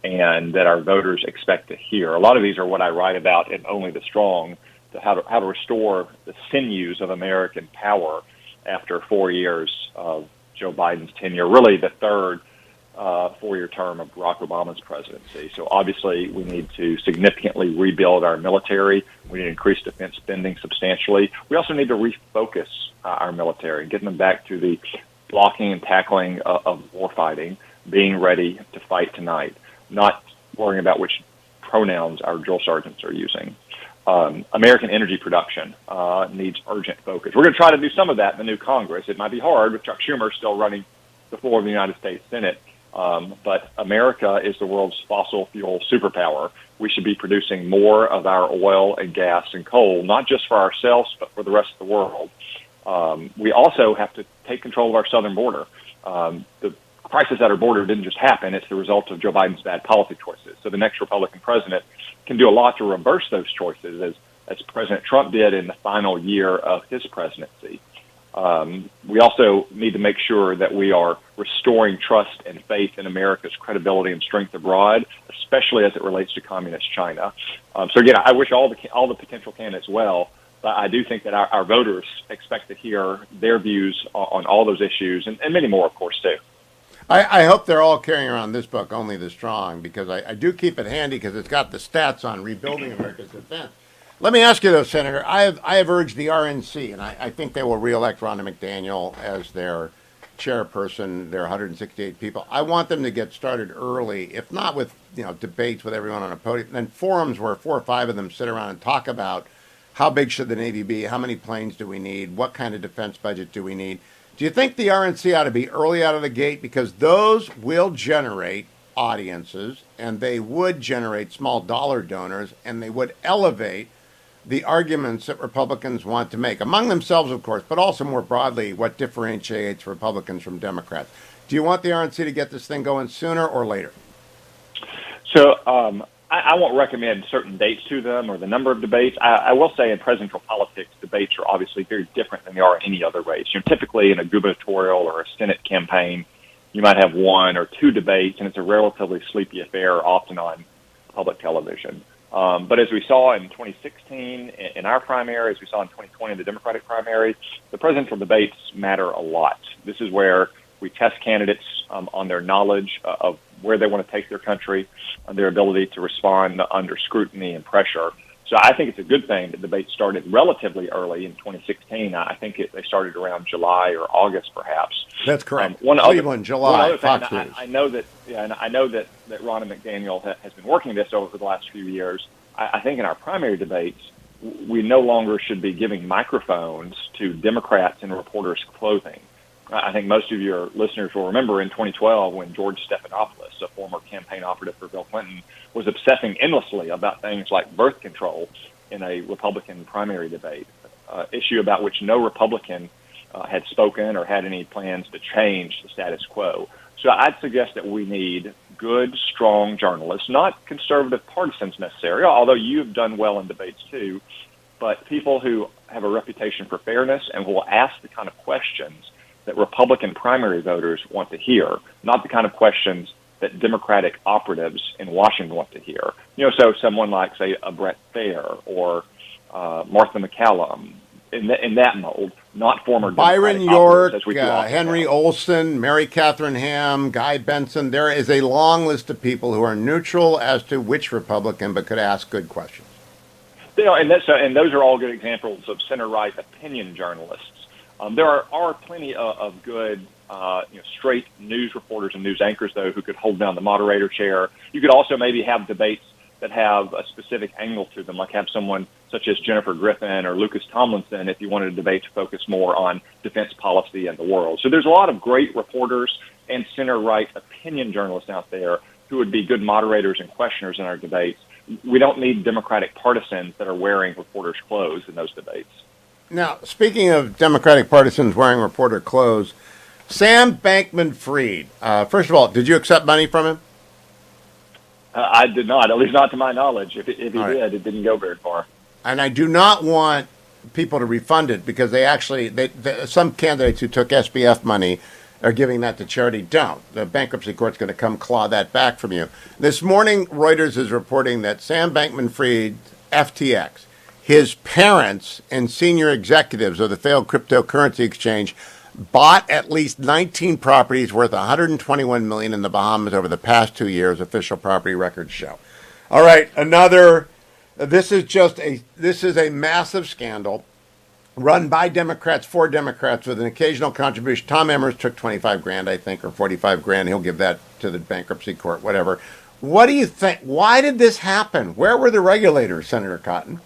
and that our voters expect to hear. A lot of these are what I write about in Only the Strong, how to restore the sinews of American power after 4 years of Joe Biden's tenure, really the third 4-year term of Barack Obama's presidency. So obviously we need to significantly rebuild our military. We need to increase defense spending substantially. We also need to refocus our military and get them back to the blocking and tackling of warfighting, being ready to fight tonight, not worrying about which pronouns our drill sergeants are using. American energy production needs urgent focus. We're going to try to do some of that in the new Congress. It might be hard with Chuck Schumer still running the floor of the United States Senate. But America is the world's fossil fuel superpower. We should be producing more of our oil and gas and coal, not just for ourselves, but for the rest of the world. We also have to take control of our southern border. The crisis at our border didn't just happen. It's the result of Joe Biden's bad policy choices. So the next Republican president can do a lot to reverse those choices, as President Trump did in the final year of his presidency. We also need to make sure that we are restoring trust and faith in America's credibility and strength abroad, especially as it relates to communist China. So again, I wish all the potential candidates well, but I do think that our voters expect to hear their views on all those issues and many more, of course, too. I hope they're all carrying around this book, Only the Strong, because I do keep it handy because it's got the stats on rebuilding America's defense. Let me ask you, though, Senator, I have urged the RNC, and I think they will reelect Rhonda McDaniel as their chairperson, their 168 people. I want them to get started early, if not with debates with everyone on a podium, then forums where 4 or 5 of them sit around and talk about how big should the Navy be, how many planes do we need, what kind of defense budget do we need. Do you think the RNC ought to be early out of the gate? Because those will generate audiences, and they would generate small dollar donors, and they would elevate the arguments that Republicans want to make, among themselves, of course, but also more broadly, what differentiates Republicans from Democrats. Do you want the RNC to get this thing going sooner or later? So I won't recommend certain dates to them or the number of debates. I will say in presidential politics, debates are obviously very different than they are in any other race. Typically in a gubernatorial or a Senate campaign, you might have 1 or 2 debates, and it's a relatively sleepy affair, often on public television. But as we saw in 2016 in our primary, as we saw in 2020 in the Democratic primary, the presidential debates matter a lot. This is where We test candidates on their knowledge of where they want to take their country, on their ability to respond under scrutiny and pressure. So I think it's a good thing that debates started relatively early in 2016. I think they started around July or August, perhaps. That's correct. Cleveland, July, Fox News. I know that Ronna McDaniel has been working this over the last few years. I think in our primary debates, we no longer should be giving microphones to Democrats in reporters' clothing. I think most of your listeners will remember in 2012 when George Stephanopoulos, a former campaign operative for Bill Clinton, was obsessing endlessly about things like birth control in a Republican primary debate, issue about which no Republican had spoken or had any plans to change the status quo. So I'd suggest that we need good, strong journalists, not conservative partisans necessarily, although you've done well in debates too, but people who have a reputation for fairness and will ask the kind of questions that Republican primary voters want to hear, not the kind of questions that Democratic operatives in Washington want to hear. So someone like, say, a Brett Baer or Martha McCallum, in that mold, not former Byron Democratic York, operatives, as we do often Henry have. Olson, Mary Catherine Ham, Guy Benson. There is a long list of people who are neutral as to which Republican, but could ask good questions. And those are all good examples of center-right opinion journalists. There are plenty of good, straight news reporters and news anchors, though, who could hold down the moderator chair. You could also maybe have debates that have a specific angle to them, like have someone such as Jennifer Griffin or Lucas Tomlinson if you wanted a debate to focus more on defense policy and the world. So there's a lot of great reporters and center-right opinion journalists out there who would be good moderators and questioners in our debates. We don't need Democratic partisans that are wearing reporters' clothes in those debates. Now, speaking of Democratic partisans wearing reporter clothes, Sam Bankman-Fried, first of all, did you accept money from him? I did not, at least not to my knowledge. If he did, it didn't go very far. And I do not want people to refund it because some candidates who took SBF money are giving that to charity. Don't. The bankruptcy court's going to come claw that back from you. This morning, Reuters is reporting that Sam Bankman-Fried, FTX, his parents and senior executives of the failed cryptocurrency exchange bought at least 19 properties worth $121 million in the Bahamas over the past 2 years, official property records show. All right, this is a massive scandal run by Democrats for Democrats with an occasional contribution. Tom Emmer's took 25 grand, I think, or 45 grand. He'll give that to the bankruptcy court, whatever. What do you think? Why did this happen? Where were the regulators, Senator Cotton?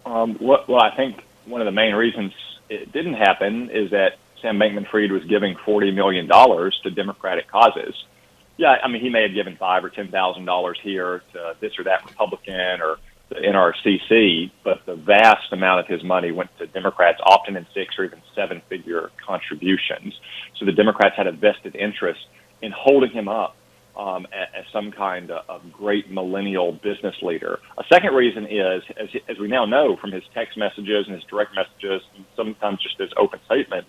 Well, I think one of the main reasons it didn't happen is that Sam Bankman-Fried was giving $40 million to Democratic causes. Yeah, I mean, he may have given $5,000 or $10,000 here to this or that Republican or the NRCC, but the vast amount of his money went to Democrats, often in 6 or even 7-figure contributions. So the Democrats had a vested interest in holding him up as some kind of great millennial business leader. A second reason is, as we now know from his text messages and his direct messages, and sometimes just his open statements,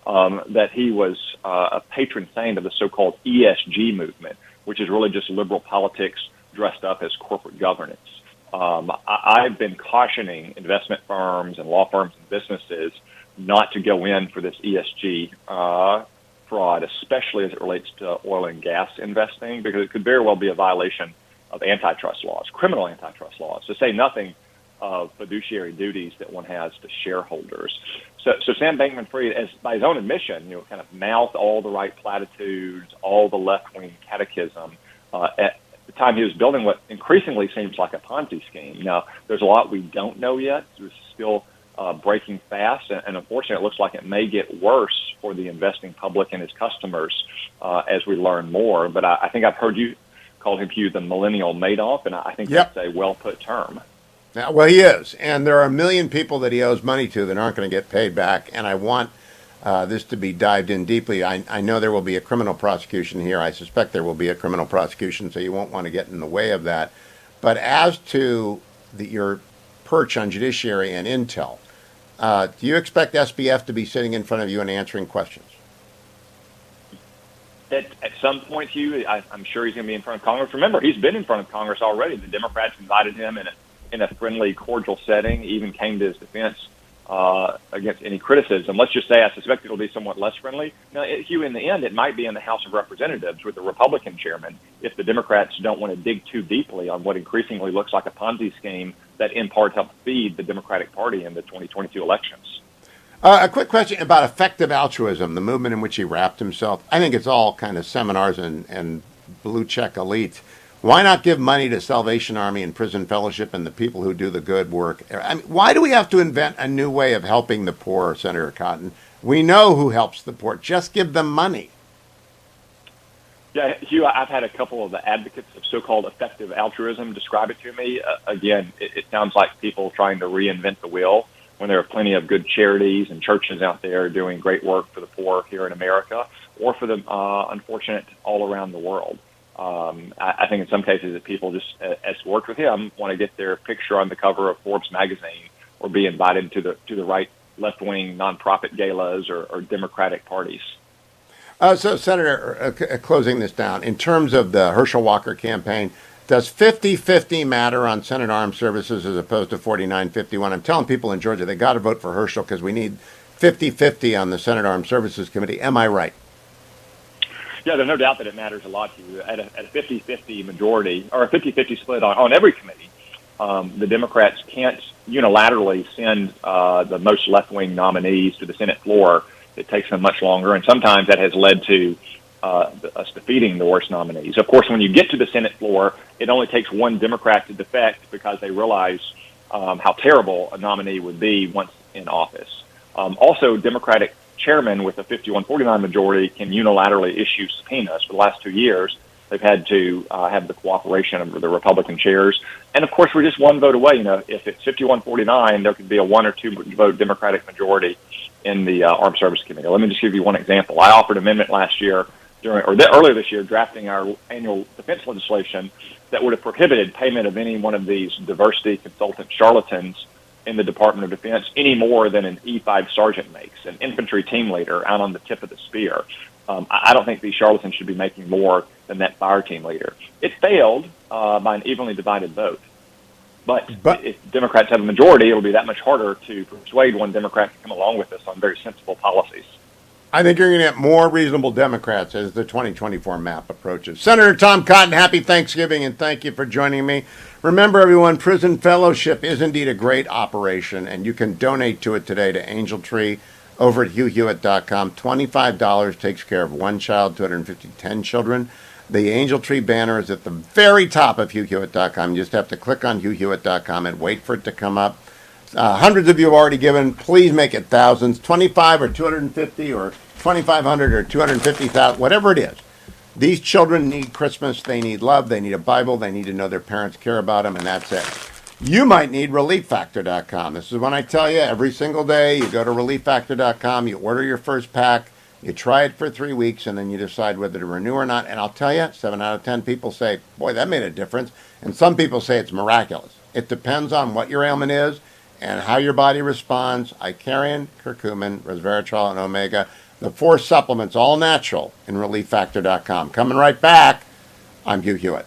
that he was a patron saint of the so-called ESG movement, which is really just liberal politics dressed up as corporate governance. I've been cautioning investment firms and law firms and businesses not to go in for this ESG fraud, especially as it relates to oil and gas investing, because it could very well be a violation of antitrust laws, criminal antitrust laws, to say nothing of fiduciary duties that one has to shareholders. So Sam Bankman-Fried, by his own admission, kind of mouthed all the right platitudes, all the left-wing catechism at the time he was building what increasingly seems like a Ponzi scheme. Now, there's a lot we don't know yet. It's still breaking fast, and unfortunately, it looks like it may get worse for the investing public and his customers as we learn more. But I think I've heard you call him, Hugh, the millennial Madoff, and I think that's a well-put term. Yeah, well, he is, and there are 1 million people that he owes money to that aren't going to get paid back, and I want this to be dived in deeply. I know there will be a criminal prosecution here. I suspect there will be a criminal prosecution, so you won't want to get in the way of that. But as to your perch on judiciary and intel, do you expect SBF to be sitting in front of you and answering questions? At some point, Hugh, I'm sure he's going to be in front of Congress. Remember, he's been in front of Congress already. The Democrats invited him in a friendly, cordial setting, even came to his defense against any criticism. Let's just say I suspect it'll be somewhat less friendly. Now, Hugh, in the end, it might be in the House of Representatives with the Republican chairman if the Democrats don't want to dig too deeply on what increasingly looks like a Ponzi scheme that in part helped feed the Democratic Party in the 2022 elections. A quick question about effective altruism, the movement in which he wrapped himself. I think it's all kind of seminars and blue check elites. Why not give money to Salvation Army and Prison Fellowship and the people who do the good work? I mean, why do we have to invent a new way of helping the poor, Senator Cotton? We know who helps the poor. Just give them money. Yeah, Hugh, I've had a couple of the advocates of so-called effective altruism describe it to me. Again, it sounds like people trying to reinvent the wheel when there are plenty of good charities and churches out there doing great work for the poor here in America or for the unfortunate all around the world. I think in some cases that people just, as worked with him, want to get their picture on the cover of Forbes magazine or be invited to the right left-wing nonprofit galas or Democratic parties. So, Senator, closing this down, in terms of the Herschel Walker campaign, does 50-50 matter on Senate Armed Services as opposed to 49-51? I'm telling people in Georgia they got to vote for Herschel because we need 50-50 on the Senate Armed Services Committee. Am I right? Yeah, there's no doubt that it matters a lot to you. At a 50-50 majority, or a 50-50 split on every committee, the Democrats can't unilaterally send the most left-wing nominees to the Senate floor. It takes them much longer, and sometimes that has led to us defeating the worst nominees. Of course, when you get to the Senate floor, it only takes one Democrat to defect because they realize how terrible a nominee would be once in office. Also, Democratic chairmen with a 51-49 majority can unilaterally issue subpoenas. For the last 2 years, they've had to have the cooperation of the Republican chairs. And, of course, we're just one vote away. If it's 51-49, there could be a 1 or 2 vote Democratic majority in the Armed Services Committee. Let me just give you one example. I offered an amendment last year, earlier this year, drafting our annual defense legislation that would have prohibited payment of any one of these diversity consultant charlatans in the Department of Defense any more than an E5 sergeant makes, an infantry team leader out on the tip of the spear. I don't think these charlatans should be making more than that fire team leader. It failed by an evenly divided vote. But if Democrats have a majority, it'll be that much harder to persuade one Democrat to come along with us on very sensible policies. I think you're going to get more reasonable Democrats as the 2024 map approaches. Senator Tom Cotton, happy Thanksgiving, and thank you for joining me. Remember, everyone, Prison Fellowship is indeed a great operation, and you can donate to it today to Angel Tree over at HughHewitt.com. $25 takes care of one child, 250, 10 children. The Angel Tree banner is at the very top of HughHewitt.com. You just have to click on HughHewitt.com and wait for it to come up. Hundreds of you have already given. Please make it thousands, 25 or 250 or 2,500 or 250,000, whatever it is. These children need Christmas. They need love. They need a Bible. They need to know their parents care about them, and that's it. You might need ReliefFactor.com. This is when I tell you every single day you go to ReliefFactor.com, you order your first pack, you try it for 3 weeks, and then you decide whether to renew or not. And I'll tell you, 7 out of 10 people say, boy, that made a difference. And some people say it's miraculous. It depends on what your ailment is and how your body responds. Icarian, curcumin, resveratrol, and omega. The 4 supplements, all natural, in ReliefFactor.com. Coming right back, I'm Hugh Hewitt.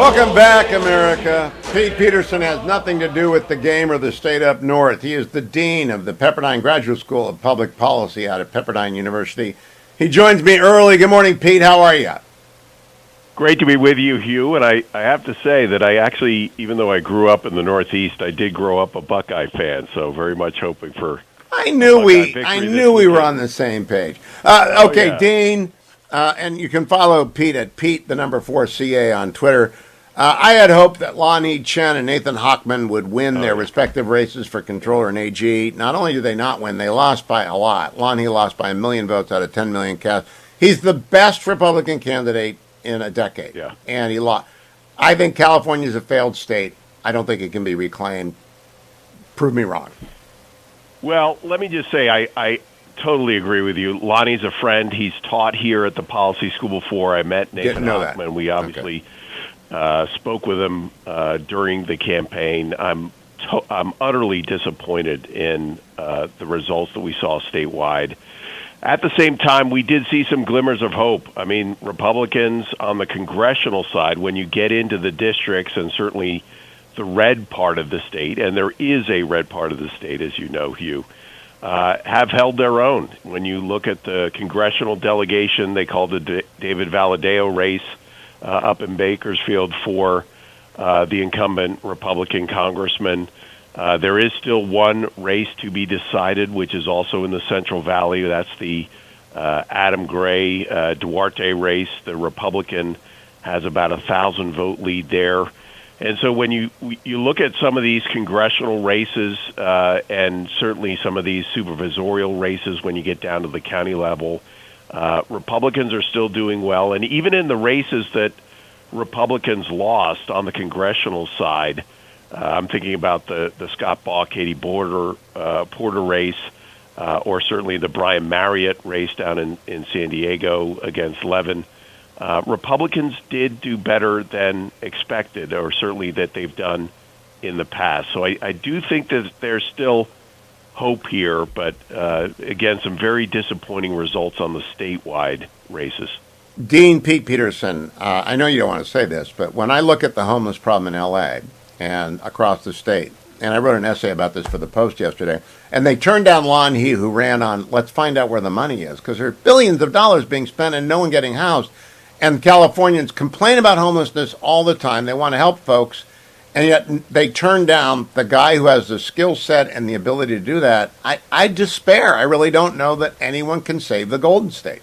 Welcome back, America. Pete Peterson has nothing to do with the game or the state up north. He is the dean of the Pepperdine Graduate School of Public Policy out of Pepperdine University. He joins me early. Good morning, Pete. How are you? Great to be with you, Hugh. And I have to say that I actually, even though I grew up in the Northeast, I did grow up a Buckeye fan. So very much hoping for. I knew we were on the same page. Okay, Dean, and you can follow Pete at Pete4CA on Twitter. I had hoped that Lonnie Chen and Nathan Hochman would win their respective races for controller and AG. Not only did they not win, they lost by a lot. Lonnie lost by 1 million votes out of 10 million cast. He's the best Republican candidate in a decade. Yeah. And he lost. I think California is a failed state. I don't think it can be reclaimed. Prove me wrong. Well, let me just say I totally agree with you. Lonnie's a friend. He's taught here at the policy school before. I met Nathan Hochman. We obviously spoke with him during the campaign. I'm utterly disappointed in the results that we saw statewide. At the same time, we did see some glimmers of hope. I mean, Republicans on the congressional side, when you get into the districts and certainly the red part of the state, and there is a red part of the state, as you know, Hugh, have held their own. When you look at the congressional delegation, they called the David Valadao race up in Bakersfield for the incumbent Republican congressman. There is still one race to be decided, which is also in the Central Valley. That's the Adam Gray Duarte race. The Republican has about 1,000 vote lead there. And so when you look at some of these congressional races and certainly some of these supervisorial races when you get down to the county level, Republicans are still doing well. And even in the races that Republicans lost on the congressional side, I'm thinking about the Scott Baugh, Katie Porter race, or certainly the Brian Marriott race down in San Diego against Levin. Republicans did do better than expected, or certainly that they've done in the past. So I do think that there's still hope here, but again, some very disappointing results on the statewide races. Dean Pete Peterson, I know you don't want to say this, but when I look at the homeless problem in L.A., and across the state. And I wrote an essay about this for the Post yesterday. And they turned down Lon He, who ran on, let's find out where the money is, because there are billions of dollars being spent and no one getting housed. And Californians complain about homelessness all the time. They want to help folks. And yet they turn down the guy who has the skill set and the ability to do that. I despair. I really don't know that anyone can save the Golden State.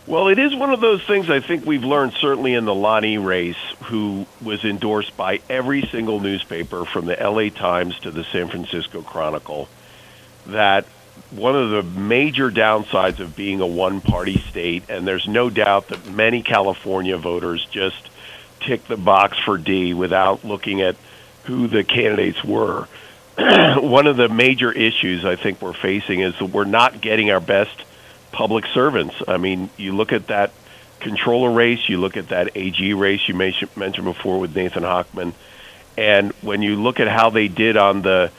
Well, it is one of those things I think we've learned certainly in the Lonnie race, who was endorsed by every single newspaper from the LA Times to the San Francisco Chronicle, that one of the major downsides of being a one-party state, and there's no doubt that many California voters just tick the box for D without looking at who the candidates were. One of the major issues I think we're facing is that we're not getting our best public servants. I mean, you look at that controller race, you look at that AG race you mentioned before with Nathan Hochman, and when you look at how they did on the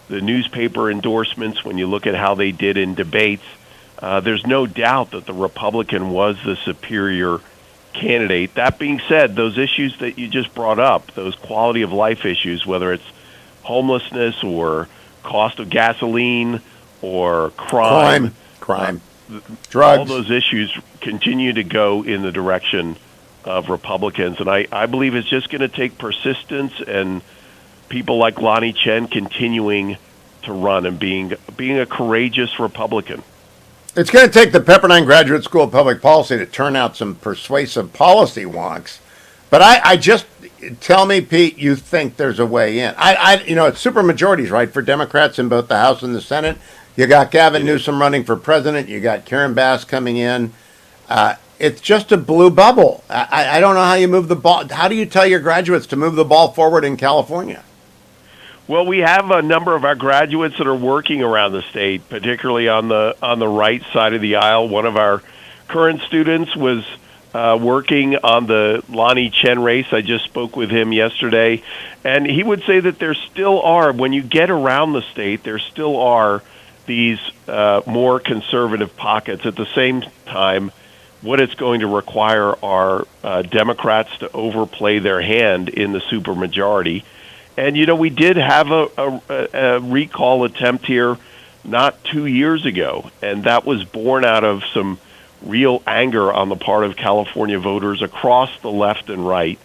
newspaper endorsements, when you look at how they did in debates, there's no doubt that the Republican was the superior candidate. That being said, those issues that you just brought up, those quality of life issues, whether it's homelessness or cost of gasoline or crime. Drugs. All those issues continue to go in the direction of Republicans. And I believe it's just going to take persistence and people like Lonnie Chen continuing to run and being a courageous Republican. It's going to take the Pepperdine Graduate School of Public Policy to turn out some persuasive policy wonks. But I just, tell me, Pete, you think there's a way in. It's super majorities, right, for Democrats in both the House and the Senate. You got Gavin Newsom running for president. You got Karen Bass coming in. It's just a blue bubble. I don't know how you move the ball. How do you tell your graduates to move the ball forward in California? Well, we have a number of our graduates that are working around the state, particularly on the right side of the aisle. One of our current students was working on the Lonnie Chen race. I just spoke with him yesterday, and he would say that there still are, when you get around the state, there still are these more conservative pockets. At the same time, what it's going to require are Democrats to overplay their hand in the supermajority. And, we did have a recall attempt here not 2 years ago, and that was born out of some real anger on the part of California voters across the left and right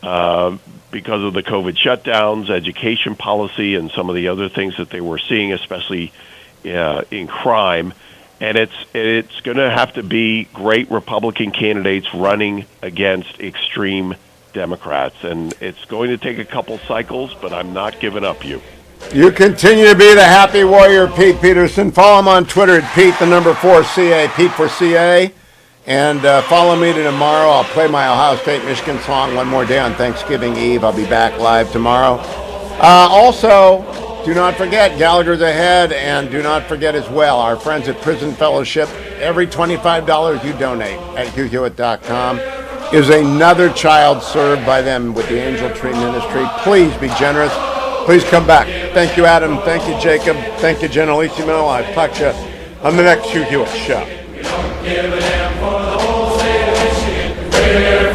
because of the COVID shutdowns, education policy, and some of the other things that they were seeing, especially in crime. And it's going to have to be great Republican candidates running against extreme Democrats. And it's going to take a couple cycles, but I'm not giving up, you. You continue to be the happy warrior, Pete Peterson. Follow him on Twitter at Pete4CA, Pete for CA. And follow me tomorrow. I'll play my Ohio State-Michigan song one more day on Thanksgiving Eve. I'll be back live tomorrow. Also, do not forget, Gallagher's ahead, and do not forget as well, our friends at Prison Fellowship, every $25 you donate at HughHewitt.com is another child served by them with the Angel Tree Ministry. Please be generous. Please come back. Thank you, Adam. Thank you, Jacob. Thank you, Generalissimo. I'll talk to you on the next Hugh Hewitt Show. Give a damn for the whole state of Michigan.